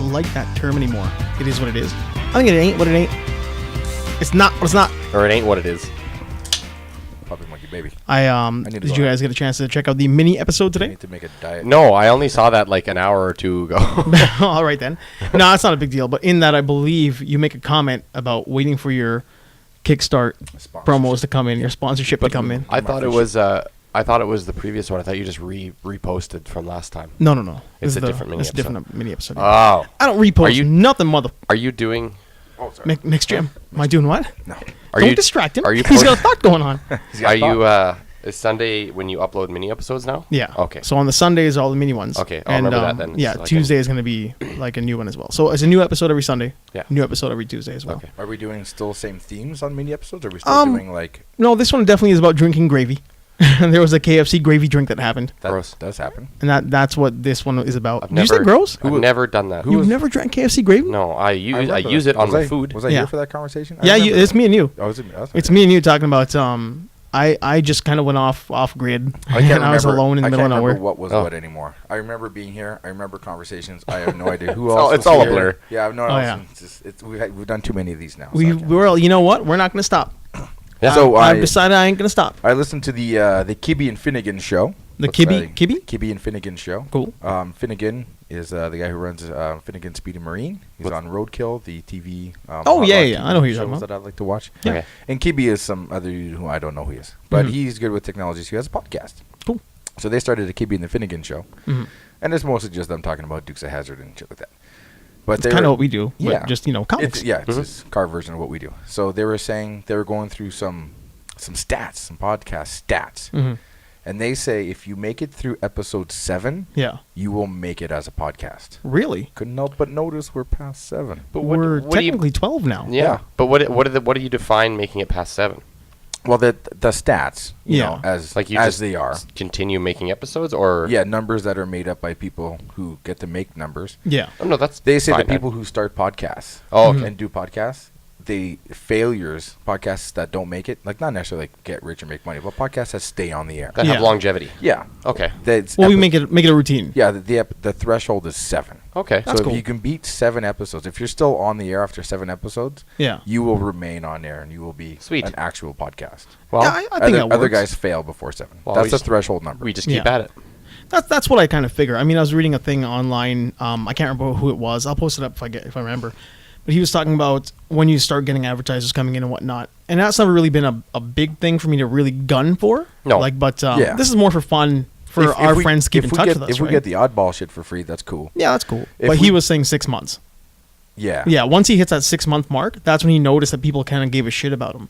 like that term anymore. It is what it is. I think it ain't what it ain't. It's not what it's not. Or it ain't what it is. Puppy monkey baby. Did you guys get a chance to check out the mini episode I today? need to make a diet. No, I only saw that like an hour or two ago. All right then. No, it's not a big deal. But in that, I believe you make a comment about waiting for your Kickstart promos to come in, your sponsorship to come in. I thought it was the previous one. I thought you just reposted from last time. No. It's a different mini It's a episode. different mini episode. Oh. I don't repost nothing, mother. Are you doing... Oh, sorry. Next Jim. Am I doing what? No. Don't distract him. Are you He's got a thought going on. Are you... is Sunday when you upload mini episodes now? Yeah. Okay. So on the Sundays, all the mini ones. Okay, I'll remember that then. Yeah, So Tuesday is going to be like a new one as well. So it's a new episode every Sunday. Yeah. New episode every Tuesday as well. Okay. Are we doing still same themes on mini episodes? Or are we still doing like... No, this one definitely is about drinking gravy. There was a KFC gravy drink that happened. That Gross. does happen. And that's what this one is about. I've Did you say gross? I've never done that. You've never drank KFC gravy? No, I remember use that. it on Was my I- food. Was I Yeah. here for that conversation? Yeah, it's me and you. Oh, was it? That's It's okay. me and you talking about I just kind of went off grid and I was alone in the middle of I can't nowhere. remember what was Oh. what anymore. I remember being here. I remember conversations. I have no idea who It's else. all- was it's all a here. blur. Yeah, I've no. Oh, yeah. We've done too many of these now. so I We can't- were, you know what? We're not going to stop. Yeah. So I've decided I ain't going to stop. I listened to the Kibbe and Finnegan show. The What's Kibbe? that? Kibbe? Kibbe and Finnegan show. Cool. Finnegan is the guy who runs Finnegan Speed and Marine. He's on Roadkill, the TV. Oh, hot yeah, rod yeah. TV I know who you're shows talking about. that I like to watch. Yeah. Okay. And Kibbe is some other dude who I don't know who he is, but Mhm. he's good with technology. So he has a podcast. Cool. So they started the Kibbe and the Finnegan show, Mhm. and it's mostly just them talking about Dukes of Hazzard and shit like that. But It's kind of what we do, Yeah. but just, comics. It's this car version of what we do. So they were saying they were going through some stats, some podcast stats. Mhm. And they say if you make it through episode 7, Yeah. you will make it as a podcast. Really? Couldn't help but notice we're past 7. But We're what do you- technically 12 now. Yeah. But what do you define making it past 7? Well, the stats, you Yeah. know, as Like you as just they are. continue making episodes, or Yeah, numbers that are made up by people who get to make numbers. Yeah. Oh, no, that's They say fine, that people who start podcasts Oh, okay. and do podcasts, podcasts that don't make it, like not necessarily like get rich or make money, but podcasts that stay on the air. that Yeah. have longevity. Yeah. Okay. That's Well, we make it a routine. Yeah, the threshold is 7. Okay. That's so cool. if you can beat 7 episodes, if you're still on the air after 7 episodes, Yeah. you will remain on air and you will be Sweet. an actual podcast. Well, Yeah, I think that Other works. guys fail before 7. Well, That's we the just- threshold number. we just keep Yeah. at it. That's what I kind of figure. I mean, I was reading a thing online. I can't remember who it was. I'll post it up if I remember. But he was talking about when you start getting advertisers coming in and whatnot, and that's never really been a big thing for me to really gun for. No. but Yeah. this is more for fun for If our we- friends to keep in if we touch get- with us. If we right? get the oddball shit for free, that's cool. Yeah, that's cool. If But he we- was saying 6 months. Yeah. Yeah, once he hits that 6-month mark, that's when he noticed that people kind of gave a shit about him.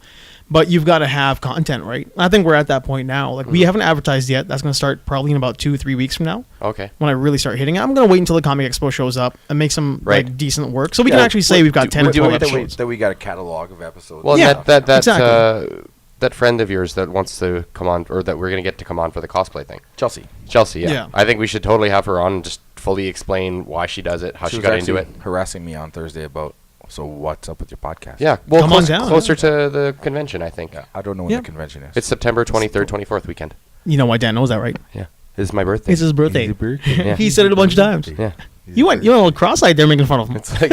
But you've got to have content, right? I think we're at that point now. Like, we haven't advertised yet. That's going to start probably in about 2-3 weeks from now. Okay. When I really start hitting it. I'm going to wait until the Comic Expo shows up and make some Right. like decent work. So we Yeah, can actually say we've got 10 or we're doing 12 it that way- episodes. That we got a catalog of episodes. Well, Yeah, that exactly. that friend of yours that wants to come on, or that we're gonna get to come on for the cosplay thing, Chelsea. Chelsea. Yeah. Yeah. I think we should totally have her on and just fully explain why she does it, how she was got into actually it. harassing me on Thursday about, so what's up with your podcast? Yeah. Well, Come on down. closer to the convention, I think. Yeah, I don't know when Yeah. the convention is. It's September 23rd, 24th weekend. You know why Dan knows that, right? Yeah. This is my birthday. It's his birthday. Yeah. He said it a bunch of times. Yeah. You went a little cross-eyed there making fun of him. It's like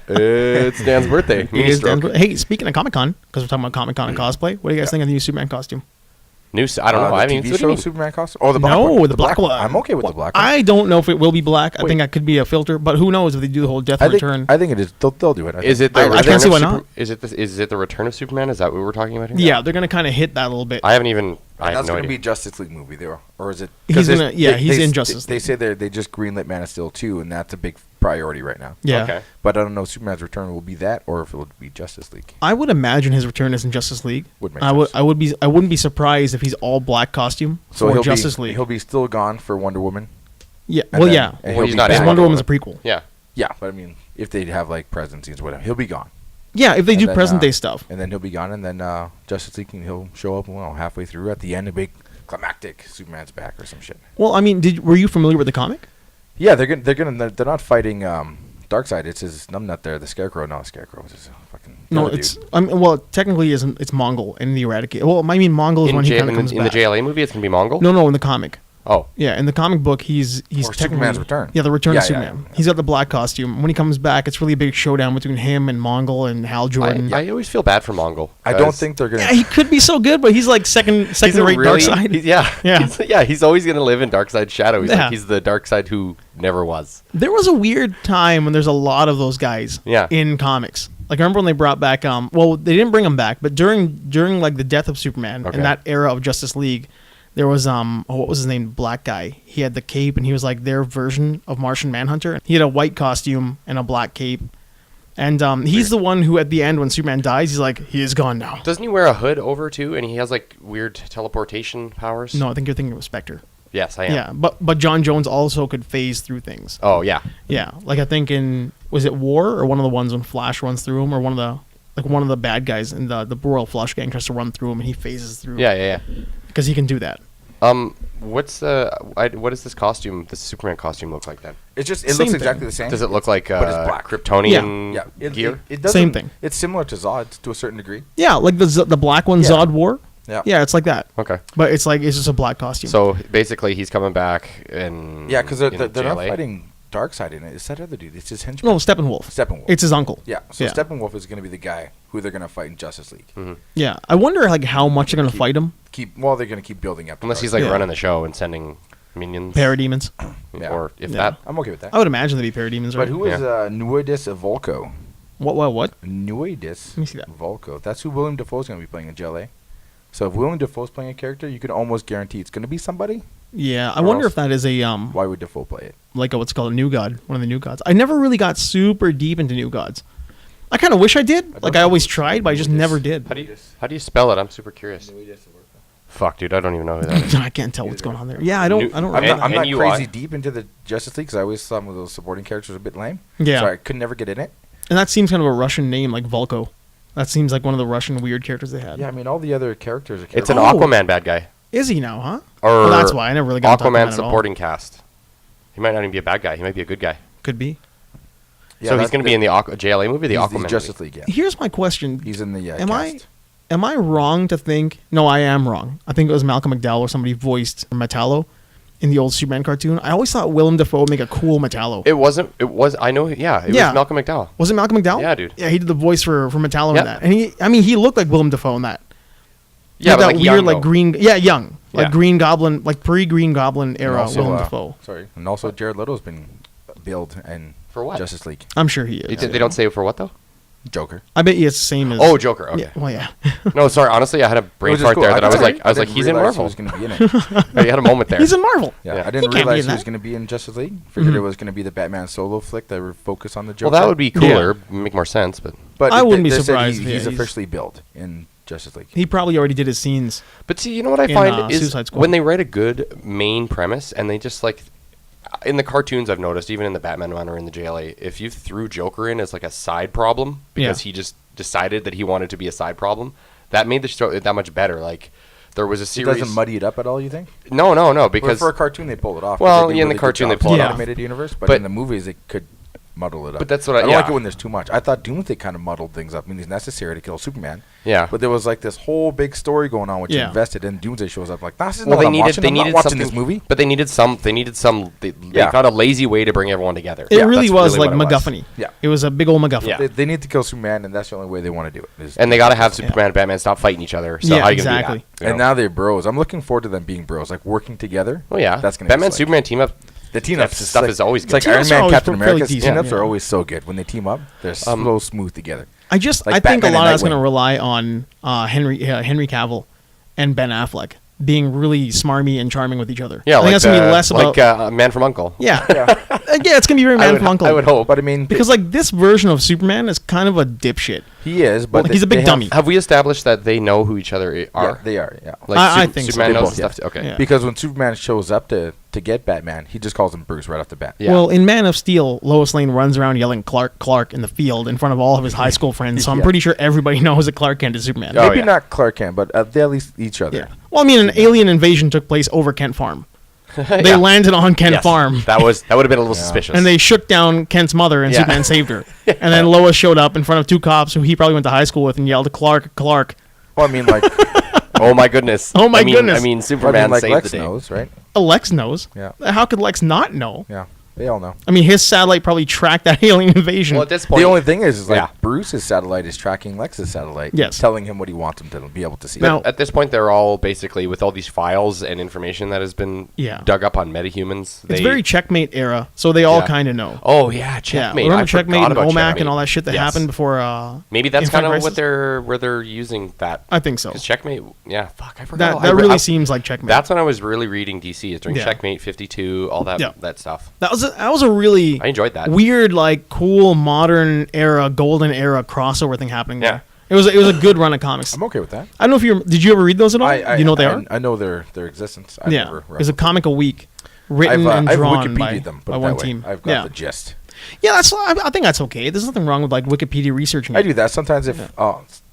it's Dan's birthday. It Mini is stroke. Dan's hey, speaking of Comic-Con, because we're talking about Comic-Con and cosplay, what do you guys think of the new Superman costume? I don't know. The I mean, TV what do show you mean? Superman costume? Oh, the black No, one. the black one. I'm okay with the black one. I don't know if it will be black. I Wait. think that could be a filter, but who knows if they do the whole death I think, return. I think it is. They'll do it. I Is think. it the I return can't see of why Super- not. Is it the return of Superman? Is that what we're talking about here? Yeah, they're going to kind of hit that a little bit. I haven't even. I have That's no going to idea. be Justice League movie, there, or is it? He's 'cause gonna- yeah, he's in they- Justice They League. say they just greenlit Man of Steel 2, and that's a big priority right now. Yeah. Okay. But I don't know if Superman's return will be that, or if it will be Justice League. I would imagine his return is in Justice League. Would make I sense. wouldn't be surprised if he's all black costume for he'll Justice be, League. He'll be still gone for Wonder Woman. Yeah. and Well, then- yeah. and Well, he'll he's be not back. in Wonder Wonder Woman's a prequel. Yeah. Yeah, but I mean, if they have like present scenes, whatever, he'll be gone. Yeah, if they And do then, present day stuff. And then he'll be gone, and then Justice League, he'll show up halfway through at the end, a big climactic Superman's back or some shit. Well, I mean, were you familiar with the comic? Yeah, they're not fighting Darkseid. It's his numbnut there, the Scarecrow. No, Scarecrow is a fucking No, other it's dude. well, technically it's Mongol in the Eradicate. Well, I mean, Mongol is when he kind of comes in back. the JLA movie, it's gonna be Mongol. No, in the comic. Oh, Yeah, in the comic book, he's Or technically Superman's return. Yeah, the return Yeah, of yeah, Superman. yeah. He's got the black costume. When he comes back, it's really a big showdown between him and Mongol and Hal Jordan. I always feel bad for Mongol. I don't think they're gonna. Yeah, he could be so good, but he's like second he's a rate really, Darkseid. Yeah. He's always gonna live in Darkseid's shadow. Yeah. He's the Darkseid who never was. There was a weird time when there's a lot of those guys Yeah. in comics. Like, I remember when they brought back, well, they didn't bring him back, but during like the death of Superman Okay. and that era of Justice League, there was what was his name? Black guy. He had the cape, and he was like their version of Martian Manhunter. He had a white costume and a black cape, and he's the one who at the end when Superman dies, he's like, he is gone now. Doesn't he wear a hood over too? And he has like weird teleportation powers. No, I think you're thinking of Spectre. Yes, I am. Yeah, but John Jones also could phase through things. Oh yeah. Yeah, like I think was it War or one of the ones when Flash runs through him, or one of the bad guys in the Royal Flush gang tries to run through him and he phases through. Yeah. Because he can do that. What does this costume, this Superman costume, look like then? It Same looks thing. exactly the same. Does it look like but it's black. Kryptonian Yeah, gear? It doesn't. Same thing. It's similar to Zod to a certain degree. Yeah, like the black one, Yeah. Zod War. Yeah. Yeah, it's like that. Okay. But it's just a black costume. So basically, he's coming back and Yeah, because they're not JLA? fighting Darkseid in it. It's that other dude. It's his henchman. no, Steppenwolf. Steppenwolf. It's his uncle. Yeah. So Yeah. Steppenwolf is going to be the guy who they're going to fight in Justice League. Mm-hmm. Yeah, I wonder like how much they're gonna fight him. They're going to keep building up. to Unless he's Darkseid. like Yeah. running the show and sending minions, Parademons. Yeah. or if Yeah. that. I'm okay with that. I would imagine they'd be parademons, right? But who is Nuidis Volko? What? Nuidis Let me see that. Volko. That's who William Dafoe's going to be playing in JLA. So if William Dafoe's playing a character, you can almost guarantee it's going to be somebody. Yeah, I Or wonder else- if that is a Why would Dafoe play it? like what's called a new god, one of the new gods. I never really got super deep into new gods. I kind of wish I did. Like I always tried, but I just never did. How do you spell it? I'm super curious. Fuck, dude, I don't even know who that is. I can't tell what's going on there. Yeah, I don't. I don't. I'm Remember not, I'm that. not NUI. crazy deep into the Justice League because I always thought some of those supporting characters were a bit lame. Yeah. So I could never get in it. And that seems kind of a Russian name, like Volko. That seems like one of the Russian weird characters they had. Yeah, I mean, all the other characters are It's an Oh. Aquaman bad guy. Is he now, huh? Or Well, that's why I never really got into Aquaman Aquaman at all. supporting cast. He might not even be a bad guy. He might be a good guy. Could be. Yeah, So he's going to be in the JLA movie, the he's Aquaman Justice movie. League, yeah. Here's my question. He's in the Am cast. Am I wrong to think? No, I am wrong. I think it was Malcolm McDowell or somebody voiced Metallo in the old Superman cartoon. I always thought Willem Dafoe would make a cool Metallo. It wasn't. It was. I know. Yeah. It Yeah. was Malcolm McDowell. Was it Malcolm McDowell? Yeah, dude. Yeah, he did the voice for Metallo Yeah. in that. And he looked like Willem Dafoe in that. Yeah, Like but that like weird, young, like though. green. Yeah, young, like Yeah. Green Goblin, like pre-Green Goblin And era also, Willem Dafoe. Sorry. And also Jared Leto's been billed in For what? Justice League. I'm sure he is. They don't say for what though. Joker. I bet you it's the same as. Oh, Joker. Okay. Yeah. Well, yeah. No, sorry. Honestly, I had a brain It was just fart cool. there that I was didn't- like, didn't he's in realize Marvel. He was going to be in it. Yeah, you had a moment there. He's in Marvel. Yeah, Yeah. I He didn't can't be realize in he was that. going to be in Justice League. Figured Mhm. it was going to be the Batman solo flick that would focus on the Joker. Well, that would be cooler. Make more sense, but But I wouldn't be they said surprised if He's he's- officially billed in Justice League. He probably already did his scenes. see, you know what I In, find is Suicide Squad. when they write a good main premise and they just like in the cartoons I've noticed, even in the Batman one or in the JLA, if you threw Joker in as like a side problem because he just decided that he wanted to be a side problem, that made the show that much better. Like there was a It series. doesn't muddy it up at all, you think? No, But because for a cartoon, they pulled it off. 'cause Well, they do yeah, in the really good cartoon, they jobs pull in it the off. animated universe, but But- in the movies, it could muddle it up. But that's what I don't yeah. like it when there's too much. I thought Doomsday kind of muddled things up. I mean, it's necessary to kill Superman. Yeah. But there was like this whole big story going on, which you Yeah. invested in. Doomsday shows up like, nah, this is well, not they what I'm needed watching. they I'm not needed watching something this movie. but they needed some. They Yeah. found a lazy way to bring everyone together. It really That's was really like what it was. MacGuffin-y. Yeah. It was a big old MacGuffin. Yeah. They need to kill Superman, and that's the only way they want to do it. is- And they got to have Yeah. Superman and Batman stop fighting each other. So Yeah, how you gonna exactly. do that? you And know? now they're bros. I'm looking forward to them being bros, like working together. Oh yeah, That's gonna Batman be slick. Superman team up. The team-ups That stuff is always It's good. like Team-ups Iron are Man, always Captain fairly America's decent, team-ups yeah. are always so good. When they team up, they're so smooth together. I Like think a Batman lot and of that's going to Nightwing. rely on Henry Cavill and Ben Affleck being really smarmy and charming with each other. Yeah, I think like that's going to be less about. Man from Uncle. Yeah, yeah, it's going to be very Man from Uncle. I would hope. But I mean, because like this version of Superman is kind of a dipshit. he is, but Like, he's a big they dummy. Have we established that they know who each other are? Yeah, they are. Yeah. Like I think so. Superman They knows both, stuff. yeah. Okay. Yeah. Because when Superman shows up to get Batman, he just calls him Bruce right off the bat. Yeah. Well, in Man of Steel, Lois Lane runs around yelling Clark in the field in front of all of his high school friends. So I'm Yeah. pretty sure everybody knows that Clark Kent is Superman. Oh, Maybe yeah. not Clark Kent, but they at least each other. Yeah. Well, I mean, an alien invasion took place over Kent Farm. They Yeah. landed on Kent Yes. Farm. That would have been a little suspicious. And they shook down Kent's mother, and Yeah. Superman saved her. And then Lois showed up in front of two cops who he probably went to high school with and yelled, Clark. Well, I mean, like, oh my goodness. Oh my I mean, goodness. I mean, well, I Superman mean, like saved Lex the day. knows, right? Lex knows. Yeah. How could Lex not know? Yeah. They all know. I mean, his satellite probably tracked that alien invasion. Well, at this point, The only thing is like Yeah. Bruce's satellite is tracking Lex's satellite. Yes. Telling him what he wants him to be able to see. Now- at this point, they're all basically with all these files and information that has been dug up on metahumans. It's very Checkmate era, so they all kind of know. Oh yeah, Checkmate. Remember I Checkmate forgot and about OMAC Checkmate. and all that shit that Yes. happened before. Maybe that's Infinite kind of Crisis? what where they're using that. I think so. 'Cause Checkmate, yeah, fuck, I forgot. That really seems like Checkmate. That's when I was really reading DC. Is during Yeah. Checkmate 52, all that that stuff. That was a really I enjoyed that. weird, like cool, modern era, golden era crossover thing happening Yeah. there. It was a good run of comics. I'm okay with that. I don't know if you did you ever read those at all? Do you know what they are? I know their existence. I've Yeah, never read there's a them. comic a week, written and I've drawn Wikipedia'd them, put by it one that way. team. I've got Yeah, the gist. yeah, I think that's okay. There's nothing wrong with like Wikipedia researching. I it. do that sometimes if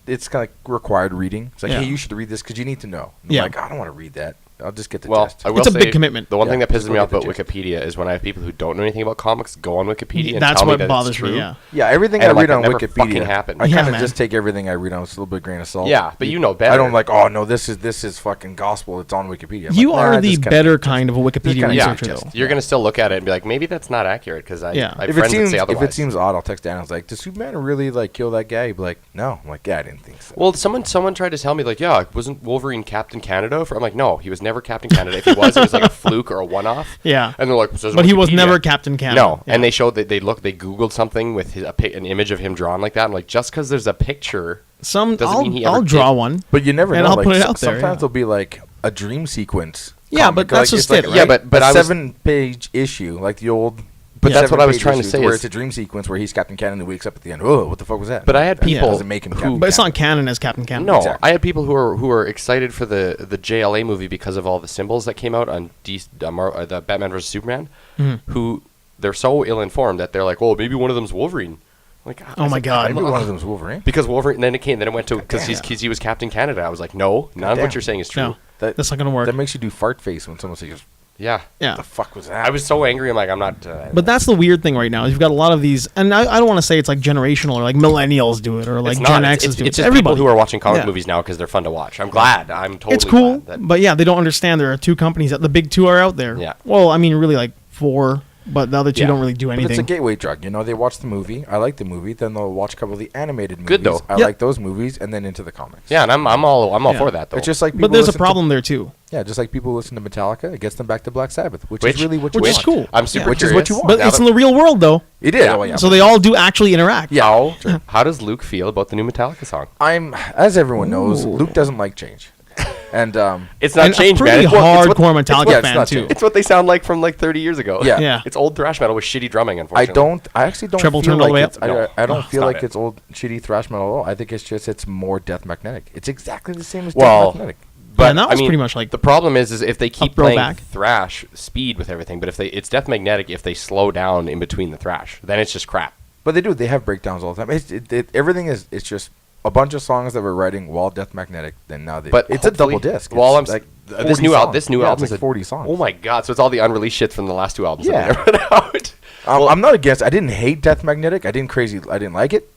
it's kind of required reading. It's like, Yeah. hey, you should read this because you need to know. I'm Yeah. like, I don't want to read that. I'll just get the Well, gist. I will It's a say big commitment. The one thing Yeah, that pisses just me look off at the about gist. Wikipedia is when I have people who don't know anything about comics go on Wikipedia and That's tell what me that bothers it's me. true. Yeah. Yeah, everything And I I'm read like, on that never Wikipedia, fucking happened. I Yeah, kind of man. just take everything I read on with a little bit of grain of salt. Yeah, but you know better. I don't like, oh no, this is fucking gospel. It's on Wikipedia. I'm You like, are nah, the just kinda better just- kind of a Wikipedia kinda Yeah, researcher, just- though. you're gonna still look at it and be like, maybe that's not accurate because I Yeah. have If it friends seems that say otherwise. if it seems odd, I'll text Dan. I was like, "Does Superman really like kill that guy?" He'd be like, "No." I'm like, "Yeah, I didn't think so." Well, someone tried to tell me like, yeah, wasn't Wolverine Captain Canada? I'm like, no, he was never Captain Canada. If he was, it was like a fluke or a one-off. Yeah. And they're like, says But he was Wikipedia. never Captain Canada. No, Yeah. and they showed that they Googled something with an image of him drawn like that. I'm like, just because there's a picture, doesn't mean he ever I'll draw did. one. But you never And know. I'll like, put it out there, Sometimes yeah. there'll be like a dream sequence. Yeah, comic. but that's like, just it's like, it, Yeah, right? but a I was 7-page issue, like the old. But that's what I was 7-page trying to issues say where is- it's a dream sequence where he's Captain Canada and he wakes up at the end. Oh, what the fuck was that? But I had That people doesn't make him who- Captain But it's Canada. not canon as Captain Canada. No, Exactly. I had people who are excited for the JLA movie because of all the symbols that came out on the Batman vs Superman. Mm-hmm. Who they're so ill informed that they're like, oh, maybe one of them's Wolverine. Like, Oh my God. Maybe one of them's Wolverine. Because Wolverine. Then it went to because damn. he was Captain Canada. I was like, no, none of damn. what you're saying is true. No, that's not gonna work. That makes you do fart face when someone says, Yeah, Yeah. "What the fuck was that?" I was so angry. I'm like, I'm not. But that's the weird thing right now. Is you've got a lot of these, and I don't want to say it's like generational or like millennials do it or like it's Gen not. X It's do it. just Everybody people who are watching comic Yeah. movies now because they're fun to watch. I'm glad. I'm totally. It's cool, glad that- but yeah, they don't understand there are two companies that the big two are out there. Yeah. Well, I mean, really like four, but the other two Yeah. don't really do But it's a anything. gateway drug. You know, they watch the movie. I like the movie. Then they'll watch a couple of the animated movies. Good, though. I Yep. like those movies, and then into the comics. yeah, and I'm all Yeah. for that though. It's just like people But there's a listen to- problem there too. Yeah, just like people listen to Metallica, it gets them back to Black Sabbath, which Which- is really what you which want. is cool. I'm super Which is curious. what you want. But now it's that- in the real world though, It is. Yeah. Oh, yeah. so they all do actually interact. Yeah. How does Luke feel about the new Metallica song? As everyone knows, Ooh. Luke doesn't like change, and It's not And a change, man. pretty It's what- hardcore it's Metallica what- it's fan not too. too. It's what they sound like from like 30 years ago. Yeah. Yeah. It's old thrash metal with shitty drumming, I unfortunately. actually don't Treble feel turned all the way like up? it's, No. I don't No, feel it's not like it. it's old shitty thrash metal at all. I think it's just it's more death magnetic. It's exactly the same as Well, death magnetic. But and that was pretty much like the problem is if they keep playing throwback. thrash speed with everything, but if it's death magnetic if they slow down in between the thrash, then it's just crap. But they do. They have breakdowns all the time. Everything is. It's just a bunch of songs that we're writing while death magnetic. Then now they. But it's a double hopefully- disc. Well, It's I'm like this 40 new songs. this new Yeah, album it's is like 40 songs. Oh my god! So it's all the unreleased shit from the last two albums. Yeah. that they never put out. I'm not against. I didn't hate death magnetic. I didn't like it.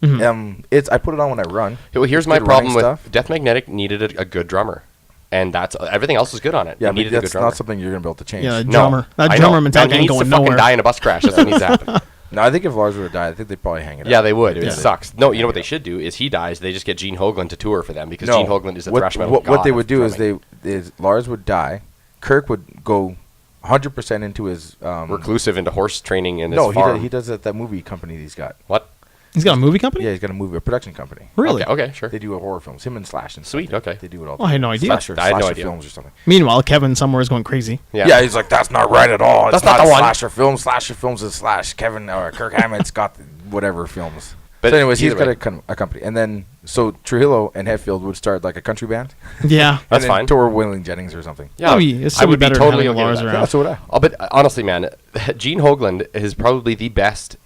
It's. I put it on when I run. Well, here's my Good running problem with stuff. Death Magnetic needed a good drummer, and that's everything else was good on it. Yeah, it but needed a good that's drummer. not something you're gonna be able to change. Yeah, the No, drummer. That I drummer know. mentality Man, he ain't needs going to fucking nowhere. die in a bus crash. That's what needs to happen. No, I think if Lars were to die, I think they'd probably hang it up. Yeah, they would. It Yeah. sucks. No, you know what they should do is he dies. They just get Gene Hoglan to tour for them because Gene Hoglan is a thrash metal what god they of would do drumming. is Lars would die, Kirk would go 100% into his reclusive into horse training and No, his farm. he does that movie company he's got. What? He's got a movie company. Yeah, he's got a production company. Really? Okay, sure. They do horror films. Him and Slash and Sweet, stuff. okay. They do it all. Oh, I had no idea. Slasher, I had no slasher idea. films or something. Meanwhile, Kevin somewhere is going crazy. Yeah. He's like, that's not right at all. It's That's not the one." Slasher films. Slasher films is Slash. Kevin or Kirk Hammett's got whatever films. But So anyways, he's either got a company. And then, so Trujillo and Hetfield would start like a country band. Yeah. That's and then fine. Tour Waylon Jennings or something. Yeah, It's still I would be better totally having okay with Lars that. around. Yeah, so would I. Oh, but honestly, man, Gene Hoglan is probably the best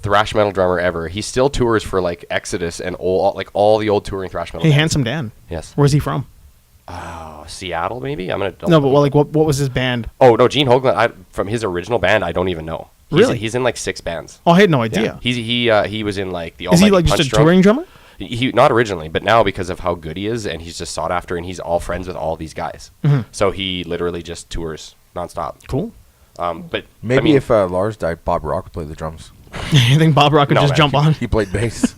thrash metal drummer ever. He still tours for like Exodus and all the old touring thrash metal. Hey, bands. Handsome Dan. Yes. Where's he from? Oh, Seattle, maybe. I'm gonna. No, but what was his band? Oh no, Gene Hoglan. From his original band, I don't even know. Really? He's in like 6 bands. Oh, I had no idea. He was in like the. Is he Almighty like just a Punch Drunk. touring drummer? He not originally, but now because of how good he is, and he's just sought after, and he's all friends with all these guys. So he literally just tours nonstop. Cool. But Maybe I mean, if Lars died, Bob Rock would play the drums. You think Bob Rock could No, just man. jump on? He played bass.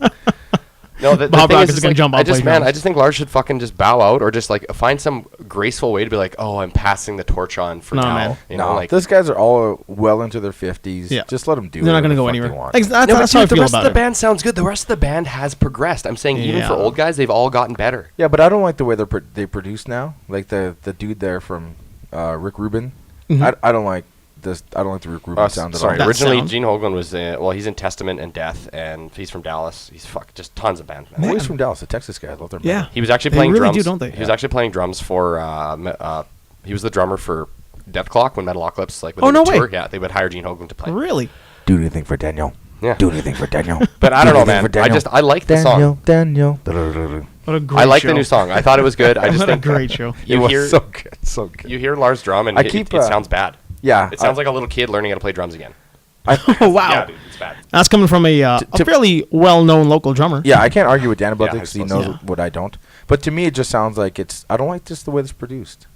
no, the Bob thing Rock is is gonna jump on I just play drums. I just think Lars should fucking just bow out or just like find some graceful way to be like, oh, I'm passing the torch on for No, now. man. You know, like those guys are all well into their 50s. Yeah. Just let them do it. They're not going going to to go anywhere. Want. That's no, but how I dude, the feel rest about of the it. band sounds good. The rest of the band has progressed. I'm saying even Yeah. for old guys, they've all gotten better. Yeah, but I don't like the way they produce now. Like the dude there from Rick Rubin. Mhm. I don't like this. I don't like the Rick Rubin sound at all. Sorry, That originally sound? Gene Hoglan was he's in Testament and Death, and he's from Dallas. He's just tons of bands. Man. Well, he's from Dallas, the Texas guy. I love their Yeah. band. He was actually They playing really drums. do, don't they? He was actually playing drums for. He was the drummer for Death Clock when Metalocalypse when Oh, they no would way. tour. Yeah, they would hire Gene Hoglan to play. Really? Do anything for Daniel. Yeah. Do anything for Daniel. But I Do don't know, anything man. for Daniel. I like the song. Daniel. What a great I like show. the new song. I thought it was good. I just What a think great show. It You was hear so good. So good. you hear Lars drum and I it keep, sounds bad. Yeah. It sounds like a little kid learning how to play drums again. Oh, wow. Yeah, dude, it's bad. That's coming from a fairly well-known local drummer. Yeah, I can't argue with Dan about Yeah, that I because he suppose knows so. what I don't. But to me, it just sounds like I don't like just the way it's produced.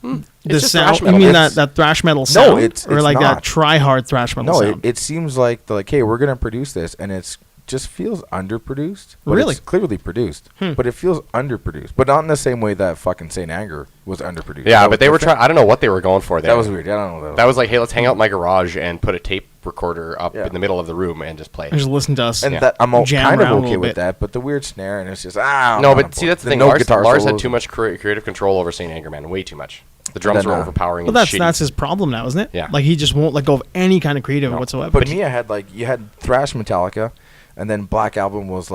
It's The just sound, thrash you metal. mean It's- that thrash metal sound? it's or like not. that try-hard thrash metal No, sound? it seems like hey, we're gonna produce this, and it's just feels underproduced. But Really? it's clearly produced, but it feels underproduced. But not in the same way that fucking Saint Anger was underproduced. Yeah, That but they were was different. trying. I don't know what they were going for there. That was weird. I don't know. That was like, hey, let's hang out in my garage and put a tape recorder up Yeah. in the middle of the room and just play. And just listen to us. and yeah. that I'm Jam kind of around a okay little with bit. that. But the weird snare, and it's just No, but see, that's the thing. No Lars guitar had solos. too much creative control over Saint Anger, man. Way too much. The drums Then, were overpowering. Well, and that's shitty. his problem now, isn't it? Yeah. Like he just won't let go of any kind of creative whatsoever. But me, I had you had thrash Metallica, and then Black Album was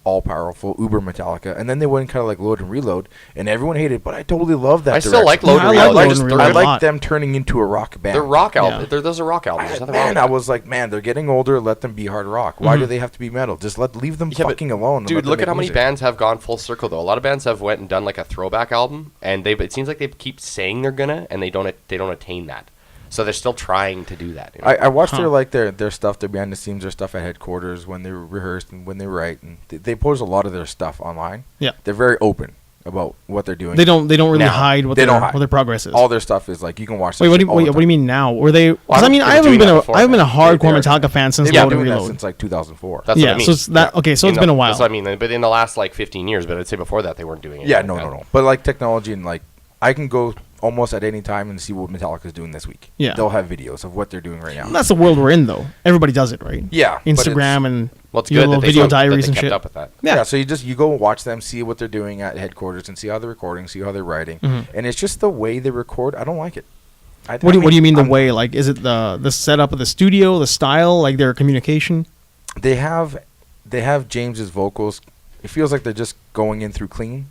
all powerful uber Metallica, and then they went kind of like Load and Reload, and everyone hated it, but I totally love that. I still like direction. Load and Yeah, I Reload. like They're Load just- and they're Reload I a good. lot. like them turning into a rock band. They're rock album. Yeah. Those are rock albums. There's nothing wrong with Man, I that. was like, man, they're getting older. Let them be hard rock. Why do they have to be metal? Just leave them Yeah, but, fucking alone. and let Dude, them look make at how many music. bands have gone full circle though. A lot of bands have went and done like a throwback album, and it seems like they keep saying they're gonna, and they don't attain that. So they're still trying to do that. You know? I watched Huh. their stuff, their behind the scenes, their stuff at headquarters when they rehearsed and when they write, and they post a lot of their stuff online. Yeah. They're very open about what they're doing. They don't really Now. hide what They their don't hide. what their progress is. All their stuff is you can watch. Wait, that what shit do, all wait, the what do you time. mean now? Were they? Well, Because I mean, they I were haven't doing been that a before, I haven't been a man. hardcore They were- Metallica fan since They've been Load and doing that Reload. since 2004. That's Yeah, what I mean. so it's that okay. So it's been a while. That's what I mean. But in the last 15 years, but I'd say before that they weren't doing it. Yeah, no. But technology and I can go almost at any time and see what Metallica's doing this week. Yeah. They'll have videos of what they're doing right now. That's the world we're in, though. Everybody does it, right? Yeah, but Instagram and Well, it's your good little that they video kept- that diaries they and kept shit. up with that. Yeah, so you go watch them, see what they're doing at headquarters, and see how they're recording, see how they're writing, and it's just the way they record. I don't like it. What do you mean the way? Like, is it the setup of the studio, the style, like their communication? They have James's vocals. It feels like they're just going in through clean,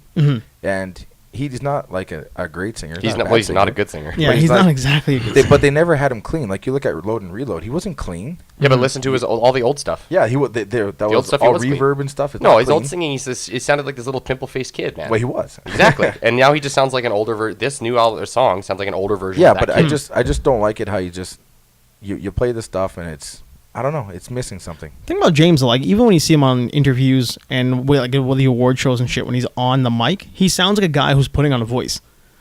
and he's not a great singer. He's not not. Well, he's not a singer. good singer. Yeah, But he's he's not not- exactly. A good But they never had him clean. Like you look at Load and Reload, he wasn't clean. Yeah, but listen to all the old stuff. Yeah, he was. That old was stuff he all was clean. reverb and stuff. It's No, not his clean. old singing, he sounded like this little pimple-faced kid, man. Well, he was Exactly. And now he just sounds like an older this new song sounds like an older version Yeah, of that but kid. I just don't like it how you play the stuff and I don't know, it's missing something. thing about James, though, like even when you see him on interviews and with the award shows and shit, when he's on the mic, he sounds like a guy who's putting on a voice.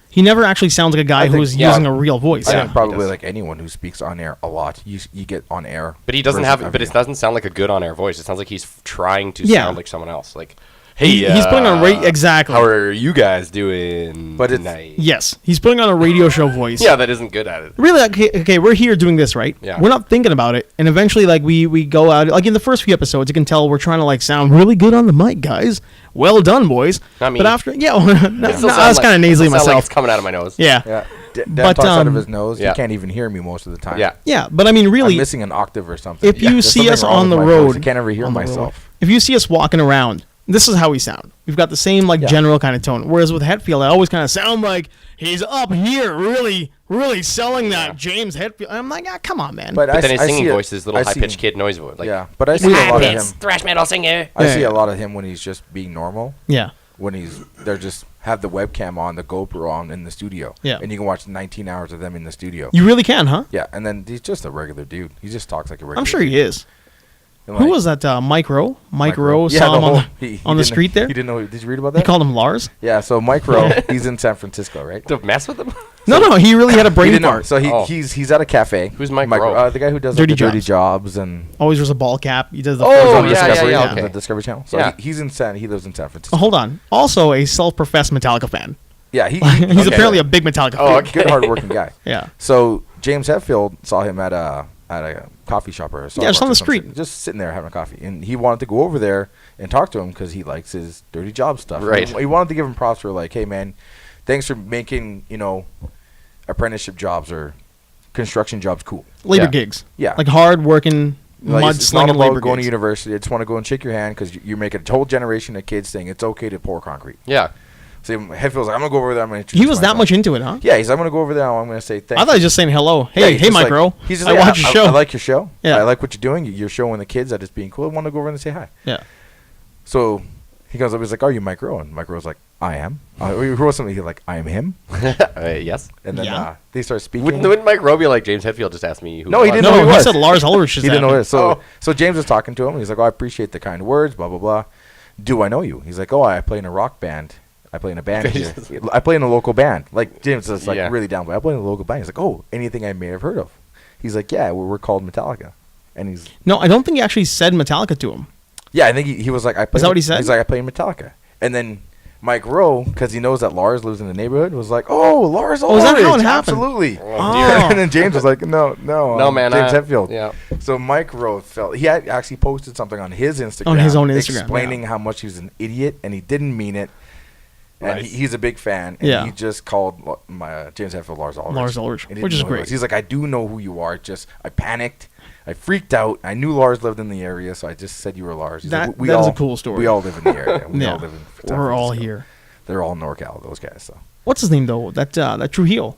He never actually sounds like a guy I think- who's yeah. using a real voice. I Yeah, think he probably does. like anyone who speaks on air a lot, you get on air. But he doesn't versus have. on But it video. doesn't sound like a good on-air voice. It sounds like he's trying to Yeah. sound like someone else. Like, hey, He's putting on exactly. How are you guys doing But it's- tonight? Yes, he's putting on a radio show voice. Yeah, that isn't good at it. Really, okay, we're here doing this, right? Yeah. We're not thinking about it, and eventually, we go out. Like in the first few episodes, you can tell we're trying to sound really good on the mic, guys. Well done, boys. Not me. But after, It still sounds I was kind of nasally it sounds like myself. it's coming out of my nose. Yeah. Yeah, Dan But, talks out of um, his nose. yeah. You can't even hear me most of the time. Yeah. Yeah, but I mean, I'm really, missing an octave or something. if you There's see something us wrong on with the my voice. road, I can't ever hear on the road. myself. If you see us walking around, this is how we sound. We've got the same Yeah. general kind of tone. Whereas with Hetfield, I always kind of sound like he's up here, really, really selling that James Hetfield. I'm like, come on, man. But then his I singing see it- voice is little I see high-pitched him. kid noise voice. Like, Yeah, but I see a lot of him. thrash metal singer. I Yeah, see yeah. a lot of him when he's just being normal. yeah. When they're just have the webcam on, the GoPro on in the studio. Yeah. And you can watch 19 hours of them in the studio. You really can, huh? Yeah, and then he's just a regular dude. He just talks like a regular I'm sure dude. he is. And Who was that? Mike Rowe? Mike Rowe Yeah, saw him whole- on he on the didn't- street there. He didn't know. Did you read about He that? called him Lars. Yeah, so Mike Rowe, he's in San Francisco, right? To mess with him? No, he really had a He brain didn't know. fart. So he's at a cafe. Who's Mike Rowe? The guy who does Dirty like, the dirty Jobs. jobs and Always wears a ball cap. He does the Oh, on yeah, Discovery, yeah, on okay. the Discovery Channel. So Yeah. he lives in San Francisco. Oh, hold on. Also a self-professed Metallica fan. Yeah, He's okay. apparently a big Metallica Oh, fan. okay. good hardworking guy. Yeah. So James Hetfield saw him at a coffee shop or a Yeah, just on the Starbucks or some street. shit, just sitting there having a coffee, and he wanted to go over there and talk to him because he likes his dirty job stuff. Right. He wanted to give him props for like, hey man, thanks for making apprenticeship jobs or construction jobs cool. Labor Yeah. gigs. Yeah. Like hard-working, Like, it's not mud-slinging about labor going to gigs. university. I just want to go and shake your hand because you're making a whole generation of kids saying it's okay to pour concrete. Yeah. So Hetfield's like, I'm gonna go over there. I'm gonna. He was that myself. much into it, huh? Yeah, I'm gonna go over there. I'm gonna say thanks. I thought he was just saying hello. Yeah, Hey, he's hey, just Mike like- Rowe. He's just I like, watch your show. I like your show. Yeah. I like what you're doing. You're showing the kids that it's being cool. I want to go over and say hi. Yeah. So he comes up. He's like, "Are you Mike Rowe?" And Mike Rowe's like, "I am." He wrote something. He's like, "I am him." Yes. And then Yeah. they start speaking. Wouldn't Mike Rowe be like James Hetfield just asked me who No, it he was? didn't know No, who he was. said Lars Ulrich is He didn't know it. Oh. So James was talking to him. He's like, "Oh, I appreciate the kind words." Blah blah blah. Do I know you? He's like, "Oh, I play in a rock band. I play in a band here. I play in a local band." Like James is like Yeah. really down. But I play in a local band. He's like, "Oh, anything I may have heard of?" He's like, "Yeah, we're called Metallica." And he's No, I don't think he actually said Metallica to him. yeah, I think he was like, "I play." that what he said? He's like, "I play in Metallica." And then Mike Rowe, because he knows that Lars lives in the neighborhood, was like, "Oh, Lars Oh, is that how Ulrich, it happened? absolutely." Oh, And then James was like, "No, No, man. James Hetfield." Yeah. So Mike Rowe he had actually posted something on his Instagram, On his own Instagram, explaining yeah. how much he was an idiot and he didn't mean it. And Nice. he's a big fan. And Yeah. he just called James Hetfield Lars Ulrich. Lars Ulrich, And he didn't which is know who he great. was. He's like, "I do know who you are. Just I panicked. I freaked out. I knew Lars lived in the area, so I just said you were Lars." He's That- like, we that is all, a cool story. We all live in the area. We Yeah. all live in San We're all Francisco. here. They're all NorCal, those guys. So What's his name though? That Trujillo,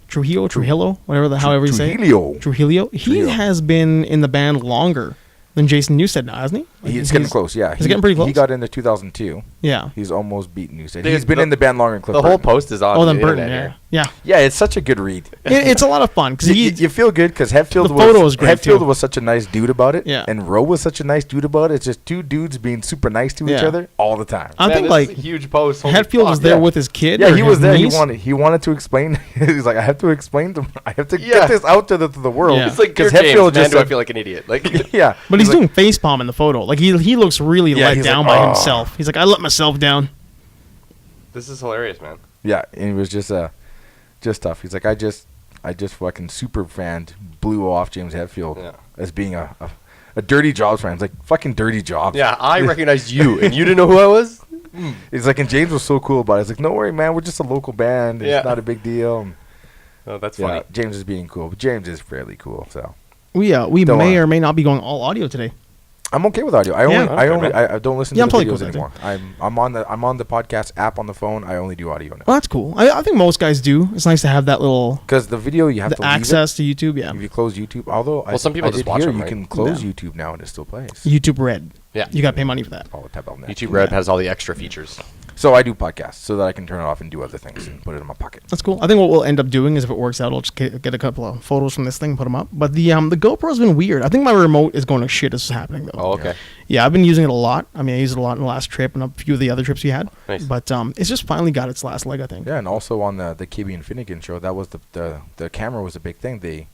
whatever however you say it. Trujillo. He Trujillo. has been in the band longer than Jason Newsted now, hasn't he? Like, He's getting close. Yeah, he's getting pretty close? He got into 2002. Yeah. He's almost beaten Newstead. Dude, He's been the- in the band longer than Cliff The whole Burton. post is on Oh, the then Burton. internet Yeah. here. Yeah. Yeah, it's such a good read. It's a lot of fun because You feel good because Hetfield The photo was great, Hetfield too. was such a nice dude about it. Yeah. And Rowe was such a nice dude about it. It's just two dudes being super nice to each Yeah. other all the time. I Man, think this like is a huge post. Holy Hetfield was fuck. there yeah. with his kid. Yeah, or he his was there. niece. He wanted to explain. He's like, I have to explain to. I have to Yeah. get this out to the world. Yeah. It's like, dear because James, man, just do I said- feel like an idiot? Like, yeah, But he's like, doing facepalm in the photo. Like he looks really Yeah, let he's down like, by "Oh." himself. He's like, I let myself down. this is hilarious, man. Yeah, and he was just tough. He's like, I just fucking super fan blew off James Hetfield Yeah. as being a dirty jobs fan. It's like fucking dirty jobs. Yeah, I recognized you, and you didn't know who I was? He's like, and James was so cool about it. He's like, no worry, man, we're just a local band. It's Yeah. not a big deal. Oh, that's Yeah, funny. James is being cool, but James is fairly cool. So We Don't may wanna- or may not be going all audio today. I'm okay with audio. I don't listen Yeah, to I'm the totally videos cool with that, anymore. I'm on the podcast app on the phone. I only do audio now Well, that's cool. I think most guys do. It's nice to have that little because the video you have the to leave access to YouTube. Yeah, it. If you close YouTube, although some people I just did watch hear them, you right? can close Yeah. YouTube now and it still plays. YouTube Red. Yeah. You got to pay money for that. Oh, tap out next. YouTube Red has all the extra features. So I do podcasts so that I can turn it off and do other things and put it in my pocket. That's cool. I think what we'll end up doing is if it works out, I'll just get a couple of photos from this thing, and put them up. But the GoPro's been weird. I think my remote is going to shit. This is happening though. Oh, okay. Yeah, I've been using it a lot. I mean, I used it a lot in the last trip and a few of the other trips we had. Nice. But it's just finally got its last leg, I think. Yeah, and also on the Kibbe and Finnegan show, that was the camera was a big thing.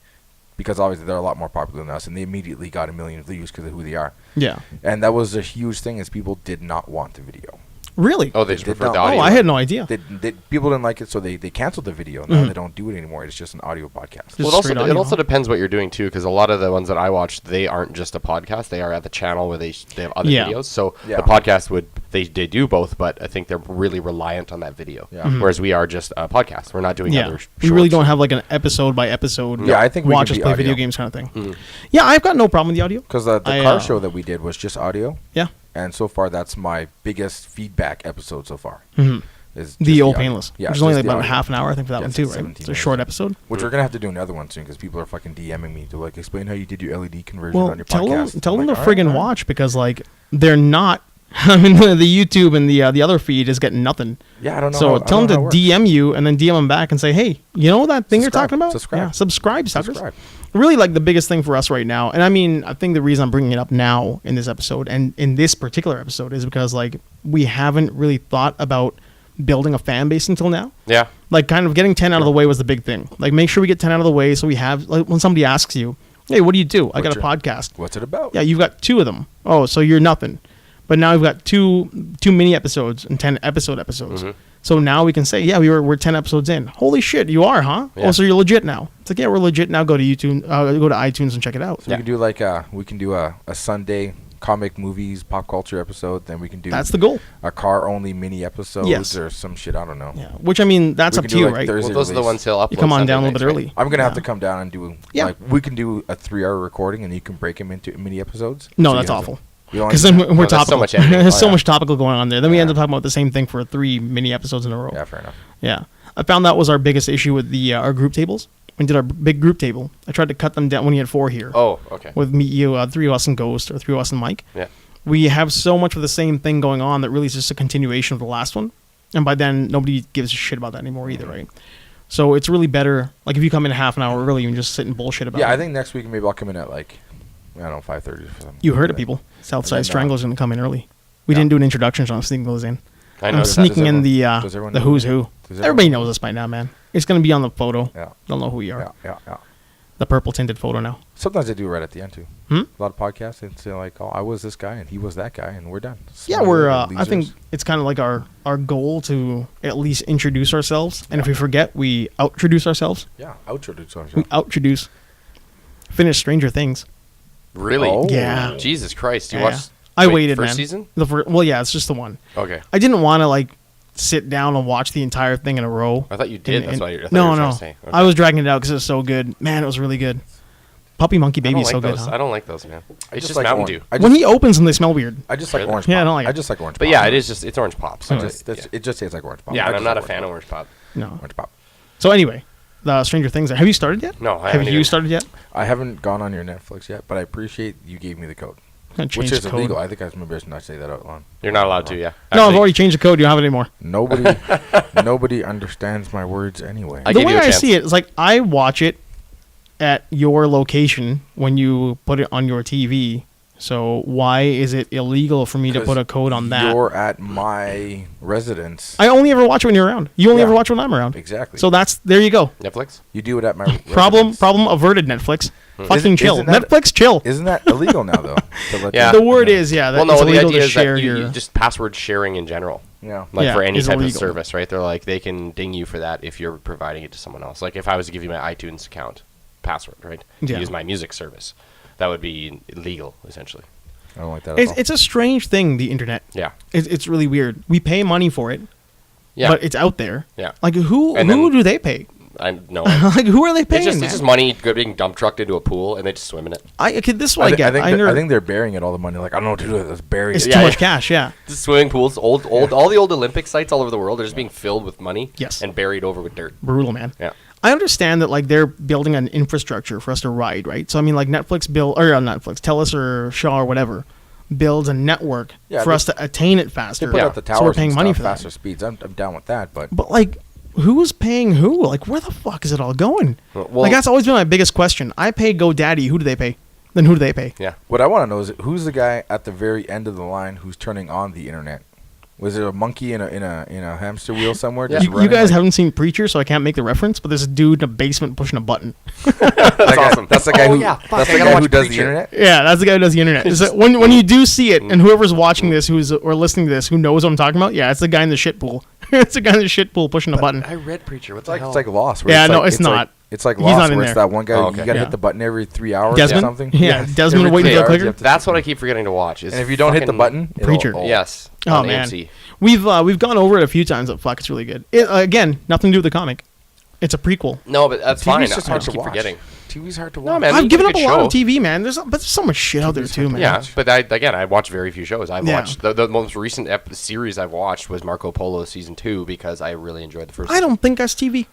Because obviously they're a lot more popular than us, and they immediately got 1 million views because of who they are. Yeah. And that was a huge thing, is people did not want the video. Really? Oh, they just Did prefer the not- audio. I had no idea. People didn't like it, so they canceled the video. Now they don't do it anymore. It's just an audio podcast. Just Well, it also, straight it audio. also depends what you're doing too, because a lot of the ones that I watch, they aren't just a podcast; they are at the channel where they have other Yeah. videos. So Yeah. the podcast they do both, but I think they're really reliant on that video. Yeah. Mhm. Whereas we are just a podcast; we're not doing Yeah. other. We really shorts. don't have like an episode by episode. Yeah, I think we watch can us be play audio. video games kind of thing. Yeah, I've got no problem with the audio. Because the I, car show that we did was just audio, Yeah. and so far that's my biggest feedback episode so far. Mhm. Is The just old audio. painless. Yeah, Which is only just the about audio. half an hour, I think, for that Yeah, one it's too, like right? 17 It's a short episode. Which we're gonna have to do another one soon because people are fucking DMing me to like explain how you did your LED conversion Well, on your tell podcast. them I'm to like, all right, friggin' all right. watch because like they're not. I mean, the YouTube and the other feed is getting nothing. Yeah, I don't know. So how- I tell don't them know to how it works. DM you and then DM them back and say, hey, you know that thing you're Subscribe. talking about? Subscribe. Yeah, subscribe, suckers. Subscribe. Really, like the biggest thing for us right now, and I mean, I think the reason I'm bringing it up now in this episode and in this particular episode is because like we haven't really thought about building a fan base until now. Yeah. Like, kind of getting 10 out of the way was the big thing. Like, make sure we get 10 out of the way so we have, like, when somebody asks you, hey, what do you do? I got a podcast. What's it about? Yeah, you've got 2 of them. Oh, so you're nothing. But now we've got two mini episodes and 10 episodes. Mm-hmm. So now we can say, yeah, we're 10 episodes in. Holy shit, you are, huh? Yeah. Oh, so you're legit now. It's like, yeah, we're legit now. Go to YouTube, go to iTunes and check it out. So we can do a Sunday comic movies pop culture episode. Then we can do That's the goal. a car only mini episodes Yes. or some shit. I don't know. Yeah, which I mean, that's We up can to do, you, like, right? Thursday Well, those are the release. ones he'll upload. You come on Sunday down a little nights, bit right? early. I'm gonna have Yeah. to come down and do Yeah. we can do a 3-hour recording and you can break them into mini episodes. No, So you that's have awful. You don't Because like then that? we're that's so topical. much editing. There's Oh, so yeah. much topical going on there. Then we end Yeah. up talking about the same thing for 3 mini episodes in a row. Yeah, fair enough. Yeah. I found that was our biggest issue with the our group tables. We did our big group table. I tried to cut them down when you had 4 here. Oh, okay. With me, you, 3 of us and Ghost, or 3 of us and Mike. Yeah. We have so much of the same thing going on that really is just a continuation of the last one. And by then, nobody gives a shit about that anymore either, right? So it's really better, like, if you come in half an hour early and just sit and bullshit about it. Yeah, I think next week maybe I'll come in at like I don't know 5:30 or something. You heard it, people. Southside then, Strangler's going to come in early. We yeah. didn't do an introduction, so I'm sneaking those in. I I'm know. sneaking in the does everyone the know who's that? who. Does everyone Everybody know? knows us by now, man. It's going to be on the photo. Yeah. They'll know who you are. Yeah. The purple tinted photo now. Sometimes they do right at the end too. Hmm? A lot of podcasts they say like, "Oh, I was this guy and he was that guy and we're done." Yeah, Smart we're. little I think losers. it's kind of like our goal to at least introduce ourselves, and if we forget, we outintroduce ourselves. Yeah, outro to songs. We outintroduce. Finish Stranger Things. Really? Oh. Yeah. Jesus Christ! You Yeah. watched? I waited, first man. season? Well, yeah, it's just the one. Okay. I didn't want to like sit down and watch the entire thing in a row. I thought you did. That's why I thought no, you were no. trying to say. Okay. I was dragging it out because it was so good. Man, it was really good. Puppy Monkey I Baby don't is like so those. good. Huh? I don't like those, man. It's just like Mountain orange. Dew. I When just, he opens them, they smell weird. I just like Really? orange. Yeah, I pop. don't like it. I just like orange. But pop. yeah, it's orange pop. So It just tastes like orange pop. yeah, I and just I'm not a like fan of orange orange pop. No. pop. Orange pop. So anyway, the Stranger Things. Have you started yet? No, I Have haven't you either. started yet? I haven't gone on your Netflix yet, but I appreciate you gave me the code, I'm gonna change which is the code. illegal. I think I remember not say that out loud. You're not allowed to. Yeah. No, I've Actually, already changed the code. You don't have it anymore. Nobody understands my words anyway. I The gave way you a I chance. see it is like I watch it at your location when you put it on your TV. So why is it illegal for me to put a code on that? You're at my residence. I only ever watch it when you're around. You only Yeah. ever watch when I'm around. Exactly. So there you go. Netflix. You do it at my Problem residence. averted. Netflix. Fucking Isn't- chill. isn't that- Netflix chill. Isn't that illegal now though? To let Yeah. you The word know? is that Well, no, it's the illegal idea to is that share you your. just password sharing in general. Yeah. Like Yeah, for any is type illegal. of service, right? They're like they can ding you for that if you're providing it to someone else. Like if I was to give you my iTunes account password, right, to Yeah. use my music service, that would be illegal essentially. I don't like that at all. It's a strange thing. The internet. Yeah. It's really weird. We pay money for it, Yeah. but it's out there. Yeah. Like who And who then- do they pay? I know. Like who are they paying? It's man? just money being dump trucked into a pool and they just swim in it. This is what I, thi- get. I think they're burying it all the money. Like I don't know what to do with it. Let's bury it's it. too Yeah, much yeah. cash. Yeah. Just swimming pools, all the old Olympic sites all over the world are just being filled with money. Yes. And buried over with dirt. Brutal, man. Yeah. I understand that like they're building an infrastructure for us to ride, right? So I mean, like TELUS or Shaw or whatever builds a network Yeah, for they- us to attain it They faster. put out the towers So we're paying and money stuff, for that. faster speeds. I'm down with that, but But like, who's paying who? Like, where the fuck is it all going? Well- like that's always been my biggest question. I pay GoDaddy. Who do they pay? Then who do they pay? Yeah. what I want to know is who's the guy at the very end of the line who's turning on the internet? Was it a monkey in a hamster wheel somewhere? Yeah. just You running guys like- haven't seen Preacher, so I can't make the reference. But there's a dude in a basement pushing a button. That's awesome. That's the guy Oh, who. yeah, fuck, That's I the gotta guy who watch does the Preacher. internet. Yeah, that's the guy who does the internet. So when you do see it, and whoever's watching this, or listening to this, who knows what I'm talking about? Yeah, it's the guy in the shit pool. It's the guy in the shit pool pushing a button. I read Preacher. What It's the like hell? it's like Lost. Where Yeah, it's no, like, it's not. It's like He's Lost, not in where it's there. that one guy Oh, you okay. gotta Yeah. hit the button every 3 hours Desmond? or something. Yeah, Desmond every waiting 3 for the hours clicker? you have to- That's what I keep forgetting to watch. Is And if you don't hit the fucking- button, it'll- Preacher. Yes. Oh on man, AMC. we've gone over it a few times. But fuck, it's really good. Again, nothing to do with the comic. It's a prequel. No, but that's fine. TV's just I hard just to keep watch. forgetting. TV's hard to No, watch. man. I've it's given a up a good lot show. of TV, man. But there's so much shit out there too, man. Yeah, but I watch very few shows. I've Yeah. watched the most recent series I've watched was Marco Polo season 2 because I really enjoyed the first. I don't think that's TV.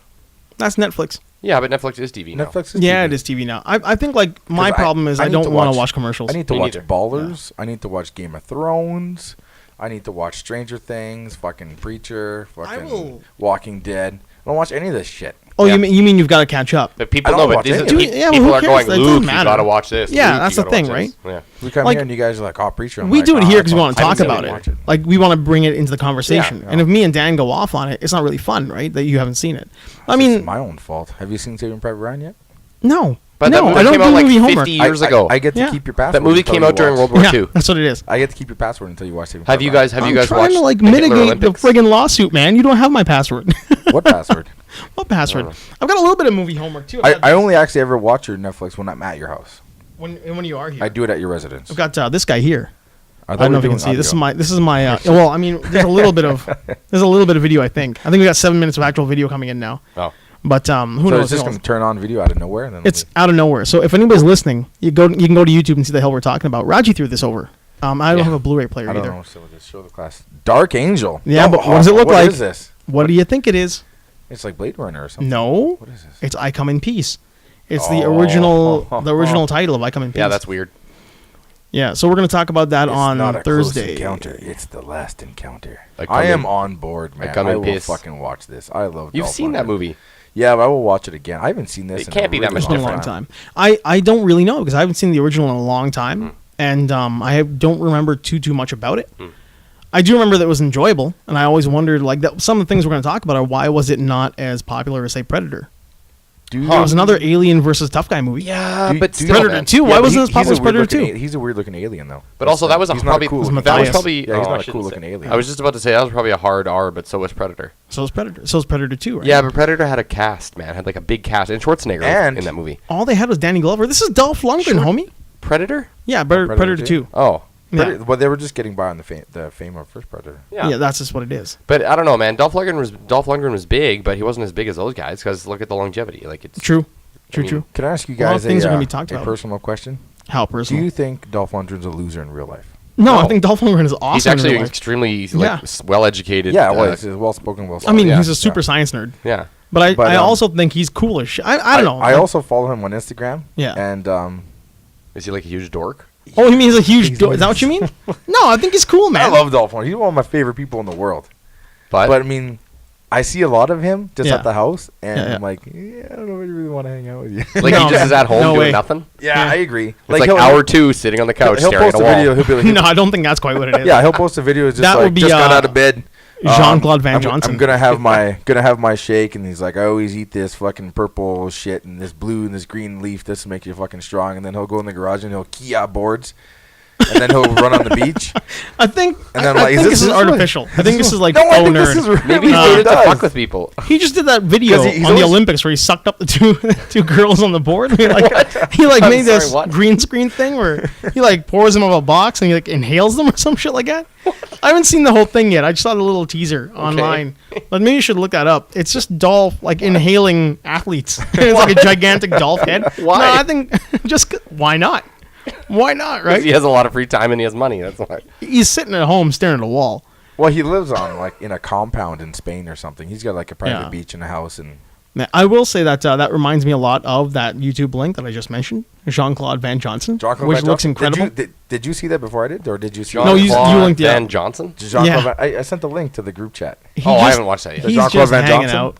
That's Netflix. Yeah, but Netflix is TV now. Netflix is Yeah, TV. it is TV now. I think like my 'Cause problem is I need don't to want to watch commercials. I need to Me watch neither. Ballers. I need to watch Game of Thrones. I need to watch Stranger Things, fucking Preacher, fucking will- Walking Dead. don't watch any of this shit. Oh, Yeah. you mean you've got to catch up? But people I know, don't but watch these any are, of it. Dude, yeah, but people who are cares? going, That doesn't Luke, you matter. gotta watch this. Yeah, Luke, that's you the gotta thing, watch right? this. Yeah. We come Like- here and you guys are like, oh, preacher. I'm We like, do it "Oh, here I because we don't- want to I haven't talk seen about it. it. Watch it. Like we want to bring it into the conversation. Yeah. And if me and Dan go off on it, it's not really fun, right? That you haven't seen it. I It's mean, my own fault. Have you seen Saving Private Ryan yet? no, But that no, movie I don't came do out like movie 50 homework. years ago. I get to Yeah. keep your password. That movie until came you out during watch. World War Yeah, II. that's what it is. I get to keep your password until you watch Saving Have Private you Ryan. guys I'm watched trying to like the Hitler mitigate the Olympics? friggin' lawsuit, man. You don't have my password. What password? What password? I've got a little bit of movie homework too. I only actually ever watch your Netflix when I'm at your house. when you are here. I do it at your residence. I've got this guy here. I thought don't know we if you were can see. doing This is audio. my. This is my. Well, I mean, there's a little bit of video. I think we got 7 minutes of actual video coming in now. Oh. But who So knows? it's just going to turn on video out of nowhere, and then It's out of nowhere. So if anybody's listening, you can go to YouTube and see the hell we're talking about. Raji threw this over. I don't Yeah. have a Blu-ray player I don't either. know. So just show the class. Dark Angel. Yeah, but what does it look what like? What is this? What do you think it is? It's like Blade Runner or something. No, What is this? it's I Come in Peace. It's the Oh. original title of I Come in Peace. Yeah, that's weird. Yeah, so we're gonna talk about that It's on not a Thursday. close encounter. It's the last encounter. I come I am in- on board, man. come I in will peace. fucking watch this. I love. You've Dolph seen that Lundgren. movie. Yeah, but I will watch it again. I haven't seen this. It in can't a be that really much It's been a long different. time. I don't really know because I haven't seen the original in a long time, and don't remember too much about it. I do remember that it was enjoyable, and I always wondered like that. Some of the things we're going to talk about are why was it not as popular as say Predator? Do It was another alien versus tough guy movie. Yeah, Do- but do- still, Predator man. 2. Why but wasn't it as popular as he's a weird Predator looking 2? He's a weird looking alien, though. But also, that was He's probably not a cool. It was that was Matthias. probably Yeah, he's oh, not I a shouldn't cool say- looking alien. I was just about to say that was probably a hard R, but so was Predator. So is Predator. So is Predator 2, right? Yeah, but Predator had a cast, man. Had like a big cast, and Schwarzenegger And- was in that movie. All they had was Danny Glover. This is Dolph Lundgren, homie. Predator? Yeah, Predator Predator 2. 2? Oh, Yeah. Well, they were just getting by on the fame of first Predator. yeah. Yeah, that's just what it is. But I don't know, man. Dolph Lundgren was big, but he wasn't as big as those guys. Because look at the longevity. Like it's True. True, mean, true. Can I ask you A lot of guys things are gonna be talked a about. personal question? How Do personal? you think Dolph Lundgren's a loser in real life? No, I No. think Dolph Lundgren is awesome. He's actually in real life. extremely Yeah. well educated. Yeah, well, he's well spoken, well. I mean, yeah, he's a super science nerd. yeah. But I But, also think he's cool as shit. I don't know. I also follow him on Instagram. Yeah. And Is he like a huge dork? Oh, you mean he's a huge... He's Is that what you mean? No, I think he's cool, man. I love Dolph Lundgren. He's one of my favorite people in the world. But I mean, I see a lot of him just Yeah. at the house, and Yeah, yeah. I'm like, I don't know if I really want to hang out with you. Like No. he just is at home No doing way. nothing. Yeah, Yeah. I agree. It's like he'll- hour 2 sitting on the couch He'll staring at post a a wall. video. He'll be like, No, I don't think that's quite what it is. yeah, he'll post a video just That like would be, just got out of bed. Jean-Claude Van I'm Johnson. gonna have my shake, and he's like, I always eat this fucking purple shit and this blue and this green leaf. This will make you fucking strong. And then he'll go in the garage and he'll key out boards, and then he'll run on the beach. I think, And then I I'm like, think is this is this artificial. I think this is like, No, I oh, think nerd. this is really Maybe what he he did it to does. fuck with people. He just did that video 'Cause he's on the always- Olympics where he sucked up the two girls on the board. He like I'm made this sorry, what? green screen thing where he like pours them out of a box and he like inhales them or some shit like that. I haven't seen the whole thing yet. I just saw the little teaser online, but maybe you should look that up. It's just Dolph like inhaling athletes. It's like a gigantic Dolph head. Why? No, I think why not? Why not? Right? He has a lot of free time and he has money. That's why. He's sitting at home staring at a wall. Well, he lives on like in a compound in Spain or something. He's got like a private Yeah. beach and a house, and Man, I will say that that reminds me a lot of that YouTube link that I just mentioned, Jean-Claude Van Johnson, Jean-Claude which Van looks Johnson. incredible. Did you see that before I did, or did you see? No, you Jean-Claude linked it Van up. Johnson? Jean-Claude Yeah. I sent the link to the group chat. He Oh, I just- haven't watched that yet. He's Jean-Claude just Van hanging Johnson? out.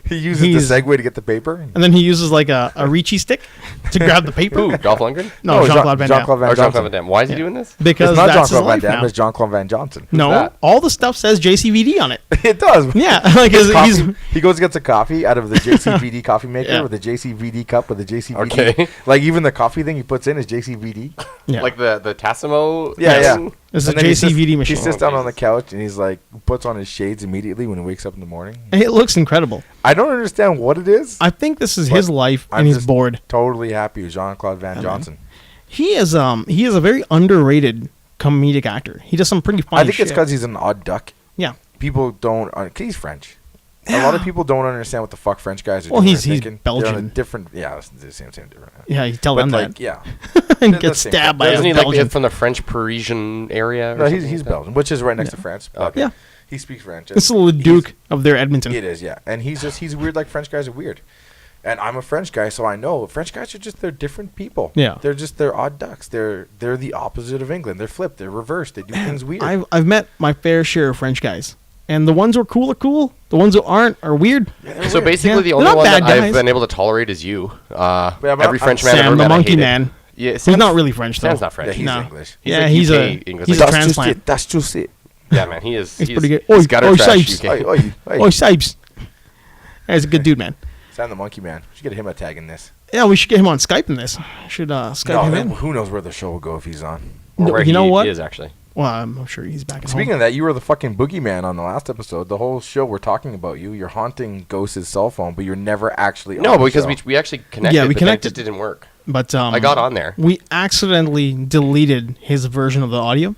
He uses He's- the Segway to get the paper. And then he uses like a Ricci stick to grab the paper. Who? Dolph Lundgren? No, Jean-Claude Van Damme. Jean-Claude Or Van Jean-Claude Johnson. Van Damme. Why is he Yeah. doing this? Because It's not that's his Jean-Claude Van life Damme. now. It's Jean-Claude Van Johnson. No, that? all the stuff says JCVD on it. It does. Yeah, like His he's coffee- he goes and gets a coffee out of the JCVD coffee maker Yeah. with a JCVD cup with a JCVD. Okay. Like even the coffee thing he puts in is JCVD. yeah. Like the Tassimo? Yeah, thing? yeah. This is a And then he sits- JCVD machine. He sits Oh, down on the Jesus. couch and he's like puts on his shades immediately when he wakes up in the morning. It looks incredible. I don't understand what it is. I think this is But his life, I'm and he's just bored. Totally happy with Jean-Claude Van man. Johnson. He is a very underrated comedic actor. He does some pretty funny I think shit. it's because he's an odd duck. Yeah. People don't. 'Cause he's French. A lot of people don't understand what the fuck French guys are Well, doing. he's They're thinking they're on a Belgian. different. Yeah, it's the same different. Yeah, you tell But them like, that. yeah. and They're get the same. stabbed by a Isn't he like Belgian. from the French Parisian area? Or No, something he's like that? Belgian, which is right next Yeah. to France. Okay. But Yeah. he speaks French. This is the He's- Duke of their Edmonton. It is, yeah, and he's weird. Like French guys are weird, and I'm a French guy, so I know French guys are just they're different people. Yeah. they're odd ducks. They're the opposite of England. They're flipped. They're reversed. They do things weird. I've met my fair share of French guys, And the ones who are cool are cool. The ones who aren't are weird. So basically, Yeah. the only They're not one that bad I've guys. been able to tolerate is you. but Every French man I've Sam, ever the met, I monkey hated. man. Yeah, He's not really French, though. Sam's not Yeah, French. he's No. English. Yeah, he's he's like a UK English. he's Like, a That's just transplant. it. That's just it. Yeah, man, he is. He's pretty good. He's Oi, gutter oi, trash Sipes. UK. Oi. Oh, Sipes. Yeah, he's a good dude, man. Sam the monkey man. We should get him a tag in this. Yeah, we should get him on Skype in this. Should Skype him then in. who knows where the show will go if he's on. Or No, where you know he what? is actually. Well, I'm sure he's back at Speaking home. of that, you were the fucking boogeyman on the last episode. The whole show we're talking about you. You're haunting Ghost's cell phone, but you're never actually on No, the because show. we actually connected. Yeah, we but then it connected. just didn't work. But I got on there. We accidentally deleted his version of the audio.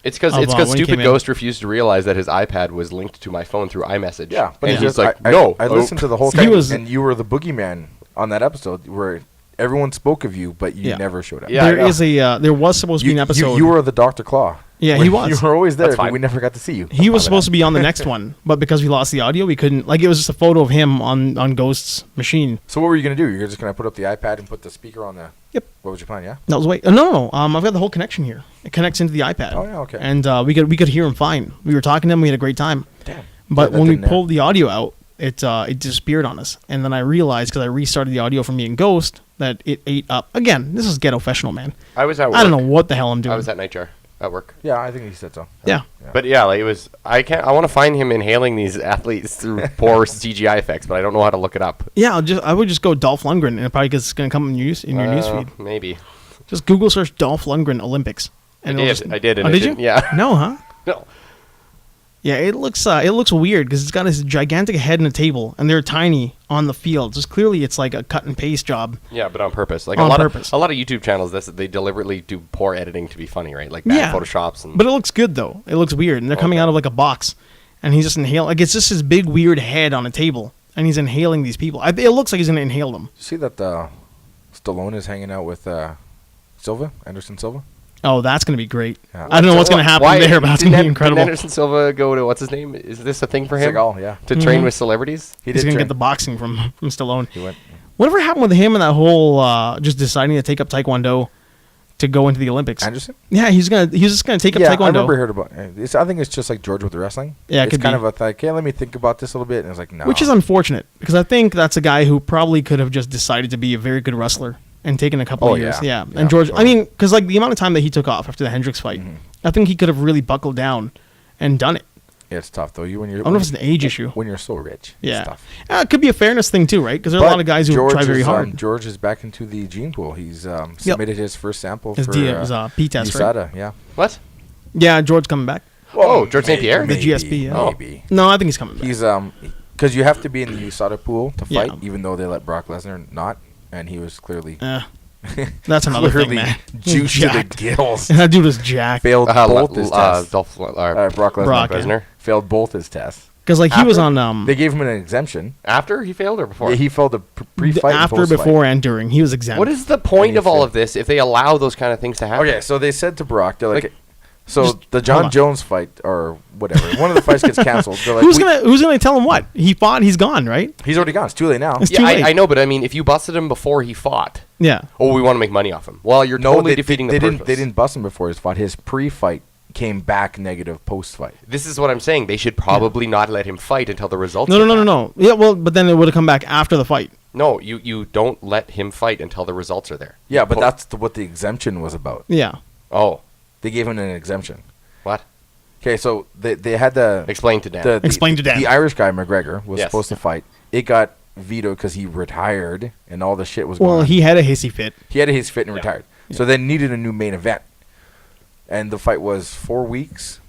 It's because when he stupid came in. Ghost refused to realize that his iPad was linked to my phone through iMessage. Yeah, but and it's he's just like, I, no. I listened to the whole So he thing, was- and you were the boogeyman on that episode where everyone spoke of you, but you Yeah. never showed up. Yeah, I There know. is a there was supposed to be an episode. You were the Dr. Claw. Yeah, When he was. You were always there, That's but fine. we never got to see you. He was supposed to be on the next one, but because we lost the audio, we couldn't. Like, it was just a photo of him on Ghost's machine. So what were you gonna do? You're just gonna put up the iPad and put the speaker on the. Yep. What was your plan? Yeah. That was no. I've got the whole connection here. It connects into the iPad. Oh, yeah, okay. And we could hear him fine. We were talking to him. We had a great time. Damn. But That when we didn't pulled the audio out, it disappeared on us. And then I realized, because I restarted the audio from me and Ghost, that it ate up. Again, this is ghetto professional, man. I was at work. I don't know what the hell I'm doing. I was at Nightjar at work. Yeah, I think he said so. Yeah. But yeah, like it was. I want to find him inhaling these athletes through poor CGI effects, but I don't know how to look it up. Yeah, I would just go Dolph Lundgren, and it probably is going to come in your newsfeed. Maybe. Just Google search Dolph Lundgren Olympics. I it'll did. I did. And Oh, it did you? didn't- Yeah. No, huh? No. Yeah, it looks weird because it's got this gigantic head and a table, and they're tiny on the field. Just clearly, it's like a cut and paste job. Yeah, but on purpose. Like On a lot purpose. of YouTube channels, they deliberately do poor editing to be funny, right? Like bad Yeah. photoshops and. But it looks good though. It looks weird, and they're coming Okay. out of like a box, and he's just inhaling. Like, it's just his big weird head on a table, and he's inhaling these people. It looks like he's gonna inhale them. You see that Stallone is hanging out with Anderson Silva? Oh, that's gonna be great. Yeah. I don't know what's gonna happen Why- there, but that's gonna be didn't incredible. Anderson Silva go to what's his name? Is this a thing for him? Seagal, yeah. To train Mhm. with celebrities? He He's did gonna train. get the boxing from Stallone. He went. Whatever happened with him and that whole just deciding to take up Taekwondo to go into the Olympics? Anderson? Yeah, he's just gonna take up Yeah, Taekwondo. I remember heard about it. I think it's just like George with the wrestling. Yeah, it it's could kind be. of a like, hey, let me think about this a little bit. And it's like, no. Which is unfortunate because I think that's a guy who probably could have just decided to be a very good wrestler and taken a couple Oh, of years. yeah. Yeah. Yeah, And George, I totally. mean, because like the amount of time that he took off after the Hendricks fight, Mhm. I think he could have really buckled down and done it. Yeah, it's tough though. When you're, I don't know if it's an age issue. when you're so rich. Yeah. It's tough. It could be a fairness thing too, right? Because there are a But lot of guys who George try very is, hard. George is back into the gene pool. He's submitted his first sample His for P test, right? USADA. Yeah. What? Yeah, George coming back. Oh, George St. Pierre? The GSP, yeah. Maybe. No, I think he's coming back. He's because you have to be in the USADA pool to Yeah. fight, even though they let Brock Lesnar not, and he was clearly That's another thing, clearly man. juiced to the Jacked. gills. That dude was jacked. Failed both his tests. Brock Brock Lesnar Brock, yeah. Lesnar. failed both his tests. Because like he was After- on They gave him an exemption. After he failed or before? Yeah, he failed the pre-fight. and after, post-fight. before, and during. He was exempt. What is the point And of he all failed. of this if they allow those kind of things to happen? Okay, so they said to Brock, they're like, Like, so just the hold John on. Jones fight or whatever, one of the fights gets canceled. They're like, Who's gonna tell him what he fought? He's gone, right? He's already gone. It's too late now. It's Yeah, too late. I know, but I mean, if you busted him before he fought, Yeah. oh, we want to make money off him. Well, you're No, totally they defeating they the didn't. purpose. They didn't bust him before his fight. His pre-fight came back negative post-fight. This is what I'm saying. They should probably not let him fight until the results. No, are no, no, back. no, no. Yeah, well, but then it would have come back after the fight. No, you don't let him fight until the results are there. Yeah, but Po- that's what the exemption was about. Yeah. Oh, They gave him an exemption. what? Okay, so they had the Explain to Dan. Explain to Dan. The Irish guy McGregor was Yes. supposed to fight. It got vetoed because he retired and all the shit was Well, going on. he had a hissy fit. He had his fit and Yeah. retired. So they needed a new main event. And the fight was 4 weeks.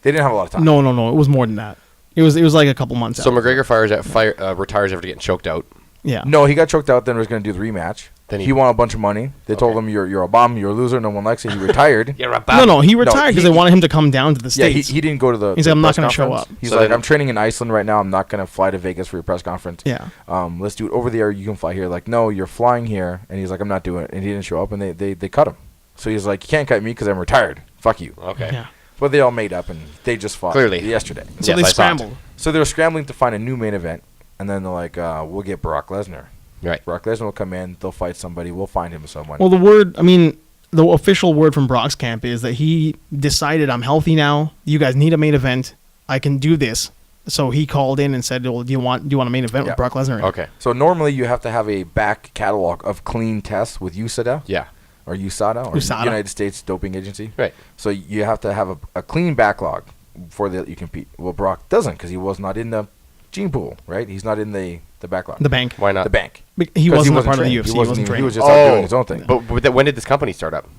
They didn't have a lot of time. No, no, no. It was more than that. It was like a couple months. So out. McGregor retires after getting choked out. Yeah. No, he got choked out, then was going to do the rematch. Then he he- won a bunch of money. They told him, you're a bum, you're a loser, no one likes you. He retired. You're a No, he retired because he- they wanted him to come down to the Yeah, States. he didn't go to the He's the like, I'm not press gonna show conference. up. He's So like, then- I'm training in Iceland right now. I'm not going to fly to Vegas for your press conference. Yeah. Let's do it over the air. You can fly here. Like, no, you're flying here. And he's like, I'm not doing it. And he didn't show up, and they cut him. So he's like, you can't cut me because I'm retired. Fuck you. Okay. Yeah. But they all made up, and they just fought Clearly. yesterday. So Yes, they I saw it. scrambled. So they were scrambling to find a new main event, and then they're like, we'll get Brock Lesnar. Right. Brock Lesnar will come in. They'll fight somebody. We'll find him someone. Well, the official word from Brock's camp is that he decided I'm healthy now. You guys need a main event. I can do this. So he called in and said, well, do you want a main event with Brock Lesnar? Okay. So normally you have to have a back catalog of clean tests with USADA. Yeah. Or USADA. United States Doping Agency. Right. So you have to have a clean backlog before you compete. Well, Brock doesn't because he was not in the gene pool, right? He's not in the backlog. The bank. Why not? The bank. He wasn't a part trained. of the UFC. He wasn't trained. He was just out doing his own thing. But when did this company start up?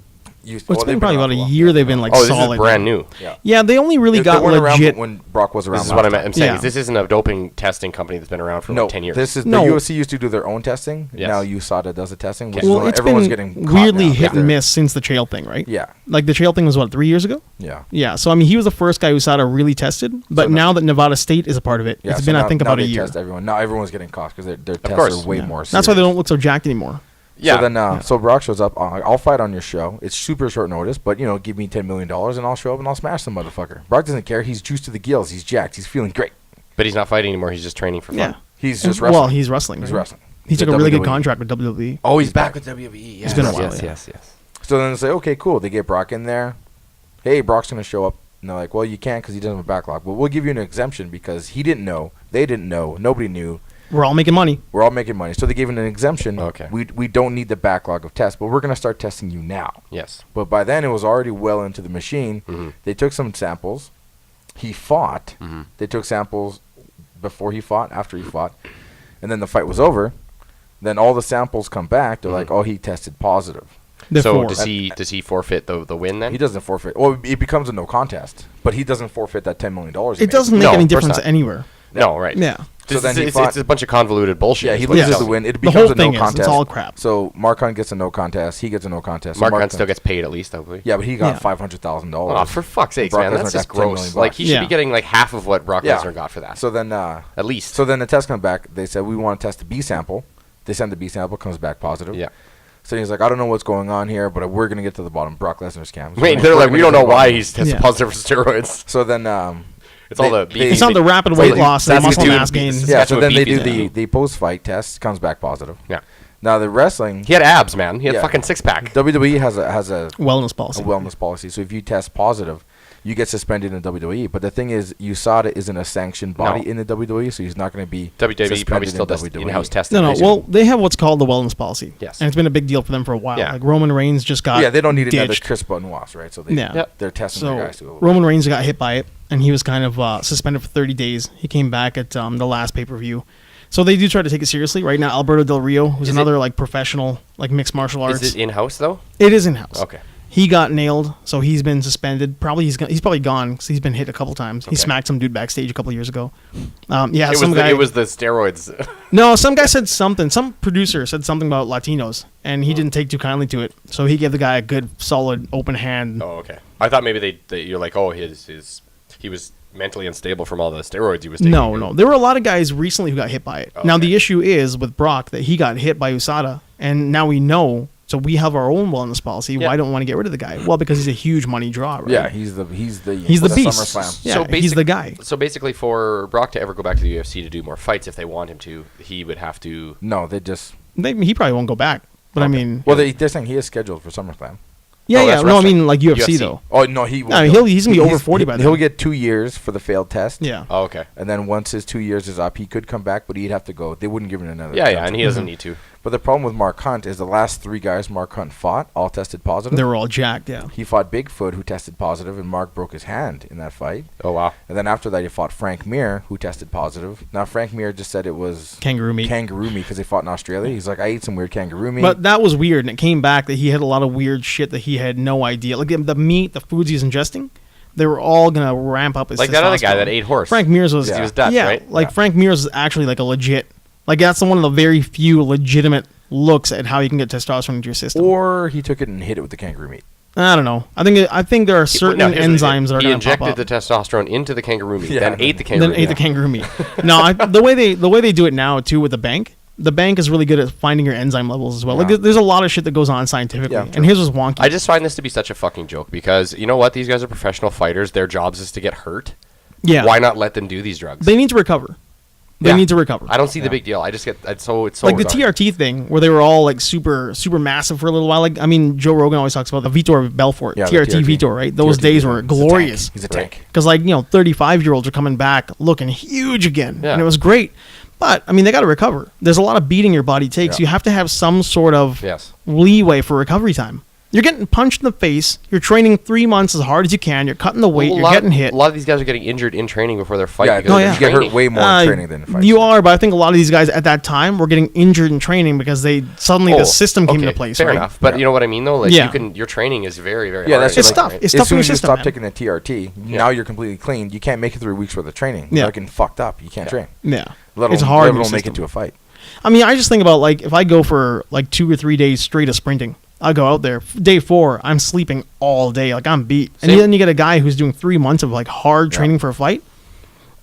It's been probably about a year. They've been this solid. is brand new. Yeah, they only really got they weren't legit around when Brock was around. This is what I'm saying. Yeah. This isn't a doping testing company that's been around for like 10 years. This is the UFC used to do their own testing. Yes. Now USADA does the testing. Which Well, is it's everyone's been getting weirdly hit and miss since the trail thing, right? Yeah. Like the trail thing was 3 years ago? Yeah. Yeah. So I mean, he was the first guy USADA really tested, but now that Nevada State is a part of it, it's been I think about a year. Test everyone. Now everyone's getting caught because their tests are way more serious. That's why they don't look so jacked anymore. Yeah. So then, so Brock shows up. I'll fight on your show. It's super short notice, but give me $10 million and I'll show up and I'll smash some motherfucker. Brock doesn't care. He's juiced to the gills. He's jacked. He's feeling great. But he's not fighting anymore. He's just training for fun. Yeah. He's just wrestling. Well, he's wrestling. He's right? wrestling. He took a really good contract with WWE. Oh, he's back with WWE. It's been a while. Yes. So then they say, okay, cool. They get Brock in there. Hey, Brock's going to show up. And they're like, well, you can't because he doesn't have a backlog. But we'll give you an exemption because he didn't know. They didn't know. Nobody knew. We're all making money. We're all making money. So they gave him an exemption. Okay. We don't need the backlog of tests, but we're going to start testing you now. Yes. But by then, it was already well into the machine. Mm-hmm. They took some samples. He fought. Mm-hmm. They took samples before he fought, after he fought. And then the fight was over. Then all the samples come back. They're like, oh, he tested positive. So does he forfeit the win then? He doesn't forfeit. Well, it becomes a no contest. But he doesn't forfeit that $10 million. It doesn't make any difference anywhere. No, right. Yeah. So then it's a bunch of convoluted bullshit. Yeah, he loses the win. It becomes whole a thing no is, contest. it's all crap. So Mark Hunt gets a no contest. He gets a no contest. Mark Hunt still gets paid at least, hopefully. Yeah, but he got Yeah. $500,000. Oh, for fuck's sake, man. That's just gross. Like, he should be getting like half of what Brock Lesnar got for that. So then, at least. So then the test comes back. They said, we want to test the B sample. They send the B sample, comes back positive. Yeah. So he's like, I don't know what's going on here, but we're going to get to the bottom. Brock Lesnar's scam. So Wait, they're like, we don't know why he's tested positive for steroids. So then, it's all the it's not the rapid weight loss, the muscle mass gain. Yeah, so then they do the post-fight test, comes back positive. Yeah. Now the wrestling, he had abs, man. He had fucking six-pack. WWE has a wellness policy. A wellness policy. So if you test positive, you get suspended in WWE. But the thing is, USADA isn't a sanctioned body in the WWE, so he's not going to be WWE probably still does in-house testing. No. Well, they have what's called the wellness policy. Yes. And it's been a big deal for them for a while. Yeah. Like Roman Reigns just got they don't need another ditched. Chris Benoit, right? So they're testing their guys too. Roman Reigns got hit by it, and he was kind of suspended for 30 days. He came back at the last pay-per-view. So they do try to take it seriously. Right now, Alberto Del Rio, who's another professional mixed martial arts. Is it in-house though? It is in-house. Okay. He got nailed, so he's been suspended. He's probably gone because he's been hit a couple times. He smacked some dude backstage a couple years ago. It was the steroids. No, some guy said something. Some producer said something about Latinos, and he didn't take too kindly to it. So he gave the guy a good, solid, open hand. Oh, okay. I thought maybe you're like, oh, he was mentally unstable from all the steroids he was taking. No. There were a lot of guys recently who got hit by it. Okay. Now the issue is with Brock that he got hit by USADA, and now we know. So we have our own wellness policy. Yeah. Why don't we want to get rid of the guy? Well, because he's a huge money draw, right? Yeah, he's the beast. SummerSlam. Yeah, he's the guy. So basically, for Brock to ever go back to the UFC to do more fights, if they want him to, he would have to. No, he probably won't go back. But I mean, well, they're saying he is scheduled for SummerSlam. Yeah. No, I mean like UFC though. Oh no, he's gonna be over 40 by then. He'll get 2 years for the failed test. Yeah. Oh, okay. And then once his 2 years is up, he could come back, but he'd have to go. They wouldn't give him another. Yeah, and he doesn't need to. But the problem with Mark Hunt is the last 3 guys Mark Hunt fought all tested positive. They were all jacked, yeah. He fought Bigfoot, who tested positive, and Mark broke his hand in that fight. Oh, wow. And then after that, he fought Frank Mir, who tested positive. Now, Frank Mir just said it was kangaroo meat because they fought in Australia. He's like, I ate some weird kangaroo meat. But that was weird, and it came back that he had a lot of weird shit that he had no idea. Like the meat, the foods he's ingesting, they were all going to ramp up his like that other guy that ate horse. Frank Mir's was... He was Dutch, right? Like Frank Mir's is actually like a legit... Like that's one of the very few legitimate looks at how you can get testosterone into your system. Or he took it and hit it with the kangaroo meat. I don't know. I think there are certain enzymes that are going to pop up. He injected the testosterone into the kangaroo meat, then ate the kangaroo meat. Then ate the kangaroo meat. No, the way they do it now too with the bank is really good at finding your enzyme levels as well. Yeah. Like there's a lot of shit that goes on scientifically, and his was wonky. I just find this to be such a fucking joke because you know what? These guys are professional fighters. Their jobs is to get hurt. Yeah. Why not let them do these drugs? They need to recover. They need to recover. I don't see the big deal. I just get it's so like the bizarre. TRT thing where they were all like super massive for a little while. Like, I mean, Joe Rogan always talks about the Vitor Belfort, Yeah, TRT the Vitor, right? Those TRT days Vitor. were glorious. He's a tank. Because, like, 35-year-olds are coming back looking huge again. Yeah. And it was great. But, I mean, they got to recover. There's a lot of beating your body takes. Yeah. You have to have some sort of Yes. leeway for recovery time. You're getting punched in the face. You're training 3 months as hard as you can. You're cutting the weight. You're getting hit. A lot of these guys are getting injured in training before their fight. Yeah, because they're you get hurt training. way more in training than in fights. You are, but I think a lot of these guys at that time were getting injured in training because they suddenly the system came into place. Fair right? enough, but Yeah. you know what I mean, though. Like Yeah. your training is very, very Yeah, hard. that's It's like, tough. right? It's as tough soon on your as you system, stop man. taking the TRT, now you're completely clean. You can't make it 3 weeks worth of training. You're Yeah. fucking fucked up. You can't train. Yeah. Let It's alone- hard let on your alone make it system. to a fight. I mean, I just think about, like, if I go for like 2 or 3 days straight of sprinting, I go out there. Day 4, I'm sleeping all day. Like, I'm beat. And Same. then you get a guy who's doing 3 months of, like, hard training for a fight.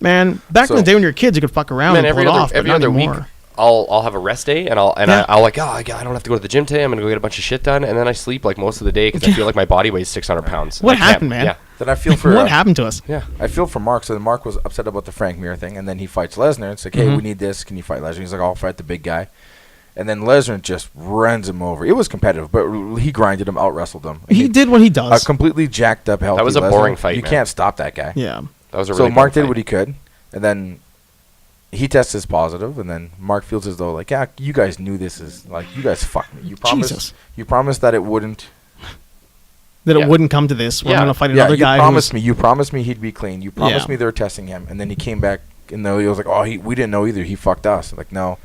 Man, back in the So- day when you were kids, you could fuck around Man, and pull every it other off. but every not other week, anymore. I'll have a rest day, and I'll Yeah. like, I don't have to go to the gym today. I'm gonna go get a bunch of shit done, and then I sleep like most of the day because I feel like my body weighs 600 pounds. What I can't- happened, man? Yeah, Then I feel for What happened to us? yeah. I feel for Mark. So then Mark was upset about the Frank Mir thing, and then he fights Lesnar. It's like, hey, we need this. Can you fight Lesnar? He's like, I'll fight the big guy. And then Lesnar just runs him over. It was competitive, but he grinded him, out wrestled him. He did what he does. A completely jacked up, healthy. That was a Lesnar. boring fight, You man. can't stop that guy. Yeah. That was a So really Mark boring did what fight. he could, and then he tests as positive, and then Mark feels as though like, yeah, you guys knew this is like, you guys fucked me. You promised, Jesus. you promised that it wouldn't. That Yeah. it wouldn't come to this. We're Yeah. going to fight Yeah, another you guy promised me. You promised me he'd be clean. You promised Yeah. me they were testing him, and then he came back, and then he was like, oh, we didn't know either. He fucked us. Like, no.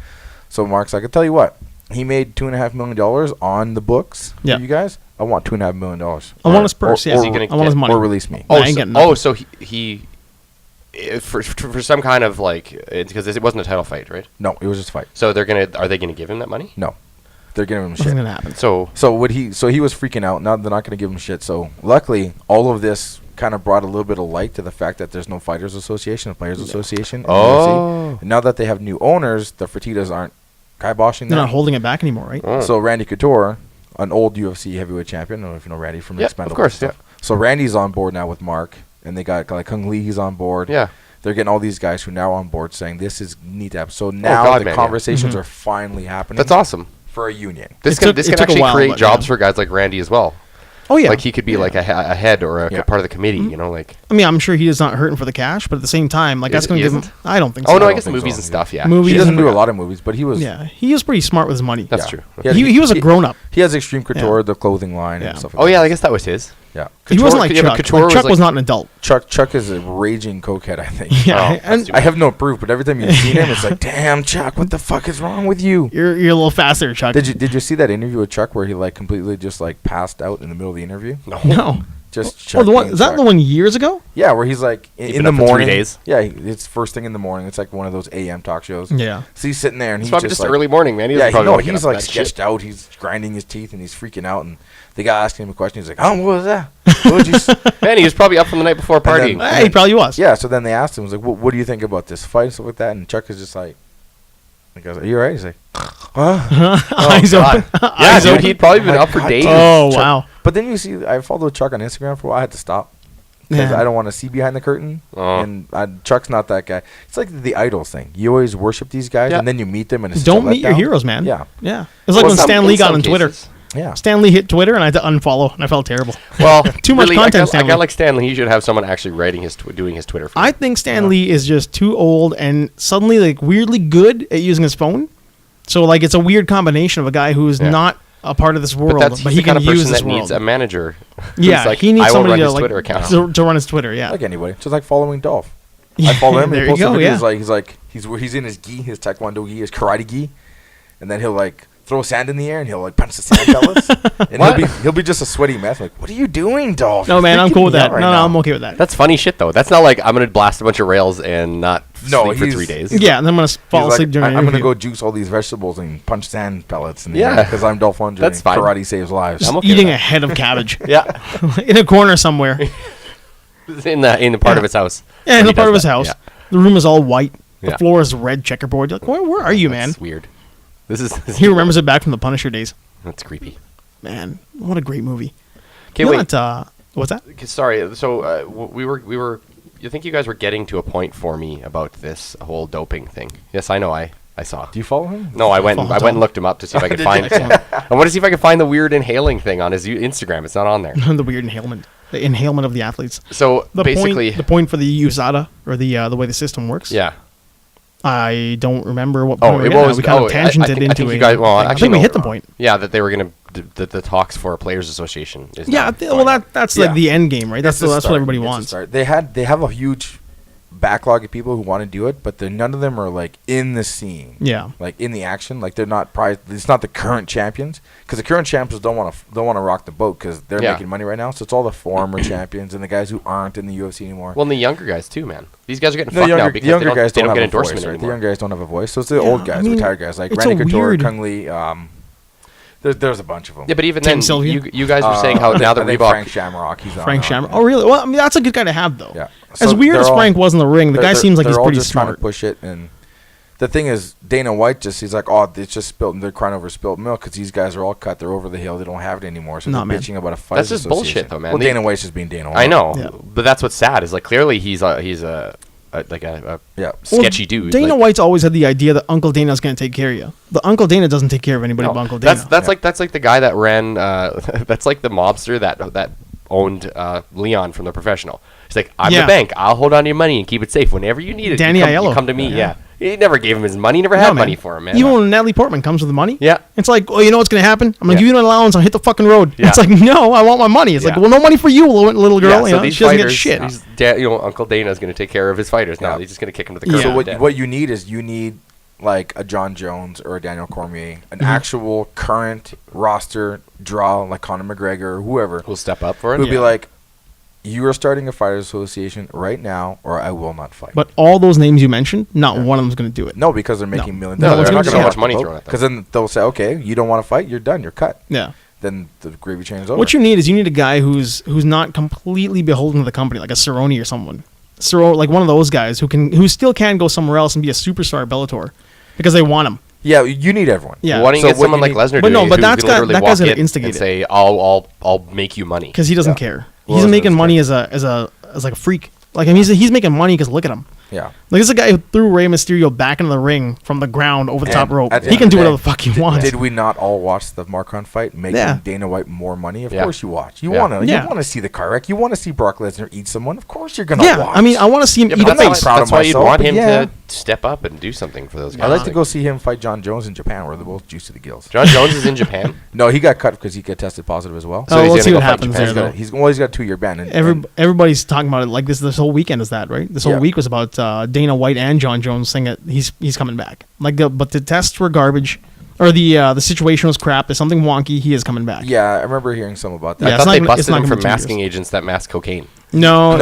So Mark's like, I tell you what, he made $2.5 million on the books Yeah. for you guys. I want $2.5 million. I want his purse. Or, Yeah. Is he gonna I want his get- money. or release me. I Oh, ain't so, getting nothing. so he for some kind of like because it wasn't a title fight, right? No, it was just a fight. So are they gonna give him that money? No, they're giving him Nothing's shit. going to happen. So So he was freaking out. Now they're not going to give him shit. So luckily, all of this kind of brought a little bit of light to the fact that there's no Fighters Association, Players Association. in the Oh. UFC. And now that they have new owners, the Fertittas aren't kiboshing They're not them. holding it back anymore, right? Oh. So Randy Couture, an old UFC heavyweight champion, I don't know if you know Randy from Yeah, Expendables. of course, and stuff. So Randy's on board now with Mark, and they got like Kung Lee. He's on board. yeah. They're getting all these guys who are now on board saying this is neat to happen. So now God, the man, yeah. conversations Mhm. are finally happening. That's awesome. for a union. This It can took- this it can took a actually while, create but, jobs yeah. for guys like Randy as well. Oh, yeah. Like he could be like a head or a Yeah. part of the committee. You know, like I mean, I'm sure he is not hurting for the cash, but at the same time, like, Is- that's going he to give him. isn't? I don't think so. oh no, I don't guess think movies so. and stuff. Yeah, Movies He doesn't and- do a lot of movies, but he was. Yeah, he was pretty smart with his money. that's Yeah. true. Yeah. He was a grown up. He has Extreme Couture, Yeah. the clothing line, Yeah. and stuff like Oh that. yeah, I guess that was his. Yeah. He wasn't like yeah, but Chuck. Couture Like, was Chuck like- was not an adult. Chuck is a raging cokehead, I think. Yeah, Oh, that's and too I have no proof, but every time you've seen him, it's like, damn, Chuck, what the fuck is wrong with you? you're a little faster, Chuck. Did you see that interview with Chuck where he like completely just like passed out in the middle of the interview? No. No. Just Oh, Chuck the one being is that Chuck. the one years ago? Yeah, where he's like He's in been the up for 3 morning. days? Yeah, it's first thing in the morning. It's like one of those AM talk shows. Yeah. So he's sitting there and It's he's probably just just like, early morning, man. He yeah, doesn't probably wanna get he's up like for that shit. sketched out. He's grinding his teeth and he's freaking out. And the guy asking him a question. He's like, "Oh, what was that? What would you?" Man, he was probably up from the night before then- partying. Hey, he probably was. Yeah. So then they asked him, "Was like, what do you think about this fight and stuff like that?" And Chuck is just like, "The guy's like, are you alright?" He's like, "Huh?" Eyes God. open. Yeah, Eyes dude, open. he'd probably been Oh my up for God, days. dude. Oh, Chuck- wow. But then you see, I followed Chuck on Instagram for a while. I had to stop because Yeah. I don't want to see behind the curtain. Oh. And Chuck's not that guy. It's like the idols thing. You always worship these guys, Yeah. and then you meet them, and it's Don't such a meet your letdown. heroes, man. Yeah, Yeah. It's like Well, when some- Stan in Lee got some on Twitter. cases. yeah. Stan Lee hit Twitter, and I had to unfollow, and I felt terrible. Well, Too much really, content, I Stanley. got like Stanley. He should have someone actually writing doing his Twitter. For I him. think Stan Lee is just too old and suddenly like weirdly good at using his phone. So like it's a weird combination of a guy who's Yeah. not a part of this world, But that's but he's he the kind can of use person this that world. needs a manager. Yeah, who's like, he needs I will somebody run to his like Twitter account. to run his Twitter. Yeah, Like anybody, just like following Dolph. Yeah, I follow him. there And you he posts go. videos Yeah, he's in his gi, his taekwondo gi, his karate gi, and then he'll like throw sand in the air and he'll like punch the sand pellets. And What? he'll be just a sweaty mess. Like, what are you doing, Dolph? no You're man, I'm freaking cool with me that. out right no, now." I'm okay with that. That's funny shit though. That's not like I'm gonna blast a bunch of rails and not No, sleep for he's- 3 days. Yeah, and then I'm gonna He's fall like, asleep during. I'm an gonna interview. go juice all these vegetables and punch sand pellets. Yeah. Because I'm Dolph Lundgren. That's and fine. Karate saves lives. I'm okay eating with a head of cabbage Yeah, in a corner somewhere. in the part Yeah. of his house. Yeah, when in he the part does of his that. house. Yeah. The room is all white. The Yeah. floor is red checkerboard. You're like, where are you, man? That's weird. This is He remembers it back from the Punisher days. That's creepy. Man, what a great movie. Okay, You know wait. what, what's that? Sorry. So we were you think you guys were getting to a point for me about this whole doping thing. Yes, I know. I saw. Do you follow him? No, I went and looked him up to see if I could find it. I want to see if I could find the weird inhaling thing on his Instagram. It's not on there. The weird inhalement. The inhalement of the athletes. So basically, the point for the USADA, or the way the system works. Yeah. I don't remember what point we kind of tangented into it. I think we hit the point. Yeah, that they were going to the talks for a players association. That's like the end game, right? That's what everybody wants. They have a huge backlog of people who want to do it, but none of them are like in the scene. Yeah, like in the action. Like they're not it's not the current champions, because the current champions don't want to rock the boat because they're making money right now. So it's all the former champions and the guys who aren't in the UFC anymore. Well, and the younger guys too, man. These guys are getting fucked now because the younger guys don't get endorsement anymore. The younger guys don't have a voice, so it's the old guys, retired guys like Randy Couture, Kung Lee. There's a bunch of them. Yeah, but even then, you guys were saying how now that Reebok... Frank Shamrock, he's on. Frank Shamrock. Oh, really? Well, I mean, that's a good guy to have, though. Yeah. As weird as Frank was in the ring, the guy seems like he's pretty smart. Trying to push it, and the thing is, Dana White he's like, oh, it's just spilled, and they're crying over spilled milk because these guys are all cut, they're over the hill, they don't have it anymore, so they're bitching about a fight. That's just bullshit, though, man. Well, Dana White's just being Dana White. I know, but that's what's sad is like clearly he's a sketchy dude. Dana White's always had the idea that Uncle Dana's going to take care of you. But Uncle Dana doesn't take care of anybody but Uncle Dana. That's like the guy that ran. That's like the mobster that owned Leon from The Professional. He's like, I'm the bank. I'll hold on to your money and keep it safe. Whenever you need it, Danny you come to me. Yeah. He never gave him his money. He never had money for him, man. Even when Natalie Portman comes with the money, yeah, it's like, oh, you know what's going to happen? I'm going to give you an allowance. I'll hit the fucking road. Yeah. It's like, no, I want my money. It's like, well, no money for you, little girl. So she doesn't get shit. Uncle Dana's going to take care of his fighters now. He's just going to kick him to the curb. So what you need is like a John Jones or a Daniel Cormier, an actual current roster draw like Conor McGregor or whoever who'll step up for it. Who'll be like, you are starting a fighters association right now, or I will not fight. But all those names you mentioned, not one of them's going to do it. No, because they're making millions. No, they're not going to have much money thrown at them. Because then they'll say, okay, you don't want to fight, you're done, you're cut. Yeah. Then the gravy train is over. What you need is a guy who's not completely beholden to the company, like a Cerrone or someone. Like one of those guys who still can go somewhere else and be a superstar at Bellator because they want him. Yeah, you need everyone. Yeah, why don't you get someone like Lesnar? But that guy's gonna instigate and say, "I'll make you money," because he doesn't care. He's making money as like a freak. Like, I mean, he's making money because look at him. Yeah. Like, this is a guy who threw Rey Mysterio back into the ring from the ground over the top rope. He can do whatever the fuck he wants. Did we not all watch the Mark-Hunt fight making Dana White more money? Of course you watch. You want to see the car wreck. You want to see Brock Lesnar eat someone. Of course you're going to watch. I mean, I want to see him eat a face. That's why you'd want him to step up and do something for those guys. I'd like to go see him fight John Jones in Japan, where they're both juiced to the gills. John Jones is in Japan? No, he got cut because he got tested positive as well. So we'll see what happens there, though. He's got a 2-year ban. Everybody's talking about it like this whole weekend is that, right? This whole week was about Dana White and John Jones saying that he's coming back. But the tests were garbage, or the situation was crap. There's something wonky. He is coming back. Yeah, I remember hearing some about that. I thought they busted him for masking agents that mask cocaine. No,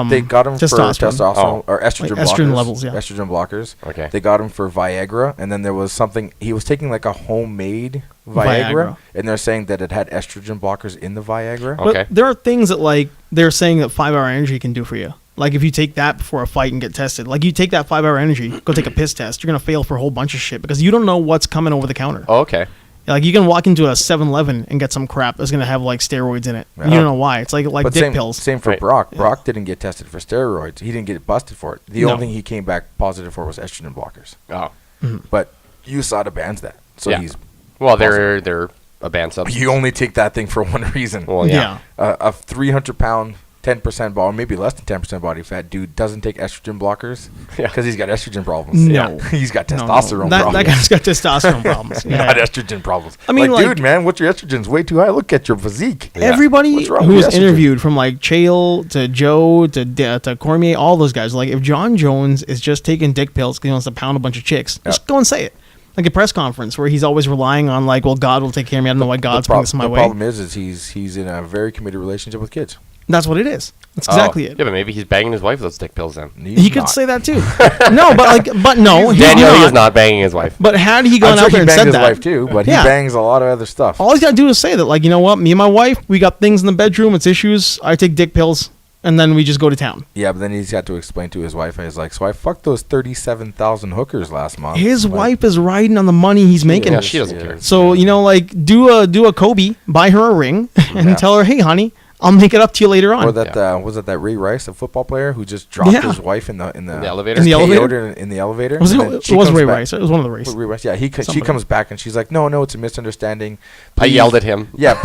they got him for testosterone or estrogen blockers. Estrogen levels, yeah. Estrogen blockers. Okay. They got him for Viagra, and then there was something he was taking like a homemade Viagra, and they're saying that it had estrogen blockers in the Viagra. Okay. But there are things that like they're saying that 5-hour energy can do for you. Like if you take that before a fight and get tested, like you take that 5-hour energy, go take a piss test, you're gonna fail for a whole bunch of shit because you don't know what's coming over the counter. Oh, okay. Like you can walk into a 7-Eleven and get some crap that's gonna have like steroids in it. You don't know why. It's like dick pills. Same for Brock. Brock didn't get tested for steroids. He didn't get busted for it. The only thing he came back positive for was estrogen blockers. Oh. Mm-hmm. But USADA bans that. So he's they're a banned substance. You only take that thing for one reason. Well, yeah. A 300-pound 10% body, maybe less than 10% body fat dude doesn't take estrogen blockers because he's got estrogen problems. No. He's got testosterone problems. That guy's got testosterone problems. Not estrogen problems. I mean, like, dude, man, what's your estrogen's way too high? Look at your physique. Everybody who's interviewed, from like Chael to Joe to Cormier, all those guys, like if John Jones is just taking dick pills because he wants to pound a bunch of chicks, just go and say it. Like a press conference where he's always relying on like, well, God will take care of me. I don't know why God's bringing this my way. The problem is he's in a very committed relationship with kids. That's what it is. That's exactly it. Yeah, but maybe he's banging his wife with those dick pills then. He could say that too. No, but no. Daniel is not banging his wife. But had he gone out there and said that. He bangs his wife too, but he bangs a lot of other stuff. All he's got to do is say that, like, you know what? Me and my wife, we got things in the bedroom. It's issues. I take dick pills. And then we just go to town. Yeah, but then he's got to explain to his wife. He's like, so I fucked those 37,000 hookers last month. His wife is riding on the money he's making. Yeah, she doesn't care. So, you know, like, do a Kobe, buy her a ring, and tell her, hey, honey, I'll make it up to you later on. Or that was it that Ray Rice, a football player who just dropped his wife in the elevator? In the elevator? In the elevator. It was Ray Rice. It was one of the Rice. Ray Rice. Yeah, she comes back and she's like, no, it's a misunderstanding. Please. I yelled at him. Yeah,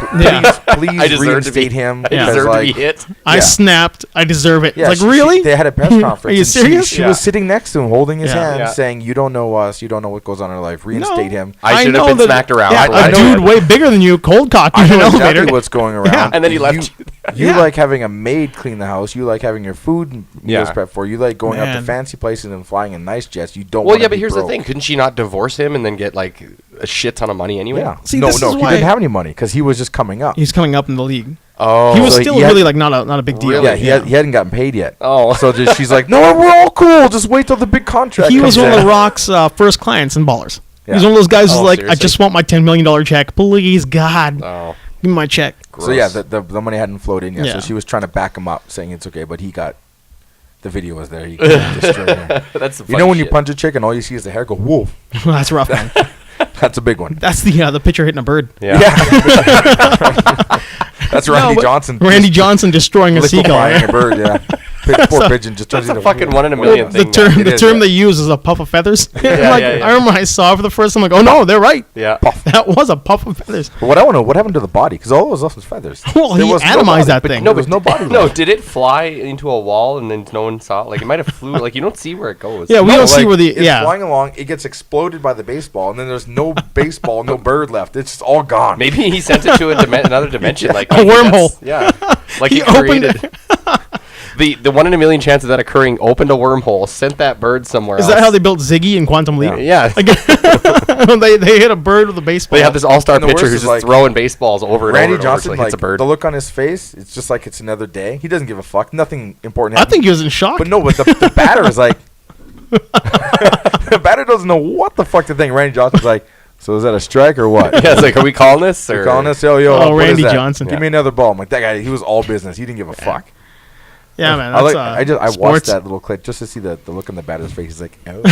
please reinstate him. I deserve to be hit. I snapped. I deserve it. Yeah, it's like, really? They had a press conference. Are you serious? She was sitting next to him, holding his hand, saying, "You don't know us. You don't know what goes on in our life. Reinstate him." I should have been smacked around. Yeah, a dude way bigger than you, cold cocked in an elevator. Exactly what's going around. Yeah. And then he left. You like having a maid clean the house. You like having your food meals prepped for. You like going up to fancy places and flying in nice jets. You don't. Well, yeah, but here's the thing: couldn't she not divorce him and then get like a shit ton of money anyway? Yeah. See, no, he didn't have any money because he was just coming up. He's coming up in the league. Oh, he was still really like not a big deal. Really? Yeah, he hadn't gotten paid yet. Oh, so she's like, "No, we're all cool. Just wait till the big contract." He was one of The Rock's first clients in Ballers. Yeah. He's one of those guys who's like, seriously? I just want my $10 million check, please, God, give me my check. Gross. So yeah, the money hadn't flowed in yet. So she was trying to back him up, saying it's okay, but he got. The video was there. He destroyed her. That's the when you punch a chick and all you see is the hair go, whoa. That's rough, man. That's a big one. That's the picture hitting a bird. Yeah. That's Randy Johnson. Randy Johnson destroying a seagull. A bird, yeah. Poor pigeon just turns into a fucking 1 in a million thing. The term they use is a puff of feathers. I remember I saw it for the first time. I'm like, oh no, they're right. Yeah. Puff. That was a puff of feathers. But what I want to know, what happened to the body? Because all it was left was feathers. Well, he atomized that thing. No, there was no body. No, did it fly into a wall and then no one saw it? Like it might have flew. Like you don't see where it goes. Yeah, we don't see where the. It's flying along. It gets exploded by the baseball, and then there's no baseball, no bird left. It's just all gone. Maybe he sent it to another dimension, like a wormhole. Yeah, like he created. The 1 in a million chance of that occurring opened a wormhole, sent that bird somewhere else. Is that how they built Ziggy in Quantum Leap? Yeah. They hit a bird with a baseball. They have this all-star pitcher who's just throwing baseballs over and Randy over. Johnson, Like it's a bird. The look on his face, it's just like it's another day. He doesn't give a fuck. Nothing important happened. I think he was in shock. But no, but the batter is like... the batter doesn't know what the fuck to think. Randy Johnson's like... So is that a strike or what? Yeah, it's like, are we calling this? Or? We're calling this? Yo, Randy Johnson. Give me another ball. I'm like, that guy, he was all business. He didn't give a fuck. Yeah, man. I watched that little clip just to see the look on the batter's face. He's like, oh,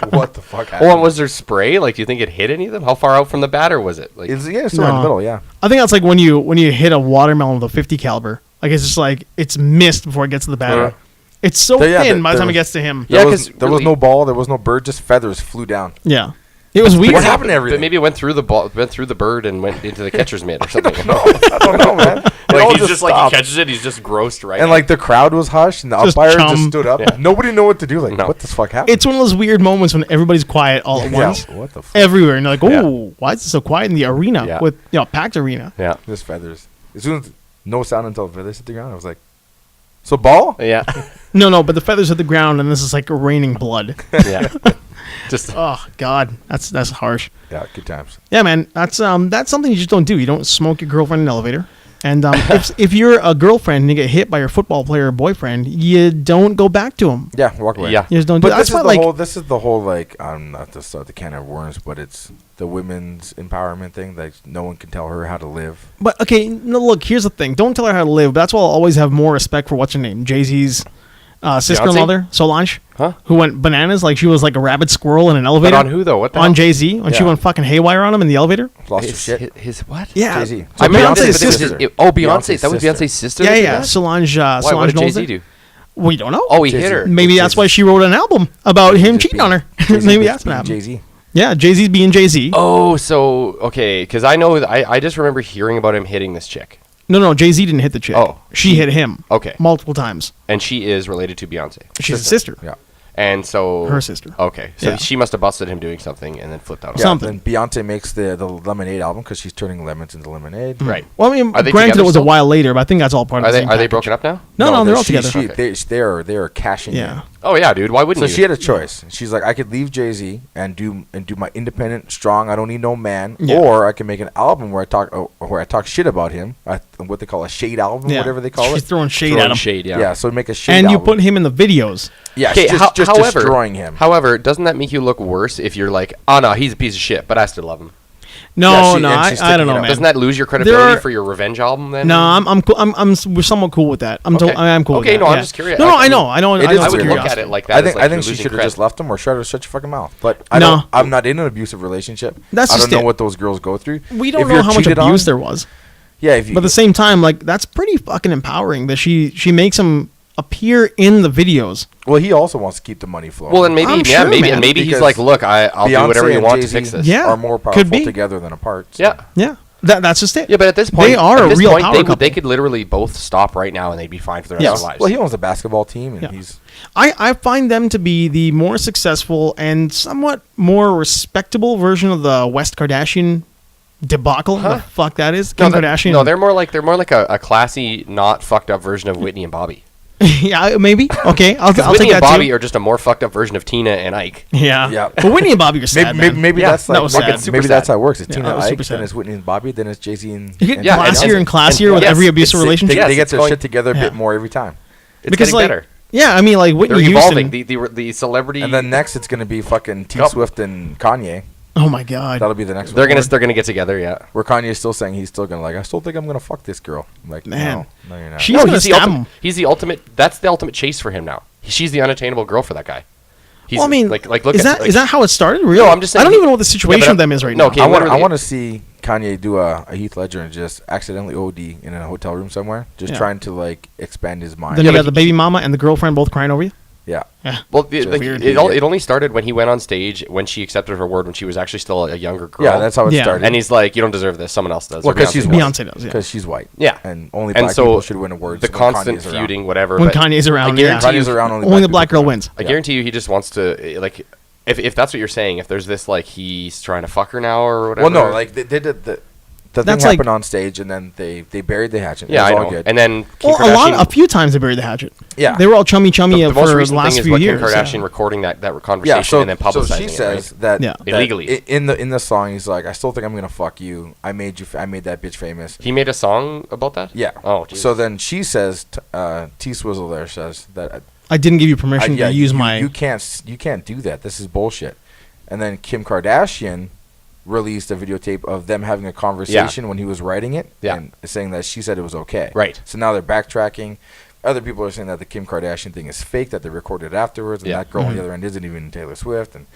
what the fuck happened? Well, was there spray? Like, do you think it hit any of them? How far out from the batter was it? Like, it's still in the middle, yeah. I think that's like when you hit a watermelon with a 50 caliber. Like, it's just like, it's missed before it gets to the batter. It's so thin by the time it gets to him. Yeah, because there was no ball, there was no bird, just feathers flew down. Yeah. It was weird. What happened to everything? But maybe it went through the ball, went through the bird, and went into the catcher's mitt or something. I don't know, man. Like he's just like he catches it, he's just grossed right. And like the crowd was hushed, and the umpire just stood up. Yeah. Nobody knew what to do. Like, what the fuck happened? It's one of those weird moments when everybody's quiet all at once. What the fuck? Everywhere, and you're like, oh, why is it so quiet in the arena with packed arena? Yeah, just feathers. As soon as no sound until feathers hit the ground, I was like, so ball? Yeah. No, but the feathers hit the ground, and this is like raining blood. Yeah. Just oh god, that's harsh. Yeah, good times. Yeah, man, that's something you just don't do. You don't smoke your girlfriend in an elevator. And if you're a girlfriend and you get hit by your football player or boyfriend, you don't go back to him. Yeah, walk away. Yeah, you just don't do. That's this is the whole like not to start the can of worms, but it's the women's empowerment thing. Like no one can tell her how to live. But okay, no, look, here's the thing. Don't tell her how to live. But that's why I'll always have more respect for what's her name, Jay-Z's sister-in-law there, Solange, who went bananas. Like she was like a rabid squirrel in an elevator. But on who though? What the on Jay-Z when she went fucking haywire on him in the elevator. Lost her shit. His what? Yeah, Jay-Z. So Beyonce's sister. Beyonce. That was Beyonce's sister. Yeah. Solange. Why? What did Jay-Z do? We don't know. Oh, he hit her. Maybe that's why she wrote an album about him cheating on her. Maybe that's what happened. Jay-Z. Yeah, Jay-Z's being Jay-Z. Oh, so okay, because I know I just remember hearing about him hitting this chick. No, Jay-Z didn't hit the chick. Oh. She hit him. Okay. Multiple times. And she is related to Beyonce. She's a sister. Yeah. And so... Her sister. Okay. So she must have busted him doing something and then flipped out. Yeah, something. Then Beyonce makes the Lemonade album because she's turning lemons into lemonade. Right. Well, I mean, granted it was a while later, but I think that's all part of the same Are they broken up now? No, they're all together. They're cashing in. Oh, yeah, dude. Why wouldn't you? So she had a choice. She's like, I could leave Jay-Z and do my independent, strong, I don't need no man, or I can make an album where I talk shit about him, what they call a shade album, whatever they call it. She's throwing shade at him. Shade, yeah. So make a shade album. And you put him in the videos. Yeah, just destroying him. However, doesn't that make you look worse if you're like, oh, no, he's a piece of shit, but I still love him? No, I don't know, man. Doesn't that lose your credibility for your revenge album then? No, we're somewhat cool with that. I'm cool with that. Okay, no, I'm just curious. No, I know. I would look at it like that. I think she should have just left him or shut your fucking mouth. But I'm not in an abusive relationship. I don't know what those girls go through. We don't know how much abuse there was. Yeah, but at the same time, like, that's pretty fucking empowering that she makes him appear in the videos. Well, he also wants to keep the money flowing. Well, and maybe, maybe he's like, look, I'll do whatever you want to fix this. Yeah, are more powerful together than apart. So. Yeah. That's just it. Yeah, but at this point, they are a real power couple. They could literally both stop right now and they'd be fine for the rest of their lives. Well, he owns a basketball team, and he's. I find them to be the more successful and somewhat more respectable version of the West Kardashian debacle. The fuck that is, Kim Kardashian. No, they're more like a classy, not fucked up version of Whitney and Bobby. Yeah, maybe. Okay, I'll take Whitney that and Bobby too. are just a more fucked up version of Tina and Ike. Yeah. But Whitney and Bobby are sad. Maybe that's like maybe that's how it works. It's Yeah, Tina, Ike, sad. then it's Whitney and Bobby, then it's Jay-Z and classier and classier with every abusive relationship. They get their shit together a bit more every time. It's getting better. Yeah, I mean, like Whitney They're Houston. evolving. The celebrity. And then next it's gonna be fucking T Swift and Kanye. Oh my god. That'll be the next one. They're gonna get together, yeah. Where Kanye's still saying he's still gonna I still think I'm gonna fuck this girl. I'm like, man, no, you're not. She's gonna stab him. He's the ultimate. That's the ultimate chase for him now. She's the unattainable girl for that guy. Well, I mean, look is that how it started? Really? No, I'm just saying. I don't even know what the situation of them is right now. Okay, I want to see Kanye do a Heath Ledger and just accidentally OD in a hotel room somewhere, just trying to like expand his mind. Then you got the baby mama and the girlfriend both crying over you. Yeah. Well, it only started when he went on stage, when she accepted her word, when she was actually still a younger girl. Yeah, that's how it started. And he's like, you don't deserve this. Someone else does. Well, because she's Beyonce does. Because she's white. Yeah. And only black people should win awards. The constant feuding, whatever. When Kanye's around, Kanye's around, only the black girl wins. I guarantee you, he just wants to like. If that's what you're saying, if there's this like he's trying to fuck her now or whatever. Well, no, like they did the thing happened on stage, and then they buried the hatchet. Yeah, it was I all know. good. And then a few times they buried the hatchet. Yeah, they were all chummy the for most the last thing few is years. Kim Kardashian recording that conversation and then publicizing it. So she says that illegally in the song, he's like, I still think I'm gonna fuck you. I made that bitch famous. He made a song about that. Yeah. Oh, Jesus. So then she says, T Swizzle there says that I didn't give you permission to use my. You can't do that. This is bullshit. And then Kim Kardashian released a videotape of them having a conversation when he was writing it and saying that she said it was okay. Right. So now they're backtracking. Other people are saying that the Kim Kardashian thing is fake, that they recorded afterwards, and that girl on the other end isn't even Taylor Swift. And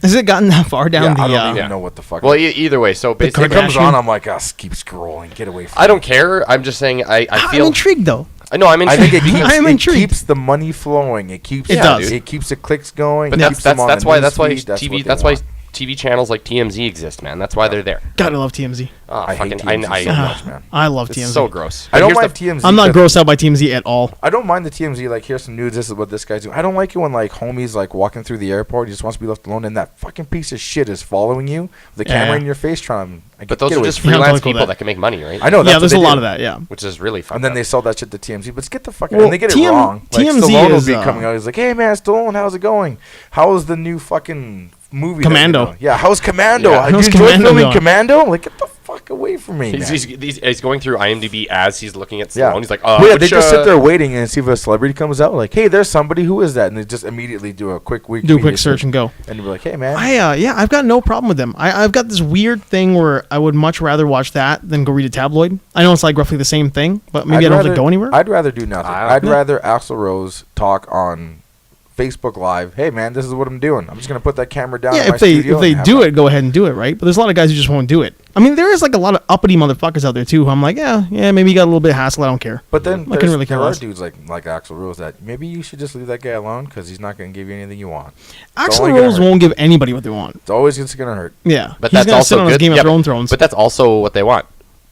has it gotten that far down I don't even know what the fuck. Well, either way, so basically it comes on, I'm like, keep scrolling, get away from me. I don't care. I'm just saying I feel... I'm intrigued, though. I know, I'm intrigued. I think it keeps the money flowing. It keeps it keeps the clicks going. But that's why TV channels like TMZ exist, man. That's why they're there. Gotta love TMZ. I hate TMZ so much, man. I love TMZ. It's so gross. I don't mind TMZ. I'm not grossed out by TMZ at all. I don't mind the TMZ. Like, here's some news. This is what this guy's doing. I don't like it when like homies like walking through the airport. He just wants to be left alone, and that fucking piece of shit is following you, with the camera in your face, trying. But those are just freelance people that can make money, right? I know. Yeah, there's a lot of that. Yeah, which is really fun. And then they sell that shit to TMZ. But get the fuck out. And they get it wrong. Like, Stallone will be coming out. He's like, "Hey man, Stallone, how's it going? How is the new fucking movie Commando? Yeah, how's Commando? Yeah. Did you enjoy filming Commando? Like, get the fuck away from me, man. He's going through IMDb as he's looking at Stallone. He's like, they just sit there waiting and see if a celebrity comes out. Like, hey, there's somebody. Who is that? And they just immediately do a quick search and go. And you'll be like, hey man, I've got no problem with them. I've got this weird thing where I would much rather watch that than go read a tabloid. I know it's like roughly the same thing, but maybe I don't have to go anywhere. I'd rather do nothing. I'd rather Axl Rose talk on Facebook Live. Hey man, this is what I'm doing. I'm just gonna put that camera down. Yeah, if they do it, go ahead and do it, right? But there's a lot of guys who just won't do it. I mean, there is like a lot of uppity motherfuckers out there too. Who I'm like, yeah, maybe you got a little bit of hassle. I don't care. But then I couldn't really care there are less. dudes like Axl Rose that maybe you should just leave that guy alone because he's not gonna give you anything you want. Axl Rose won't give anybody what they want. It's always gonna hurt. Yeah, but he's that's also sit on good. His Game of Thrones. But that's also what they want.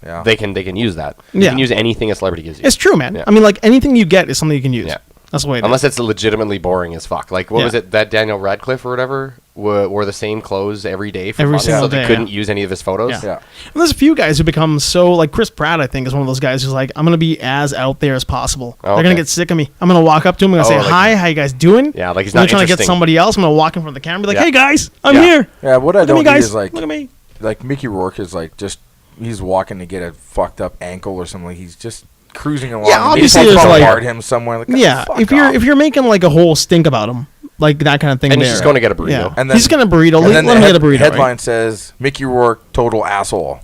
Yeah, they can use that. You can use anything a celebrity gives you. It's true, man. Yeah. I mean, like anything you get is something you can use. Yeah. That's the way it Unless is. it's legitimately boring as fuck. Like, what was it that Daniel Radcliffe or whatever wore the same clothes every day for months, so they couldn't use any of his photos? Yeah. And there's a few guys who become so, like Chris Pratt, I think, is one of those guys who's like, I'm going to be as out there as possible. They're going to get sick of me. I'm going to walk up to him and say, hi, how you guys doing? Yeah, like he's not interesting. trying to get somebody else. I'm going to walk in front of the camera and be like, hey, guys, I'm here. Yeah, what I don't need is like, look at me. Like Mickey Rourke is like just, he's walking to get a fucked up ankle or something. He's just cruising along. Yeah, obviously there's like him somewhere. Like, if you're making like a whole stink about him, like that kind of thing, and he's just going to get a burrito. Yeah. And then, he's going to burrito. Let him get a burrito. Headline says Mickey Rourke total asshole.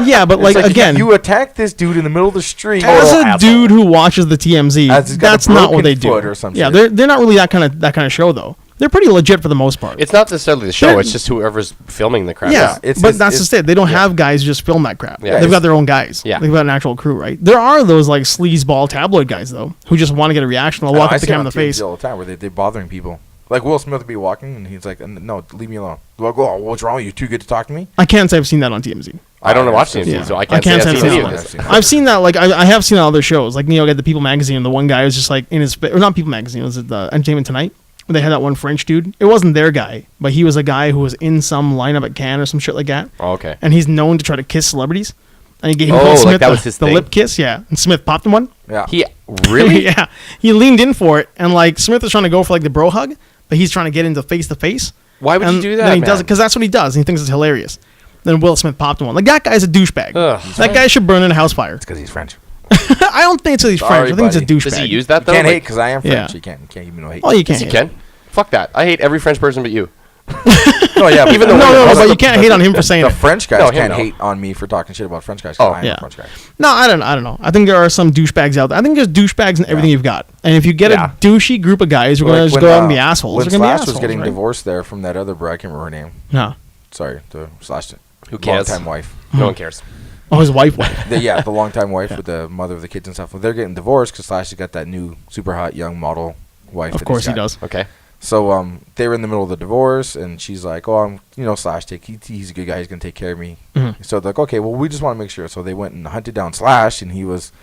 Yeah, but like again, you attack this dude in the middle of the street as a dude who watches the TMZ. That's not what they do. Or some yeah, shit. they're not really that kind of show though. They're pretty legit for the most part. It's not necessarily the show. It's just whoever's filming the crap. Yeah, but that's just it. They don't have guys who just film that crap. Yeah. They've got their own guys. Yeah. They've got an actual crew, right? There are those like sleazeball tabloid guys though, who just want to get a reaction. They'll walk up the camera in the face all the time, where they're bothering people. Like Will Smith would be walking, and he's like, "No, leave me alone." Like, "Oh, what's wrong? Are you too good to talk to me?" I can't say I've seen that on TMZ. I don't watch TMZ, so I can't say I've seen any of this. I've seen that. Like I have seen on other shows. Like got the People magazine. The one guy was just like in his or not People magazine. Was it the Entertainment Tonight? Where they had that one French dude. It wasn't their guy, but he was a guy who was in some lineup at Cannes or some shit like that. Oh, okay. And he's known to try to kiss celebrities. And he gave Will like Smith that was his the thing? lip kiss. Yeah, and Smith popped him one. Yeah. He really? Yeah, he leaned in for it, and like Smith was trying to go for like the bro hug, but he's trying to get into face to face. Why would you do that? Then he does it because that's what he does. And he thinks it's hilarious. Then Will Smith popped him one. Like that guy's a douchebag. That guy should burn in a house fire. It's because he's French. I don't think it's he's French. I think it's a douchebag. Does he use that though? You can't hate because I am French. Yeah. You can't give me no hate. Oh, you can't. Yes, you can. Fuck that. I hate every French person but you. No, yeah, Even though no, but you can't hate on him for saying the it. French guys No, can't no. hate on me for talking shit about French guys. Oh, I am yeah. a French guy. No, I don't know. I think there are some douchebags out there. I think there's douchebags in everything you've got. And if you get a douchey group of guys who are going to just go out and be assholes, when they're going to be Slash assholes. was getting right? divorced there from that other bro, I can't remember her name. No. Sorry, the Slash. Who cares? Longtime wife. No one cares. Oh, his wife. The longtime wife with the mother of the kids and stuff. Well, they're getting divorced because Slash has got that new super hot young model wife. Of course he does. Okay. So they were in the middle of the divorce, and she's like, "Oh, Slash, he's a good guy. He's gonna take care of me." Mm-hmm. So they're like, "Okay, well, we just want to make sure." So they went and hunted down Slash, and he was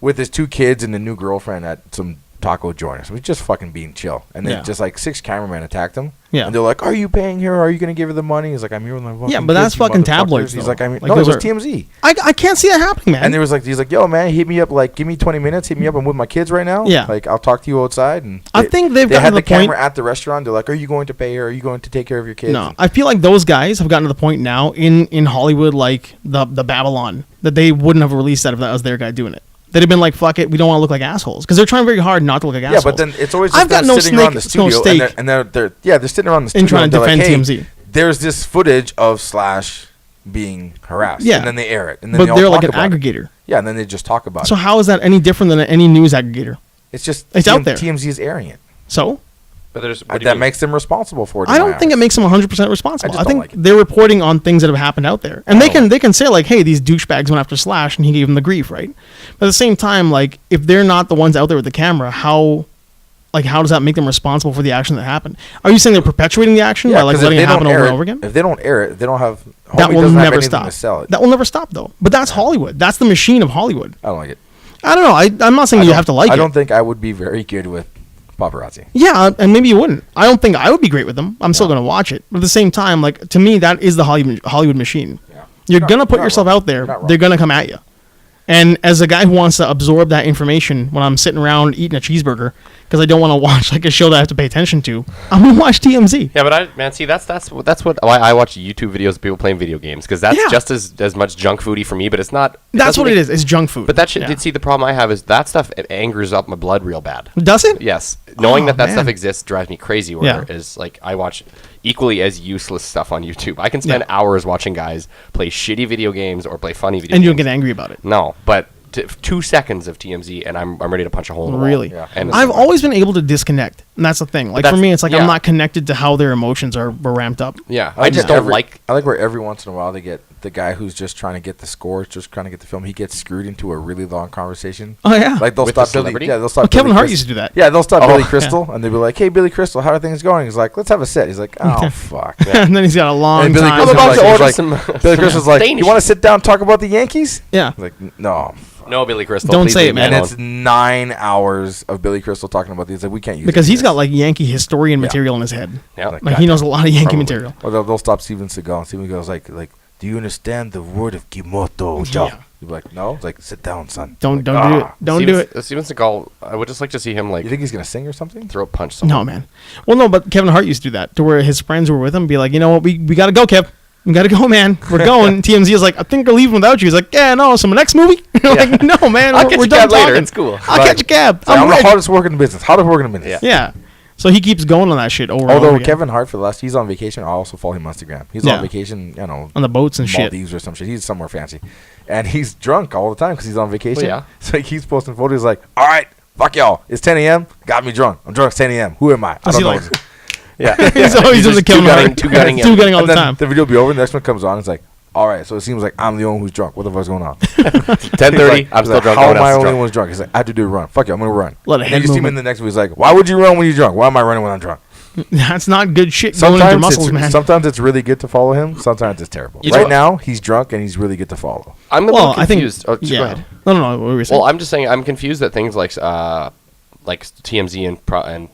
with his 2 kids and the new girlfriend at some taco joint. So he's just fucking being chill, and then just like 6 cameramen attacked him. Yeah. And they're like, "Are you paying her? Are you gonna give her the money?" He's like, "I'm here with my fucking Yeah, but that's kids, you fucking motherfuckers." tabloids, He's though. like, "I mean, Like, no, it those was are- TMZ." I can't see that happening, man. And there was like, he's like, "Yo, man, hit me up. Like, give me 20 minutes. Hit me up. I'm with my kids right now. Yeah. Like, I'll talk to you outside." And I think they've they gotten had to the the point. camera at the restaurant. They're like, "Are you going to pay her? Are you going to take care of your kids?" No, I feel like those guys have gotten to the point now in Hollywood, like the Babylon, that they wouldn't have released that if that was their guy doing it. They'd have been like, "Fuck it, we don't want to look like assholes," because they're trying very hard not to look like assholes. Yeah, but then it's always just I've got them no sitting around the snake, no studio, steak. and they're sitting around the studio And trying to they're like, defend "Hey, TMZ." there's this footage of Slash being harassed. Yeah. And then they air it. And then But they all they're like talk an about it. aggregator. Yeah, and then they just talk about So it. how is that any different than any news aggregator? It's just It's out there. TMZ is airing it. So But there's That makes them responsible for it. I don't think it makes them 100% responsible. I just I don't think like it. they're reporting on things that have happened out there, and I they can say like, "Hey, these douchebags went after Slash, and he gave them the grief," right? But at the same time, like, if they're not the ones out there with the camera, how does that make them responsible for the action that happened? Are you saying they're perpetuating the action by like 'cause if letting they it happen don't over air and it- over again? If they don't air it, they don't have. That Homie will doesn't have never anything stop. to sell it. That will never stop, though. But that's Hollywood. That's the machine of Hollywood. I don't like it. I don't know. I'm not saying you have to like it. I don't think I would be very good with paparazzi. Yeah, and maybe you wouldn't. I don't think I would be great with them. I'm still going to watch it. But at the same time, like, to me, that is the Hollywood machine. Yeah. You're Not- going to put not yourself wrong. out there. You're not wrong. They're going to come at you. And as a guy who wants to absorb that information when I'm sitting around eating a cheeseburger, because I don't want to watch like a show that I have to pay attention to, I'm going to watch TMZ. Yeah, but see, that's why I watch YouTube videos of people playing video games, because that's Yeah. just as much junk foody for me, but it's not. That's what it is. It's junk food. But that shit. Yeah. See, the problem I have is that stuff. It angers up my blood real bad. Does it? Yes, knowing Oh, that stuff man. exists drives me crazy. Yeah. Whereas, like, I watch equally as useless stuff on YouTube. I can spend hours watching guys play shitty video games or play funny video games. And you don't get angry about it. No, but 2 seconds of TMZ and I'm ready to punch a hole in the Really? wall. Yeah. And I've always been able to disconnect. And that's the thing. Like, for me, it's like I'm not connected to how their emotions were ramped up. Yeah, I just don't like. I like where every once in a while they get the guy who's just trying to get the score, just trying to get the film. He gets screwed into a really long conversation. Oh, yeah. Like they'll With stop the Billy. celebrity? Yeah, they'll stop. Oh, Kevin Billy Hart Crystal. used to do that. Yeah, they'll stop Oh, Billy yeah. Crystal and they'll be like, "Hey, Billy Crystal, how are things going?" He's like, "Let's have a set." He's like, "Oh fuck." And then he's got a long And Billy time. Crystal's about to he's order some- Billy Crystal's like, Danish. "You want to sit down and talk about the Yankees?" Yeah. He's like, "No." No, Billy Crystal. Don't please say leave it, me man. And alone. it's 9 hours of Billy Crystal talking about these. Like, we can't use Because any he's of got this. like Yankee historian material in his head. Yeah. Like, Like he knows a lot of Yankee Probably. material. Or they'll stop Steven Seagal. And Steven Seagal's like, "Do you understand the word of Kimoto?" Yeah. You'd be like, "No." It's like, "Sit down, son." Don't do it. "Ah." Don't do it. Steven Seagal. I would just like to see him like You think he's gonna sing or something? throat punch someone. No, man. Well, no, but Kevin Hart used to do that to where his friends were with him, be like, "You know what? We got to go, Kev. We got to go, man. We're going." TMZ is like, "I think we're leaving without you." He's like, "Yeah, no, so my next movie?" You're like, "No, man. I'll we're catch a done cab later. talking. It's cool. I'll catch a cab. I'm I'm the ready." hardest working in business. Hardest working in business. Yeah. So he keeps going on that shit over and over Although again. Kevin Hart for the last, he's on vacation. I also follow him on Instagram. He's Yeah. on vacation, on the boats and shit. Maldives or some shit. He's somewhere fancy, and he's drunk all the time because he's on vacation. Well, yeah. So he keeps posting photos like, "All right, fuck y'all. It's 10 a.m. Got me drunk. I'm drunk. It's 10 a.m. Who am I? I Is don't he know." like- Yeah. He's always doing the Kevin Hart. Two-gunning all And the then time. the video will be over. The next one comes on. It's like, all right. So it seems like I'm the only one who's drunk. What the fuck's going on? 10:30. I'm still drunk. How no one am I else is only drunk. one who's drunk? He's like, I have to do a run. Fuck it, I'm gonna run. Let a And head then you see him in movement. the next video. He's like, why would you run when you're drunk? Why am I running when I'm drunk? That's not good shit going into your muscles, man. Sometimes it's really good to follow him. Sometimes it's terrible. You Right know- now, he's drunk and he's really good to follow. I'm a Well, little I think. confused. Go ahead. No. What were you saying? Well, I'm just saying I'm confused that things like TMZ and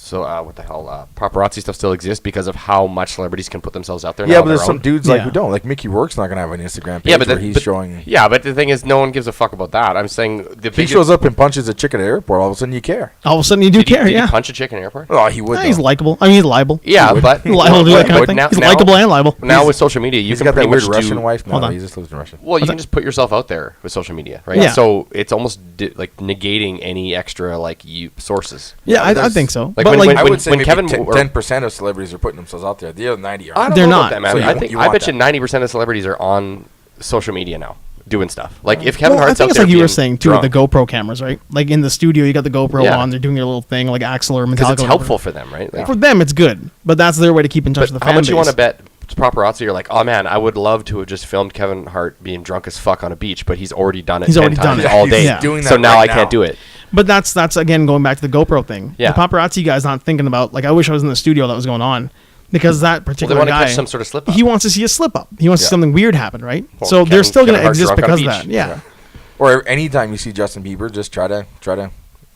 what the hell paparazzi stuff still exists because of how much celebrities can put themselves out there. Yeah, now but on there's their some own. dudes like who don't. Like Mickey Rourke's not gonna have an Instagram page where he's showing. Yeah, but the thing is, no one gives a fuck about that. I'm saying He shows up and punches a chick at the airport. All of a sudden, you care. All of a sudden, you do care. Did Yeah. he punch a chick in an airport? Oh, he would. He's though. likable. I mean, he's liable. Yeah, but He's liable to do that kind of but thing. now- He's now- likable and liable. Now with social media, you He's can got that pretty weird much Russian do. wife. No, Hold on. he just lives in Russia. Well, you can just put yourself out there with social media, right? Yeah. So it's almost like negating any extra sources. Yeah, I there's- think so. like But when- like, I would say when maybe Kevin 10% of celebrities are putting themselves out there. The other 90 I are. don't They're know not. about that, man. So you I want- think you I want bet you that. 90% of celebrities are on social media now doing stuff. Like if Kevin well, I Hart's think out it's there like you were being saying too drunk, with the GoPro cameras, right? Like in the studio, you got the GoPro Yeah. on. They're doing their little thing, like Axl or Metallica. because it's or helpful whatever. for them, right? Like, For them, it's good, but that's their way to keep in touch but with the how fan much base. you want to bet paparazzi are like, oh man, I would love to have just filmed Kevin Hart being drunk as fuck on a beach, but he's already done it. He's 10 already done times it. all He's day. Yeah. doing that So now right I can't do it. But that's again going back to the GoPro thing. Yeah. The paparazzi guy's not thinking about like I wish I was in the studio that was going on, because that Well, they particular want to guy catch some sort of slip up. he wants to see a slip up. He wants to see Yeah. something weird happen, right? Well, so they're still going Kevin to Hart's exist drunk on a because of beach. that. Yeah. Or anytime you see Justin Bieber, just try to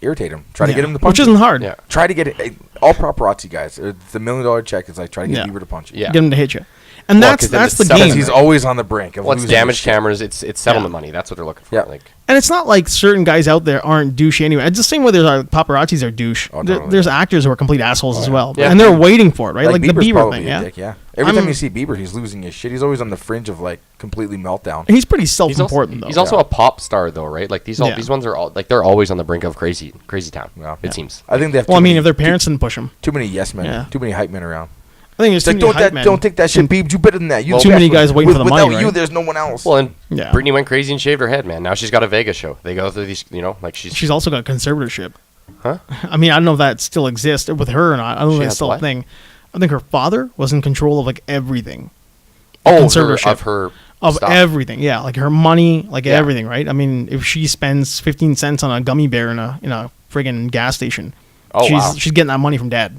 irritate him. Try to Yeah. get him to punch Which isn't you. hard. Yeah. Try to get it. All paparazzi guys. The $1 million check is like try to get Yeah. Bieber to punch you. Yeah. Get him to hit you. And Well, that's 'cause then the it's game. settlement. He's always on the brink of Well, it's losing his damage shit. cameras. It's settlement Yeah. money. That's what they're looking for. Yeah. Like, And it's not like certain guys out there aren't douchey anyway. It's the same way there's paparazzis are douche. Oh, totally. There's actors who are complete assholes as well. Yeah. And they're waiting for it, right? Like the Bieber's Bieber probably thing, a yeah. dick, yeah. Every time I'm- you see Bieber, he's losing his shit. He's always on the fringe of like completely meltdown. And he's pretty he's also, self-important, though. he's also a pop star, though, right? Like these Yeah. these ones are all like they're always on the brink of crazy town. Yeah. It seems. I think they have. Well, I too mean, many- if their parents didn't push them. too many yes men, Yeah. too many hype men around. I think there's It's like too many hype men. don't take that shit, Biebs. You better than that. You Too the many best. guys waiting for the money, Without you, right? there's no one else. Well, and Yeah. Britney went crazy and shaved her head, man. Now she's got a Vegas show. They go through these, like She's also got conservatorship. Huh? I mean, I don't know if that still exists with her or not. I don't know if She it's has still a what? thing. I think her father was in control of like everything. conservatorship Conservatorship. of her Of stuff. everything, yeah, like her money, like Yeah. everything, right? I mean, if she spends 15 cents on a gummy bear in a friggin' gas station, Oh, she's wow. she's getting that money from dad.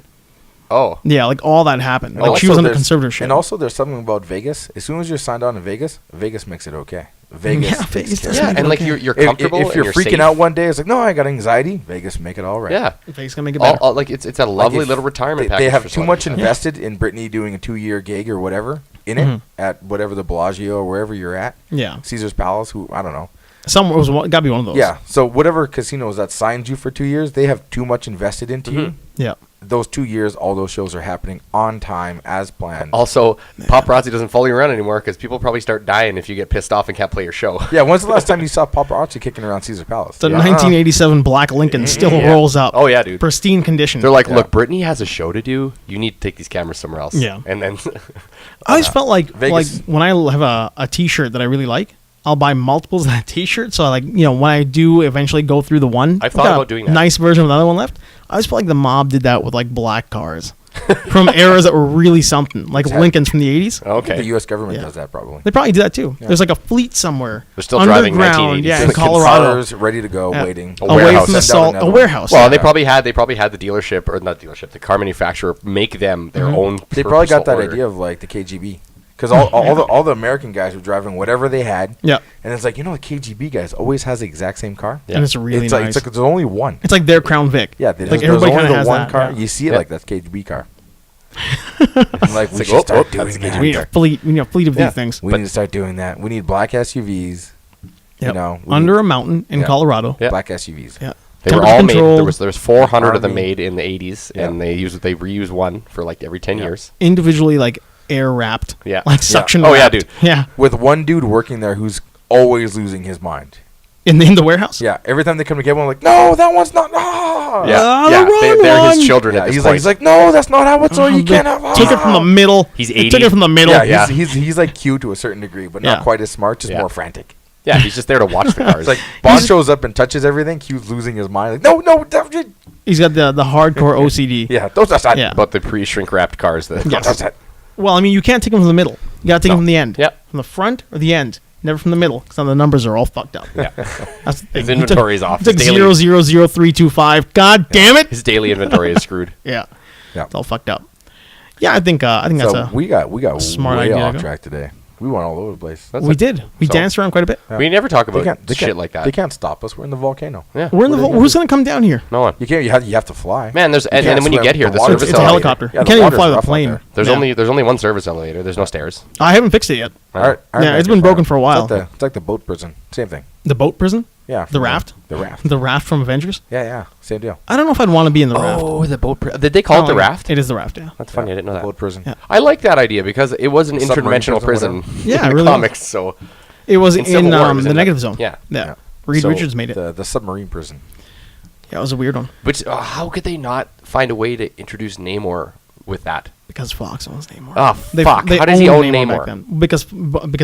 Oh, Yeah, like all that happened. And Like she also was under there's- conservatorship. And also, there's something about Vegas. As soon as you're signed on to Vegas, Vegas makes it okay. Vegas, Yeah, takes Vegas care does of yeah, it. make and like okay. you're If- comfortable. If, and you're you're freaking safe. out one day, it's like, no, I got anxiety. Vegas make it all right. Yeah. Vegas gonna make it better. Like it's a lovely if little retirement package. They have for too much celebrities. invested in Britney doing a 2-year gig or whatever in it at whatever the Bellagio or wherever you're at. Yeah, Caesar's Palace, who I don't know. somewhere was got to be one of those. Yeah, so whatever casinos that signed you for 2 years, they have too much invested into you. yeah. Those 2 years, all those shows are happening on time as planned. Also, paparazzi doesn't follow you around anymore because people probably start dying if you get pissed off and can't play your show. Yeah, when's the last time you saw paparazzi kicking around Caesar Palace? The Yeah. 1987 black Lincoln still Yeah. rolls up. Oh, yeah, dude. Pristine condition. They're like, Yeah. look, Brittany has a show to do. You need to take these cameras somewhere else. Yeah. And then I always felt like Vegas- when I have a T-shirt that I really like, I'll buy multiples of that T-shirt. So like when I do eventually go through the one, I've thought got a about doing that. Nice version with another one left. I always felt like the mob did that with like black cars from eras that were really something, like Exactly. Lincolns from the 80s. The okay. U.S. government Yeah. does that probably. They probably do that too. There's like a fleet somewhere. They're still driving underground, 1980s. yeah, in Like Colorado, cars ready to go, Yeah. waiting. A away warehouse. from the Send out salt, another a one. warehouse. Well, Yeah. they probably had the dealership or not dealership, the car manufacturer make them their own. They probably got that purposeful order. idea of like the KGB. Because all the American guys were driving whatever they had. Yeah, And it's like, the KGB guys always has the exact same car. Yeah. and it's really it's nice. like it's like there's only one. It's like their Crown Vic. Yeah, like there's everybody only kind of the has one that. car. yeah. You see it Yeah. like that's KGB car. I'm like, we like, should oh, start oh, that's doing a that. We need a fleet. We need a fleet of Yeah. these things. We need to start doing that. We need black SUVs. Yep. We Under need a mountain in Yeah. Colorado. Yeah. black SUVs. Yeah. They were Temperature all made. controlled, There was 400 of them Army. made in the 80s, Yeah. and they reuse one for like every 10 years. individually like air wrapped. Yeah. Like Yeah. suction. Oh, yeah, wrapped. dude. Yeah. With one dude working there who's always losing his mind. In the warehouse. Yeah, every time they come to get one, I'm like, no, that one's not. Ah! Yeah, the yeah. wrong They're one. his children Yeah, at this he's point. like, no, that's not how it's. You They can't have. Took it from the middle. He's They 80. Took it from the middle. Yeah, Yeah. he's like cute to a certain degree, but Yeah. not quite as smart, just Yeah. more frantic. Yeah, he's just there to watch the cars. It's like Bond shows up and touches everything. Q's losing his mind. Like, no. He's got the hardcore OCD. Yeah, those are that. Yeah. About the pre-shrink wrapped cars. That That. Well, I mean, you can't take them from the middle. You got to take them from the end. Yep. From the front or the end. Never from the middle, because then the numbers are all fucked up. Yeah. That's the thing. His inventory's off. He took His daily- 000325. God damn it! His daily inventory is screwed. Yeah. Yeah. It's all fucked up. Yeah, I think that's So we got smart way idea, off though. track today. We went all over the place. we did. We So- danced around quite a bit. Yeah. We never talk They about can't- shit like that. They can't stop us. We're in the volcano. Yeah. We're in the. What are they Who's gonna come down here? No one. You can't. You have to fly. Man, there's and can't then when you swim. get here, The the water's- service It's a elevator. helicopter. Yeah, You the can't even water's fly the rough out plane. there. There's Yeah. only one service elevator. There's no stairs. I haven't fixed it yet. Iron Yeah, Man it's can been fly. broken for a while. It's like the boat prison. Same thing. The boat prison, Yeah. The raft? The raft. the raft from Avengers. Yeah. Same deal. I don't know if I'd want to be in the raft. Oh, the boat. Did they call it the Oh, raft? It is the raft. Yeah. That's funny. I didn't know that. Boat prison. Yeah. I like that idea because it was an Submarine interdimensional prison, prison. Yeah, in it the really comics. So It was In in, Civil War, it was the in negative that. zone. Yeah. Yeah. Reed So Richards made it. The submarine prison. Yeah, it was a weird one But how could they not find a way to introduce Namor with that? because Fox owns Namor. Oh, fuck. How does he own Namor? back then. Because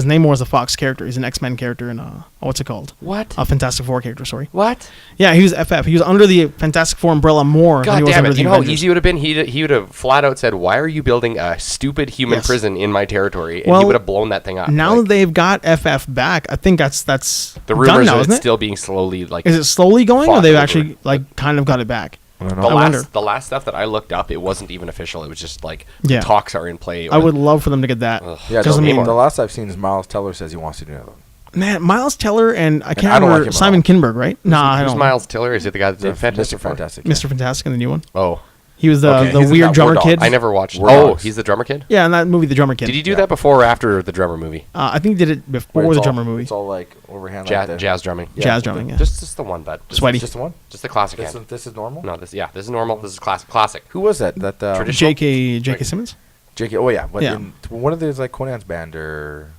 Namor is a Fox character. He's an X-Men character in what's it called? What? A Fantastic Four character. Sorry. What? Yeah, he was FF. He was under the Fantastic Four umbrella more than God he was damn under it! the You know how Avengers. easy it would have been. He would have flat out said, "Why are you building a stupid human Yes. prison in my territory?" And Well, he would have blown that thing up. Now Like, that they've got FF back, I think that's the done rumors now, of isn't it's it? still being slowly like. Is it slowly going, or fought they've over. actually kind of got it back? I don't The know. I wonder. last stuff that I looked up, it wasn't even official. It was just like Yeah. talks are in play. I would love for them to get that. Yeah, Because, I mean, the last I've seen is Miles Teller says he wants to do another. Man, Miles Teller and I can't I don't like remember him at Simon all. Kinberg, right? Nah, I Who's don't. Miles Tiller? Is it the guy that did Mr. Fantastic Four? Fantastic. Mr. Fantastic in the new one. Oh, He was the Okay, he's in weird that drummer War kid. Dogs. I never watched. War Oh, Dogs. he's the drummer kid. Yeah, in that movie, The Drummer Kid. Did he do Yeah. that before or after the drummer movie? I think he did it before Where the it's all- drummer movie. It's all like overhand. Jazz, like jazz drumming. Yeah. Jazz drumming, yeah. Just the one, bud. Sweaty. Just the one. Just the classic This hand. is normal. No, this is normal. This is classic. Who was that? That Traditional? J.K. Simmons? J.K. Oh yeah, but Yeah. in one of those like Conan's band or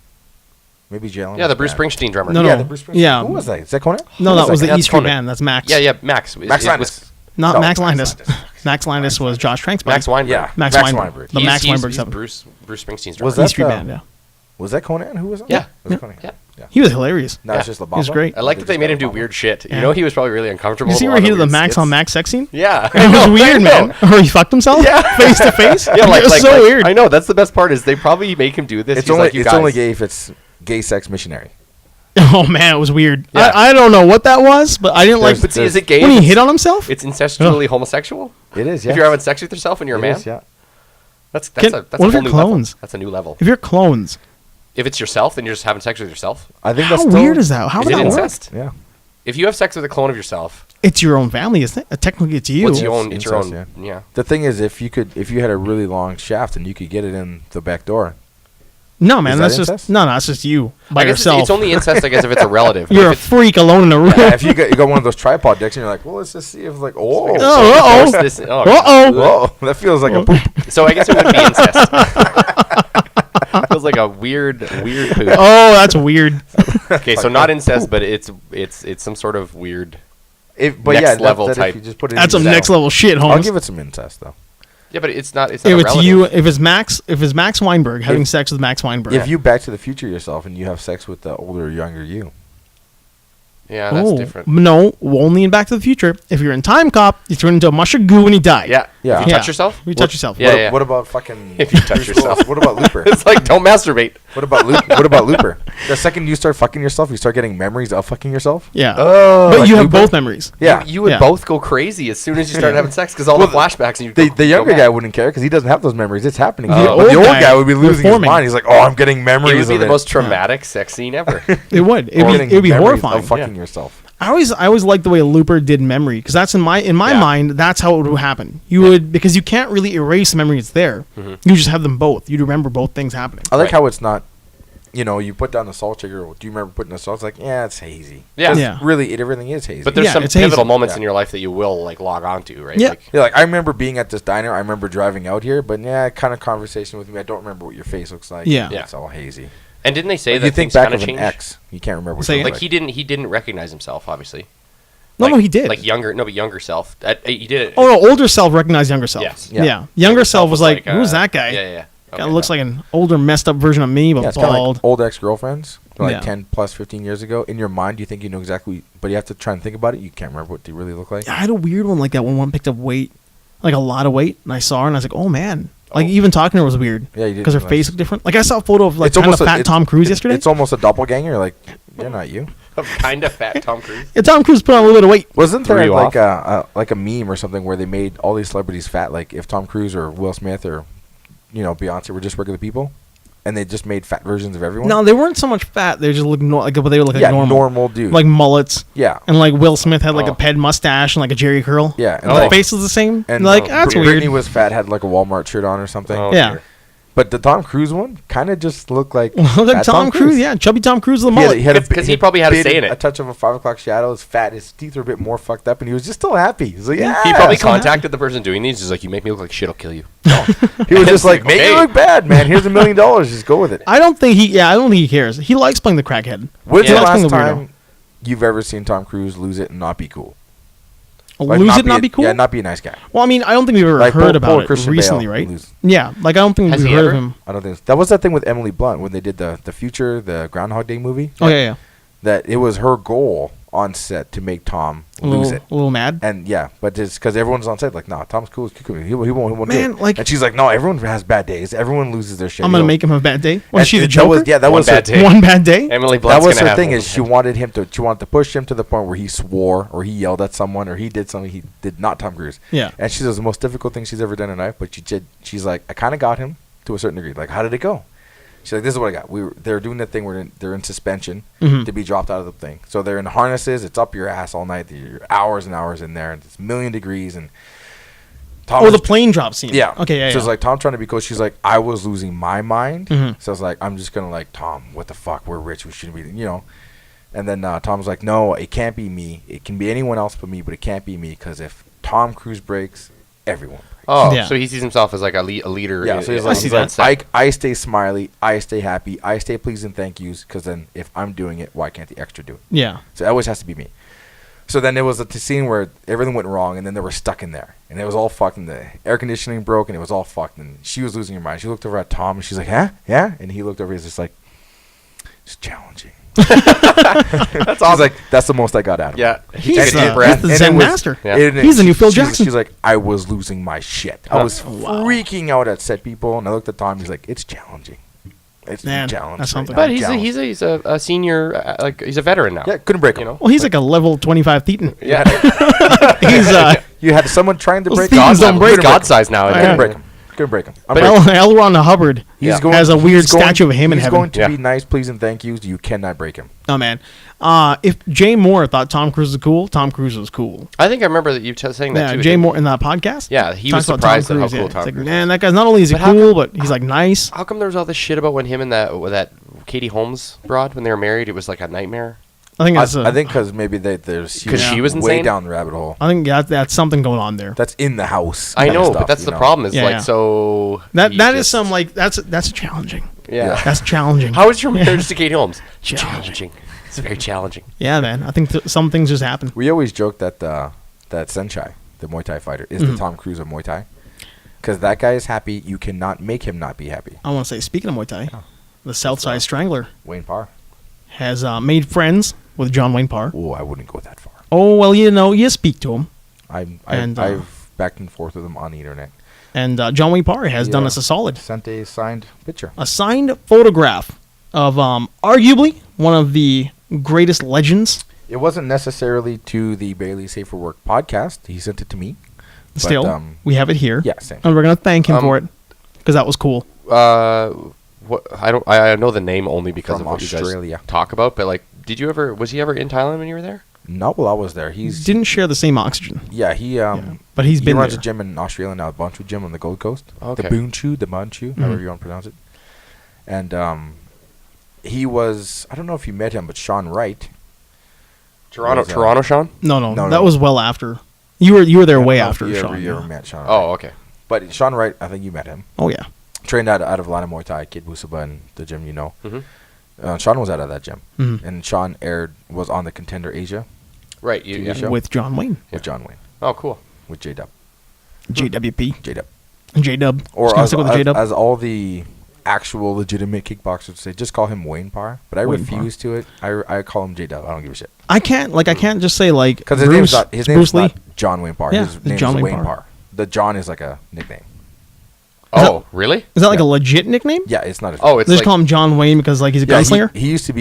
maybe Jalen. Yeah, the Bruce Springsteen drummer. No, Yeah, no. the Bruce Springsteen. Yeah. Who was that? Is that Conan? No, Who that was guy? the That's E Street Conan. Band. That's Max. Yeah, Max. Max Landis. Not No, Max Max Landis. Max Landis was Josh Trank's band. Max Weinberg. Yeah, Max Weinberg. The Max Weinberg he's stuff. Bruce Springsteen's drummer. Was E that Street the- Band, yeah. Was that Conan? Who was it? Yeah. Was it Conan? Yeah. He was hilarious. No, it's just La He was Bamba? great. I like that they made him do weird shit. Yeah. You know, he was probably really uncomfortable. You with see a where lot he of did the weird Max skits. on Max sex scene? Yeah, It was weird, I know. man. Or he fucked himself face to face. Yeah, it was so weird. I know that's the best part is they probably make him do this. It's He's only like, you it's guys. only gay if it's gay sex missionary. Oh man, it was weird. Yeah. I don't know what that was, but I didn't like. But see, is it gay? when if he it's- hit on himself? It's incestually homosexual. It is. Yeah. If you're having sex with yourself and you're a It man, is, yeah. that's What a if whole you're new clones? level. That's a new level. If you're clones, If it's yourself, then you're just having sex with yourself. I think how that's still, weird is that? How Is would it that work? incest? Yeah. If you have sex with a clone of yourself, It's your own family, isn't it? Technically, it's you. what's your It's own? It's your own. incest, Yeah. The thing is, if you had a really long shaft and you could get it in the back door, No, man, Is that's that just incest? no. It's just you by I guess yourself. it's only incest. I guess if it's a relative. You're If a it's- freak alone in a room. yeah, if you got one of those tripod dicks and you're like, well, let's just see if like, oh, Oh, Force uh-oh. this- oh, Uh-oh. that feels like a poop. So I guess it would be incest. Feels like a weird poop. Oh, that's weird. Okay, so not incest, but it's some sort of weird. But Next yeah, level that type. If you just put it That's in some yourself. next level shit, I'll Holmes. give it some incest though. Yeah, but it's not. It's If not a it's relative. you, if it's Max Weinberg having sex with Max Weinberg. If you Back to the Future yourself and you have sex with the older or younger you, Yeah, that's Oh, different. No, only in Back to the Future. If you're in Time Cop, you turn into a mush of goo when you die. Yeah. Yeah. If you Yeah. touch yourself. You touch yourself. Yeah. What about fucking? If you touch Bruce yourself. Willis? What about Looper? It's like don't masturbate. What about What about Looper? The second you start fucking yourself, you start getting memories of fucking yourself. Yeah. Oh, but like you have Looper? both memories. Yeah. You would Yeah. both go crazy as soon as you started having sex because all the flashbacks and you. The younger guy wouldn't care because he doesn't have those memories. It's happening. The But the old old guy guy would be losing his reforming. mind. He's like, "Oh, I'm getting It memories would be of the it." most traumatic sex scene ever. It would. It'd Getting be memories horrifying. of fucking yourself. I always liked the way Looper did memory because that's in my Yeah. mind that's how it would happen. You would because you can't really erase the memory that's there. Mm-hmm. You just have them both. You'd remember both things happening. I like Right. how it's not. You know, you put down the salt shaker. Do you remember putting the salt? It's like, yeah, it's hazy. Yeah. 'Cause Yeah. Really, everything is hazy. But there's Yeah, some it's pivotal hazy. moments Yeah. in your life that you will like log on to, right? Yeah. Like, yeah, like I remember being at this diner. I remember driving out here, but yeah, kind of conversation with me. I don't remember what your face looks like. Yeah. Yeah. It's all hazy. and didn't they say Like, that you think things back kind of of an changed? ex, you can't remember what Say you it. look Like he didn't recognize himself, obviously. No, Like- no, he did. Like younger self. He did it. Oh no, older self recognized younger self. Yes. Yeah. Yeah. Younger self was like, uh, who's that guy? Yeah. Kind of looks like an older, messed up version of me, but Yeah, it's kind of bald. like old ex-girlfriends, like Yeah. 10 plus 15 years ago. In your mind, you think you know exactly, but you have to try and think about it. You can't remember what they really look like. I had a weird one like that when one picked up weight, like a lot of weight, and I saw her and I was like, oh man. Like even talking to her was weird. Yeah, you did. Because her face looked different. Like I saw a photo of like It's kind of almost a- fat Tom Cruise yesterday. It's almost a doppelganger. Like, you're not you. Kind of fat Tom Cruise. Yeah, Tom Cruise put on a little bit of weight. Wasn't Threw there you like a meme or something where they made all these celebrities fat? Like if Tom Cruise or Will Smith or Beyonce were just regular people, and they just made fat versions of everyone. No, they weren't so much fat. They just looked but they would look like normal dude. like mullets. Yeah. And like Will Smith had like a ped mustache and like a Jerry curl. Yeah, and And the like- face was the same. And Like that's weird. Britney was fat, had like a Walmart shirt on or something. Oh, Yeah. dear. But the Tom Cruise one kind of just looked like Look like fat Tom Cruise. Yeah, chubby Tom Cruise with a mullet. He had a 'Cause he probably had a bit- say in it. A touch of a 5 o'clock shadow. His fat. His teeth were a bit more fucked up, and he was just still happy. He's like, yeah. He probably so happy. contacted the person doing these. He's like, "You make me look like shit. I'll kill you." He was just like, make okay. it look bad, man. Here's $1 million. Just go with it. I don't think he cares. He likes playing the crackhead. When's He the likes playing last the weirdo. time you've ever seen Tom Cruise lose it and not be cool? Not be cool? Yeah, not be a nice guy. Well, I mean, I don't think we've ever Like heard poor about it Christian recently, Bale right? lose. Yeah, like I don't think Has we've he heard ever? of him. I don't think that was that thing with Emily Blunt when they did the Future, the Groundhog Day movie. Oh yeah. That it was her goal on set to make Tom A lose it. little mad. And yeah, but it's because everyone's on set like, nah, Tom's cool. He won't Man, do it. like- and she's like, no, everyone has bad days. Everyone loses their shit. I'm gonna make him have a bad day. Was And she the that Joker? was- that One was her bad day. One bad day. Emily That Blunt's was gonna her have thing one is she wanted to push him to the point where he swore or he yelled at someone or he did something he did not Tom Cruise. Yeah. And she says the most difficult thing she's ever done in life, but she's like, I kind of got him to a certain degree. Like, how did it go? She's like, this is what I got. They're doing that thing where they're in suspension Mhm. to be dropped out of the thing. So they're in harnesses. It's up your ass all night. You're hours and hours in there. And it's 1,000,000 degrees. And Tom Oh, was the plane drop scene. yeah. Okay. Yeah. So it's like Tom trying to be cool. She's like, I was losing my mind. Mhm. So I was like, I'm just gonna like Tom. What the fuck? We're rich. We shouldn't be. And then Tom was like, no, it can't be me. It can be anyone else but me, but it can't be me because if Tom Cruise breaks, everyone breaks. Oh, Yeah. so he sees himself as like a leader. Yeah. So he's I like, see he's that. like, I stay smiley. I stay happy. I stay pleasing thank yous. Because then if I'm doing it, why can't the extra do it? Yeah. So it always has to be me. So then there was a scene where everything went wrong, and then they were stuck in there, and it was all fucked, and the air conditioning broke, and it was all fucked, and she was losing her mind. She looked over at Tom, and she's like, huh? Yeah? And he looked over, he's just like, it's challenging. That's awesome. She's like, that's the most I got out of him. Yeah, He's, took a deep he's breath. the And Zen it was- master. Yeah. He's the new Phil Jackson. She's like, I was losing my shit. I was freaking out at set people, and I looked at Tom, he's like, it's challenging. It's Man, challenging. that's something. But I'm challenged. he's a senior, like he's a veteran now. Yeah, couldn't break him. You know. Well, he's like a level 25 Thetan. Yeah, He's You had someone trying to Those break things him. don't break he's God size now. Couldn't break him. Couldn't break him. I'm But breaking him. L. Ron Hubbard. Yeah. Has a weird he's going- statue of him in he's heaven. going to Yeah. be nice, please, and thank yous. You cannot break him. Oh man. If Jay Moore thought Tom Cruise was cool, Tom Cruise was cool. I think I remember that you saying that Yeah, too. Jay Moore in that podcast. Yeah, he was talks about Tom surprised at how Cruise, cool yeah. Tom It's like, Cruise man, that guy's not only is he But how cool, come- but he's like nice. How come there was all this shit about when him and that Katie Holmes broad when they were married? It was like a nightmare. I think that's. I think because maybe there's 'Cause she was way insane? down the rabbit hole. I think that's something going on there. That's in the house. I kind of know, stuff, but that's you the know? problem. Is Yeah, like yeah. so. That he that is just- some like that's challenging. Yeah. That's challenging. How is your marriage to Katie Holmes? Challenging. Challenging. It's very challenging. Yeah, man. I think some things just happen. We always joke that that Senchai, the Muay Thai fighter, is Mm-hmm. the Tom Cruise of Muay Thai. Because that guy is happy. You cannot make him not be happy. I want to say, speaking of Muay Thai, the Southside Strangler Wayne Parr. has made friends with John Wayne Parr. Oh, I wouldn't go that far. Oh well, you speak to him, And, I've backed and forth with him on the internet. and John Wayne Parr has done Yeah. us a solid. Sent a signed picture. A signed photograph of arguably one of the greatest legends. It wasn't necessarily to the Bailey Safer Work podcast. He sent it to me. But, Still, we have it here. yeah, same. And we're gonna thank him for it because that was cool. What I know the name only because From of what you Australia. guys talk about. But like, was he ever in Thailand when you were there? Not while I was there. He's Didn't share the same oxygen. yeah. He but he's he been runs there. a gym in Australia now, a Bunchu gym on the Gold Coast. Okay. The Bunchu, however you want to pronounce it. And he was, I don't know if you met him, but Sean Wright. Toronto, Was, Toronto, Sean. No, No, that no. was well after. You were there way I don't know after if you Sean. You ever yeah. met Sean Wright. Oh, okay. But Sean Wright, I think you met him. Oh yeah. Trained out of Lana Muay Thai, Kid Busaba, and the gym you know. Mm-hmm. Sean was out of that gym. Mhm. And Sean was on the Contender Asia Right. TV Yeah. show? With John Wayne, with John Wayne, Oh, cool. with J-Dub. JWP. J-Dub. J-Dub. Or Just gonna stick with J-Dub. as all the actual legitimate kickboxers say, just call him Wayne Parr. But I Wayne refuse to it. I call him J-Dub. I don't give a shit. I can't just say like Because his Bruce name's Lee. not John Wayne Parr. Yeah, His name John is Wayne Wayne Parr. Parr. The John is like a nickname. Oh, really? Is that like a legit nickname? Yeah, it's not. Oh, it's They just like call him John Wayne because like he's a gunslinger. He used to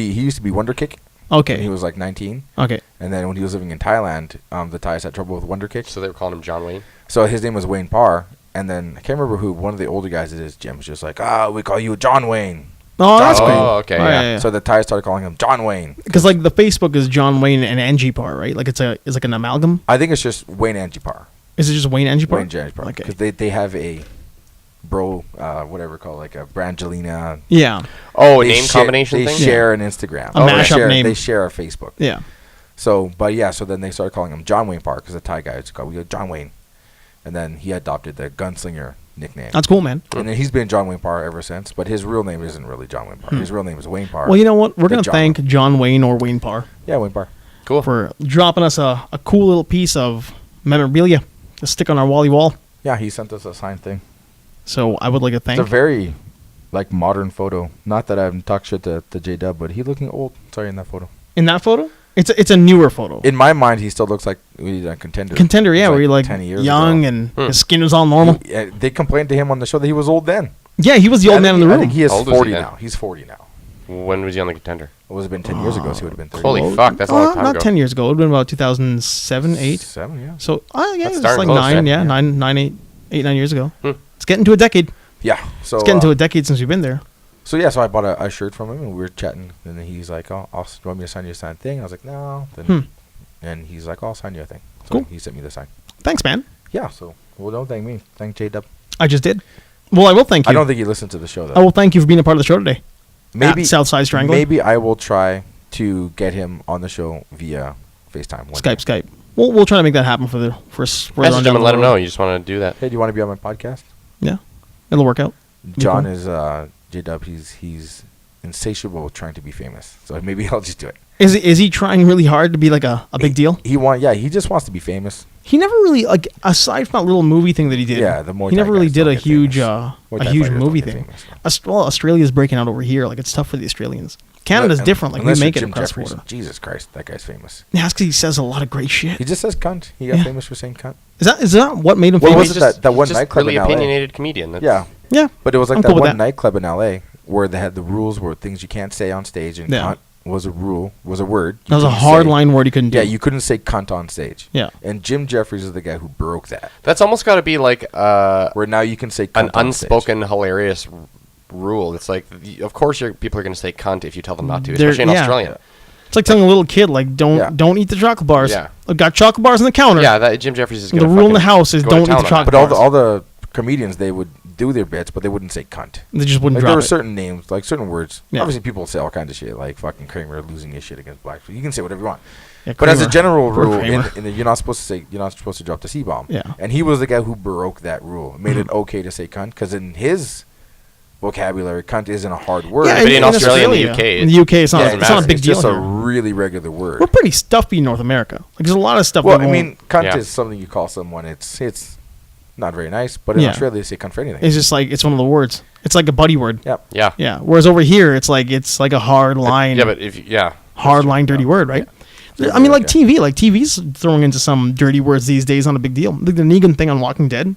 be Wonder Kick. Okay. When he was like 19. Okay. And then when he was living in Thailand, the Thais had trouble with Wonder Kick. so they were calling him John Wayne. So his name was Wayne Parr. And then I can't remember who. One of the older guys at his gym was just like, we call you John Wayne. Oh, that's Oh, great. okay, yeah. So the Thais started calling him John Wayne. Because like the Facebook is John Wayne and Angie Parr, right? Like it's like an amalgam. I think it's just Wayne Angie Parr. Is it just Wayne Angie Parr? Wayne Angie Parr. Okay. Because they have a whatever called like a Brangelina. Yeah. Oh, a They name share- combination They thing? share an Instagram. A mashup name. They share a Facebook. Yeah. So then they started calling him John Wayne Parr because the Thai guy was called John Wayne. And then he adopted the gunslinger nickname. That's cool, man. And then he's been John Wayne Parr ever since. But his real name isn't really John Wayne Parr. His real name is Wayne Parr. Well, you know what? We're The gonna John thank John Wayne or Wayne Parr Yeah, Wayne Parr. Cool. for dropping us a cool little piece of memorabilia to stick on our Wally wall. Yeah, he sent us a signed thing. So I would like to It's thank. a very like modern photo. Not that I've talked shit to J-Dub, but he looking old. Sorry, in that photo. In that photo, it's a newer photo. In my mind, he still looks like a contender. Contender, yeah, He's where you're like 10 years young ago. and his skin was all normal. They complained to him on the show that he was old then. Yeah, he was the old man in the I room. think he is How old is he 40 then? now. He's 40 now. When was he on the Contender? It would have been 10 years ago, so he would have been 30. Holy fuck, that's a long time not ago. 10 years ago. It would have been about 2007, 8. 7, yeah. So, yeah, That's it's darn like close, 9, yeah. 9 years ago. Hmm. It's getting to a decade. Yeah. So It's getting to a decade since we've been there. So yeah, so I bought a shirt from him and we were chatting, and then he's like, "Oh, you want me to sign you a signed thing?" I was like, "No." Then, and he's like, "I'll sign you a thing." So Cool. he sent me the sign. Thanks, man. Yeah. So don't thank me. Thank J-Dub. I just did. Well, I will thank you. I don't think he listened to the show though. I will thank you for being a part of the show today. Maybe At Southside Strangler. Maybe I will try to get him on the show via FaceTime. One day. Skype. We'll try to make that happen for the first. Message him and let him know. You just want to do that. Hey, do you want to be on my podcast? Yeah, it'll work out. John cool. is J-Dub. He's insatiable with trying to be famous. So maybe I'll just do it. Is he trying really hard to be like a big deal? He just wants to be famous. He never really like aside from that little movie thing that he did. Yeah, the Muay he Thai never really guys did don't a get huge famous. Muay Thai huge fighters movie don't get thing. famous. Well, Australia's breaking out over here. Like it's tough for the Australians. Canada's different. Like we Unless make you're it Jim across Jeffries. border. Jesus Christ, that guy's famous. Yeah, that's because he says a lot of great shit. He just says cunt. He got Yeah. famous for saying cunt. Is that what made him What famous? was it that one He's just nightclub really in LA? opinionated comedian. That's, Yeah, Yeah, but it was like I'm that cool with one that. nightclub in LA where they had the rules were things you can't say on stage, and Yeah. cunt was a rule, was a word. that was a couldn't hard say. line word he couldn't do. Yeah, you couldn't say cunt on stage. Yeah. And Jim Jeffries is the guy who broke that. That's almost got to be like Where now you can say cunt an on stage. unspoken hilarious rule. It's like, of course, people are going to say cunt if you tell them not to, They're- especially in yeah. Australian. It's like telling a little kid like Yeah. don't eat the chocolate bars. Yeah. I've got chocolate bars on the counter. Yeah, that Jim Jeffries is The going to rule in the house is don't eat the chocolate But bars. all the comedians, they would do their bits, but they wouldn't say cunt. They just wouldn't Like there drop were it. certain names, like certain words. Yeah. Obviously, people say all kinds of shit, like fucking Kramer losing his shit against black people. You can say whatever you want. Yeah, But as a Kramer. general Poor rule, Kramer. you're not supposed to drop the C bomb. Yeah. And he was the guy who broke that rule, made it okay to say cunt, because in his vocabulary, cunt isn't a hard word. Yeah, But in Australia and the UK, in the UK, it's not, doesn't it's not a matter. big it's deal just a here. really regular word. We're pretty stuffy in North America. Like there's a lot of stuff. Well, we I won't- mean, cunt Yeah. is something you call someone. It's not very nice, but in Yeah. Australia they say cunt for anything. it's just like it's one of the words. It's like a buddy word. Yep. Yeah. Yeah. Whereas over here, it's like a hard line. Yeah, but yeah. hard line, dirty word, right? Yeah. I mean, like Yeah. TV, like TV's throwing into some dirty words these days. Not a big deal. Like the Negan thing on Walking Dead.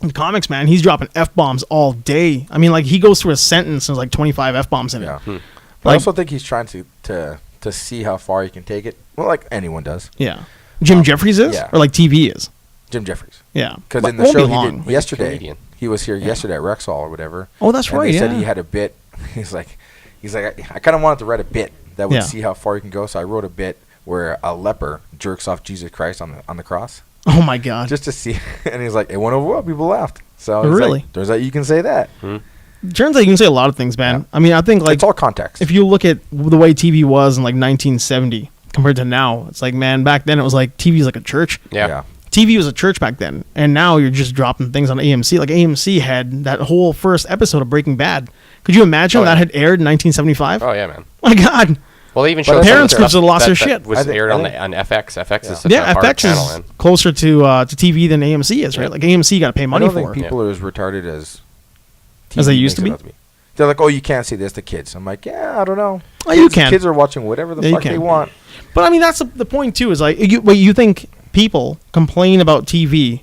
In the comics, man, he's dropping F-bombs all day. I mean, like he goes through a sentence and there's like 25 F-bombs in it. Yeah. But I Like- also think he's trying to see how far he can take it. Well, like anyone does. Yeah. Jim Jeffries is, yeah. or like TV is. Jim Jeffries. Yeah. Because But in the won't be show he long. did yesterday, comedian. he was here yesterday at Rexall or whatever. Oh, that's and right. They said yeah. he had a bit. He's like, I kind of wanted to write a bit that would Yeah. see how far he can go. So I wrote a bit where a leper jerks off Jesus Christ on the cross, Oh my God. just to see. And he's like, it went over well. People laughed. So it's Really? like, turns out you can say that. Turns out you can say a lot of things, man. Yeah. I mean, I think like It's all context. if you look at the way TV was in like 1970 compared to now, it's like, man, back then it was like TV's like a church. Yeah. TV was a church back then, and now you're just dropping things on AMC. Like AMC had that whole first episode of Breaking Bad. Could you imagine Oh, that yeah. had aired in 1975? Oh, yeah, man. My God, Well, they even But showed parents' some groups stuff have lost their that shit. was aired on FX. FX is such a Yeah, hard FX channel, is man. closer to TV than AMC is, right? Like AMC got to pay money I don't for think it. people are as retarded as As they TV used to makes be? it out They're like, oh, you can't see this, the kids. I'm like, yeah, I don't know. Oh, you can. Kids are watching whatever the Yeah, you fuck they can. want. But I mean, that's the point too. Is like, you think people complain about TV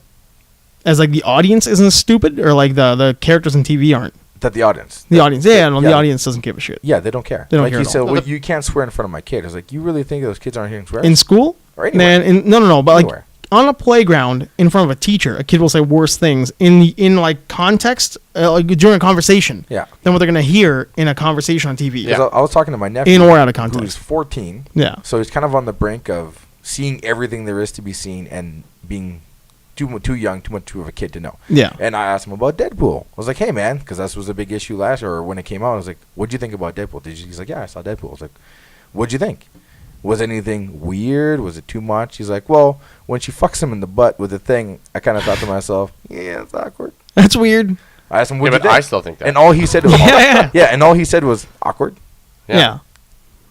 as like the audience isn't stupid, or like the characters in TV aren't? That the audience. The audience, the audience doesn't give a shit. Yeah, they don't care. They don't like care you at said, all. well, you can't swear in front of my kid. I was like, you really think those kids aren't hearing swears? In school, Or anywhere. man, no, but Anywhere. like on a playground in front of a teacher, a kid will say worse things in like context like during a conversation. Yeah. Than what they're gonna hear in a conversation on TV. 'Cause I was talking to my nephew. In or out of Who's context. 14. Yeah. So he's kind of on the brink of seeing everything there is to be seen and being too young, too much of a kid to know. Yeah. And I asked him about Deadpool. I was like, hey, man, because that was a big issue last year, or when it came out. I was like, what'd you think about Deadpool? He's like, yeah, I saw Deadpool. I was like, what'd you think? Was anything weird? Was it too much? He's like, well, when she fucks him in the butt with the thing, I kind of thought to myself, yeah, it's awkward. That's weird. I asked him, Yeah, what'd you but think? I still think that. And all he said was, and all he said was awkward. Yeah.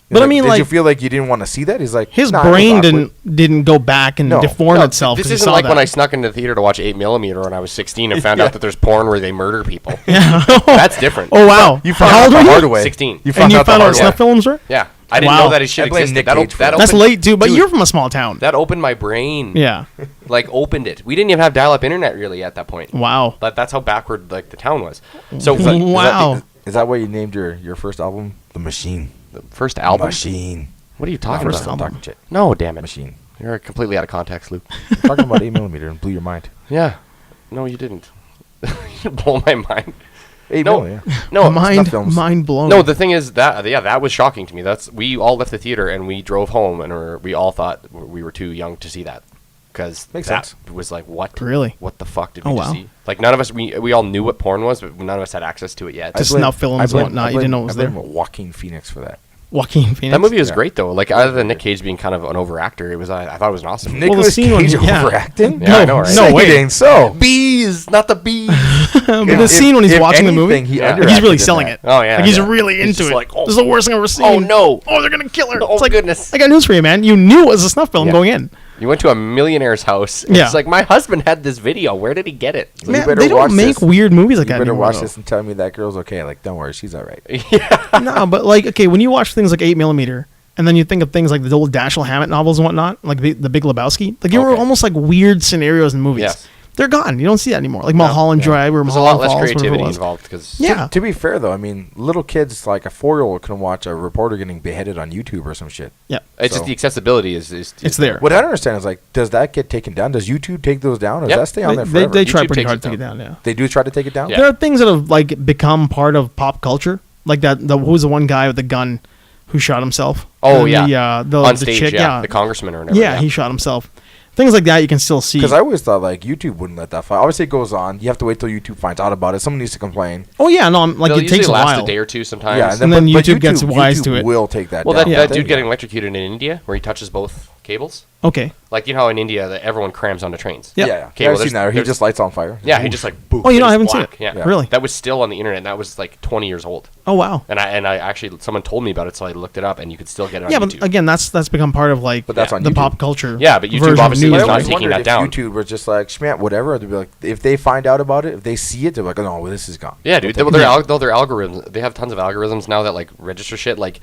He's But I like, mean, did like, you feel like you didn't want to see that? He's like, his nah, it was brain awkward. didn't go back and No. deform No, itself. This 'cause he isn't saw like that. when I snuck into the theater to watch 8mm when I was 16 and found Yeah. out that there's porn where they murder people. Yeah. That's different. Oh wow. You found How out old the were you? hard way. 16. You And found you out the found out hard snuff way. films were? Yeah. I didn't Wow. know that his shit I blame existed. Nick That, Cage for that. That's late too, but dude, you're from a small town. That opened my brain. Yeah. Like, opened it. We didn't even have dial-up internet, really, at that point. Wow. But that's how backward, like, the town was. So, Wow. Is that why you named your first album The Machine? the first album? Machine. What are you talking First about? album. Talking shit. No, damn it. Machine. You're completely out of context, Luke. I'm talking about 8mm and blew your mind. Yeah. No, you didn't. You blow my mind. 8mm, No. yeah. No, Mind blown. No, the thing is that was shocking to me. We all left the theater and we drove home and we all thought we were too young to see that because Makes that sense. was like what Really? what the fuck did Oh, we just wow. see? Like none of us we all knew what porn was, but none of us had access to it yet. Just snuff films and whatnot. You didn't know it was I there. blame Joaquin Phoenix for that. Joaquin Phoenix. That movie was Yeah. great though. Like other than Nick Cage being kind of an overactor, it was I thought it was an awesome. movie. Nicolas scene when Cage he- yeah. overacting? Yeah, I know, right? No Say way. it ain't so. Bees, not the bees. But the scene when he's if watching the movie, anything, he Yeah. underacted he's really in selling that. it. Oh, yeah, like he's yeah. really He's into just it. like, oh. This is the worst thing I've ever seen. Oh no! Oh, they're gonna kill her. Oh, It's like, goodness. I got news for you, man. You knew it was a snuff film Yeah. going in. You went to a millionaire's house. And Yeah. It's like my husband had this video. Where did he get it? You Man, better they watch don't make this. weird movies like You that better anymore. watch though. this and tell me that girl's okay. Like, don't worry, she's all right. No, but like, okay, when you watch things like 8mm, and then you think of things like the old Dashiell Hammett novels and whatnot, like the Big Lebowski, like they were Okay. almost like weird scenarios in movies. Yes. They're gone. You don't see that anymore. Like Mulholland Drive or There's a lot Mulholland less Falls, whatever it creativity was. involved because Yeah. To be fair, though, I mean, little kids, like a 4-year-old, can watch a reporter getting beheaded on YouTube or some shit. Yeah. it's So- just the accessibility is It's there. What I don't understand is, like, does that get taken down? Does YouTube take those down? Or does Yep. that stay on there They forever? try YouTube pretty takes hard it to take it down, yeah. They do try to take it down? Yeah. There are things that have like become part of pop culture. Like that who was the one guy with the gun who shot himself? Oh, And yeah. the on the stage, chick, the congressman or whatever. Yeah, he shot himself. Things like that you can still see. Because I always thought, like, YouTube wouldn't let that fly. Obviously, it goes on. You have to wait till YouTube finds out about it. Someone needs to complain. Oh yeah, no, I'm like They'll it takes a usually last while. a day or two sometimes. Yeah, And then but YouTube gets wise to it. will take that well, down. that Yeah. dude getting electrocuted in India where he touches both cables. Okay. Like, you know how in India that everyone crams onto trains? Yeah. Yeah. Okay, I've well, seen there's- that. Or he there's- just lights on fire. Yeah, he just like, boom. Oh, you know, I it's haven't seen black. it. Yeah. Yeah. Really? That was still on the internet. And that was like 20 years old. Oh wow. And I actually, someone told me about it, so I looked it up, and you could still get it on Yeah, YouTube. but again, that's become part of like But that's on the YouTube. pop culture. Yeah, but YouTube version of obviously news, is not I right? always taking wondered that down. if YouTube was just like, schmat, whatever. They'd be like, if they find out about it, if they see it, they're like, oh, no, well, this is gone. Yeah, dude. They'll Well, take their, it down. their algorithms, they have tons of algorithms now that like register shit. Like,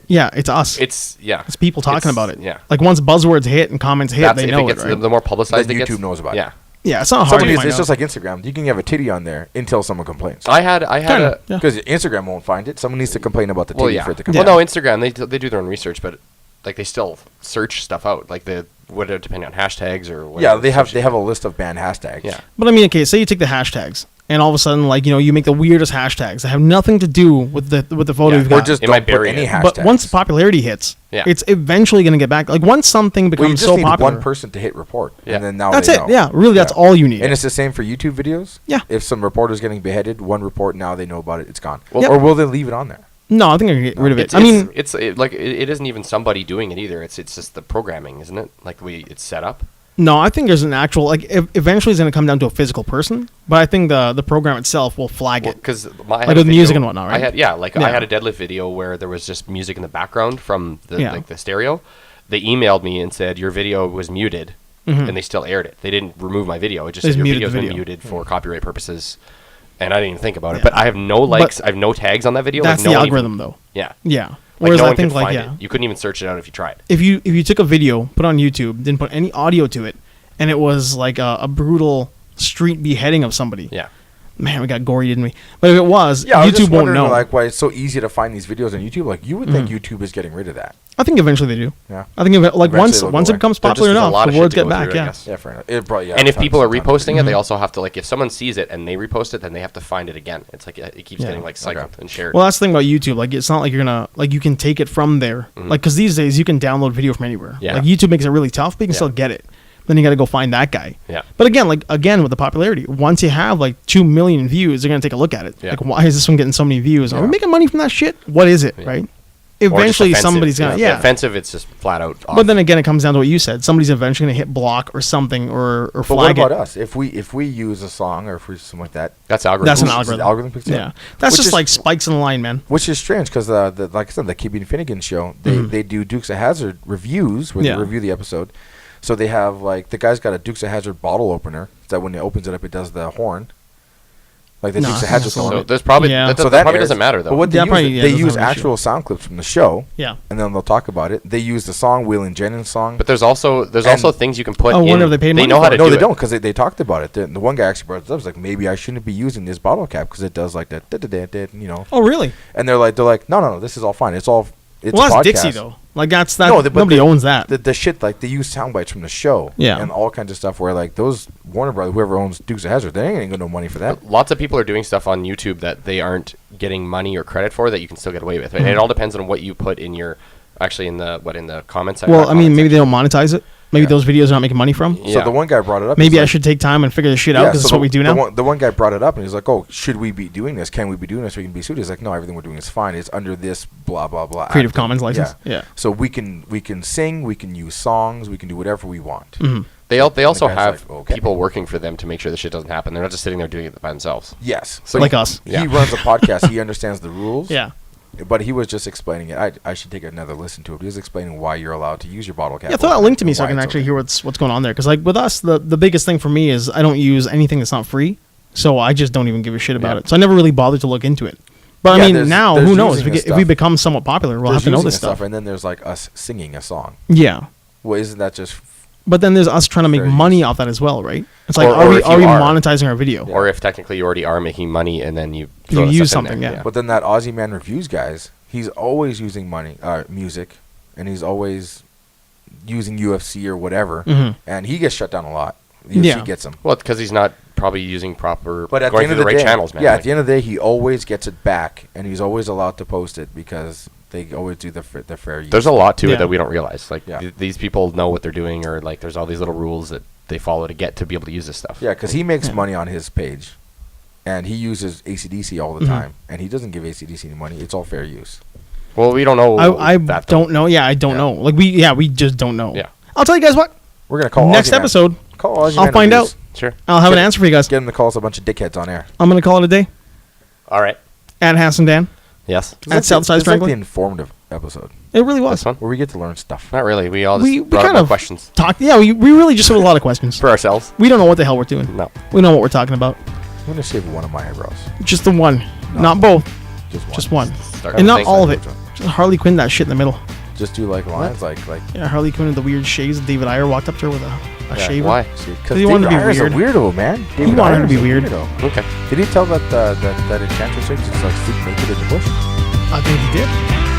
Yeah, it's us. it's people talking It's- about it. Yeah. Like once buzzwords hit and comments hit, That's they if know it gets right? the more publicized Then it gets. YouTube knows about it. Yeah. Yeah, it's not hard to Somebody, find it's out. just like Instagram. You can have a titty on there until someone complains. I had Kinda, a yeah. Because Instagram won't find it. Someone needs to complain about the titty well, yeah. for it to come Well, out. no, Instagram they do their own research, but like they still search stuff out. Like depending on hashtags or whatever. Yeah, they have a list of banned hashtags. Yeah. But I mean, okay, say you take the hashtags, and all of a sudden, like you make the weirdest hashtags that have nothing to do with the photo Yeah, you've Or got. just It don't might put bury any it. hashtags. But once popularity hits, Yeah. it's eventually going to get back. Like once something well, you becomes just so need popular, one person to hit report, Yeah. and then now that's they it. know. Yeah, really, that's all you need. And it's the same for YouTube videos. Yeah. If some reporter's getting beheaded, one report now they know about it, it's gone. Well- Or will they leave it on there? No, I think I can get rid of it. It's, I mean, it isn't even somebody doing it either. It's just the programming, isn't it? Like it's set up. No, I think there's an actual eventually it's going to come down to a physical person, but I think the program itself will flag it because like with music and whatnot, right? I had a deadlift video where there was just music in the background from the stereo. They emailed me and said your video was muted, and they still aired it. They didn't remove my video. It just said your video's been muted for copyright purposes, and I didn't even think about it. But I have no likes. I have no tags on that video. That's the algorithm, though. Yeah. Yeah. Whereas no I think you couldn't even search it out if you tried. If you took a video, put it on YouTube, didn't put any audio to it, and it was like a brutal street beheading of somebody. Yeah. Man, we got gory, didn't we? But if it was, YouTube I was just won't know. Like why it's so easy to find these videos on YouTube. Like you would think YouTube is getting rid of that. I think eventually they do. Yeah. I think once it becomes popular enough, the words get back. Through, yeah. Yeah, fair enough. And if people are reposting it, they also have to if someone sees it and they repost it, then they have to find it again. It's like it keeps getting cycled and shared. Well, that's the thing about YouTube. Like it's not like you're gonna you can take it from there. Because these days you can download video from anywhere. Yeah. Like YouTube makes it really tough, but you can still get it. Then you got to go find that guy. Yeah. But again, with the popularity, once you have 2 million views, they're gonna take a look at it. Yeah. Like, why is this one getting so many views? Are we making money from that shit? What is it? Right. Eventually, somebody's gonna offensive. It's just flat out off. But then again, it comes down to what you said. Somebody's eventually gonna hit block or something or flag it. But what about us? If we use a song or if we something like that, that's algorithm. That's an algorithm. The algorithm picks it up. Yeah, that's just like spikes in the line, man. Which is strange because like I said, the Keeping Finnegan show, they do Dukes of Hazzard reviews where they review the episode. So they have the guy's got a Dukes of Hazzard bottle opener that when it opens it up, it does the horn. Like the Dukes of Hazzard song. So there's probably that probably doesn't matter though. But what they use actual sound clips from the show. Yeah. And then they'll talk about it. They use the song Waylon Jennings song. But there's also things you can put. I wonder if they paid money. They know how to do it. No, they don't because they talked about it. The one guy actually brought it up. Was like, maybe I shouldn't be using this bottle cap because it does like that. You know. Oh really? And they're like, no, this is all fine. It's all. It's well, that's Dixie though. Like that's that. Nobody owns that. The shit they use sound bites from the show. Yeah. And all kinds of stuff where those Warner Brothers, whoever owns Dukes of Hazzard, they ain't gonna get no money for that. Lots of people are doing stuff on YouTube that they aren't getting money or credit for that you can still get away with. And it all depends on what you put in your in the comments. Well, I mean, maybe they don't monetize it. Maybe those videos are not making money from. So the one guy brought it up. Maybe I should take time and figure this shit out because that's what we do now. The one guy brought it up and he's like, "Oh, should we be doing this? Can we be doing this? We can be sued." He's like, "No, everything we're doing is fine. It's under this blah blah blah." Creative Commons license. Yeah. So we can sing, we can use songs, we can do whatever we want. Mm-hmm. They also have people working for them to make sure this shit doesn't happen. They're not just sitting there doing it by themselves. Yes. So like us. He runs a podcast. He understands the rules. Yeah. But he was just explaining it. I should take another listen to it. He was explaining why you're allowed to use your bottle cap. Yeah, throw that link to me so I can actually hear what's going on there. Because with us, the biggest thing for me is I don't use anything that's not free. So I just don't even give a shit about it. So I never really bothered to look into it. But I mean, now, who knows? If we become somewhat popular, we'll have to know this stuff. And then there's us singing a song. Yeah. Well, isn't that just... But then there's us trying to make money off that as well, right? It's like, are we monetizing our video? Or if technically you already are making money and then you use something, yeah. But then that Aussie Man Reviews guys, he's always using music, and he's always using UFC or whatever, and he gets shut down a lot. UFC gets him. Well, because he's not probably using proper, but at going the end through of the right channels, man. Yeah, at the end of the day, he always gets it back, and he's always allowed to post it because they always do the fair use. There's a lot to it that we don't realize. These people know what they're doing, or there's all these little rules that they follow to get to be able to use this stuff. Yeah, because he makes money on his page, and he uses AC/DC all the time, and he doesn't give AC/DC any money. It's all fair use. Well, we don't know. I don't know. Yeah, I don't know. We just don't know. Yeah. I'll tell you guys what. We're gonna call next episode. Call Aussie I'll find out. Sure. I'll have an answer for you guys. Get him to call us a bunch of dickheads on air. I'm gonna call it a day. All right. At Hassan Dan. Yes. At Southside Franklin. It's the informative episode. It really was. Where we get to learn stuff. Not really. We all just brought up questions. We really just had a lot of questions. For ourselves. We don't know what the hell we're doing. No. We know what we're talking about. I'm going to shave one of my eyebrows. Just the one. No. Not both. Just one. And not all of it. Just Harley Quinn that shit in the middle. Just do lines like... Yeah, Harley Quinn with the weird shades. David Ayer walked up to her with a shaver. Why? Because he wanted to be weird. He's a weirdo, man. He wanted her to be weird. Okay. Did he tell that enchantress chick just sleep naked in the bush? I think he did.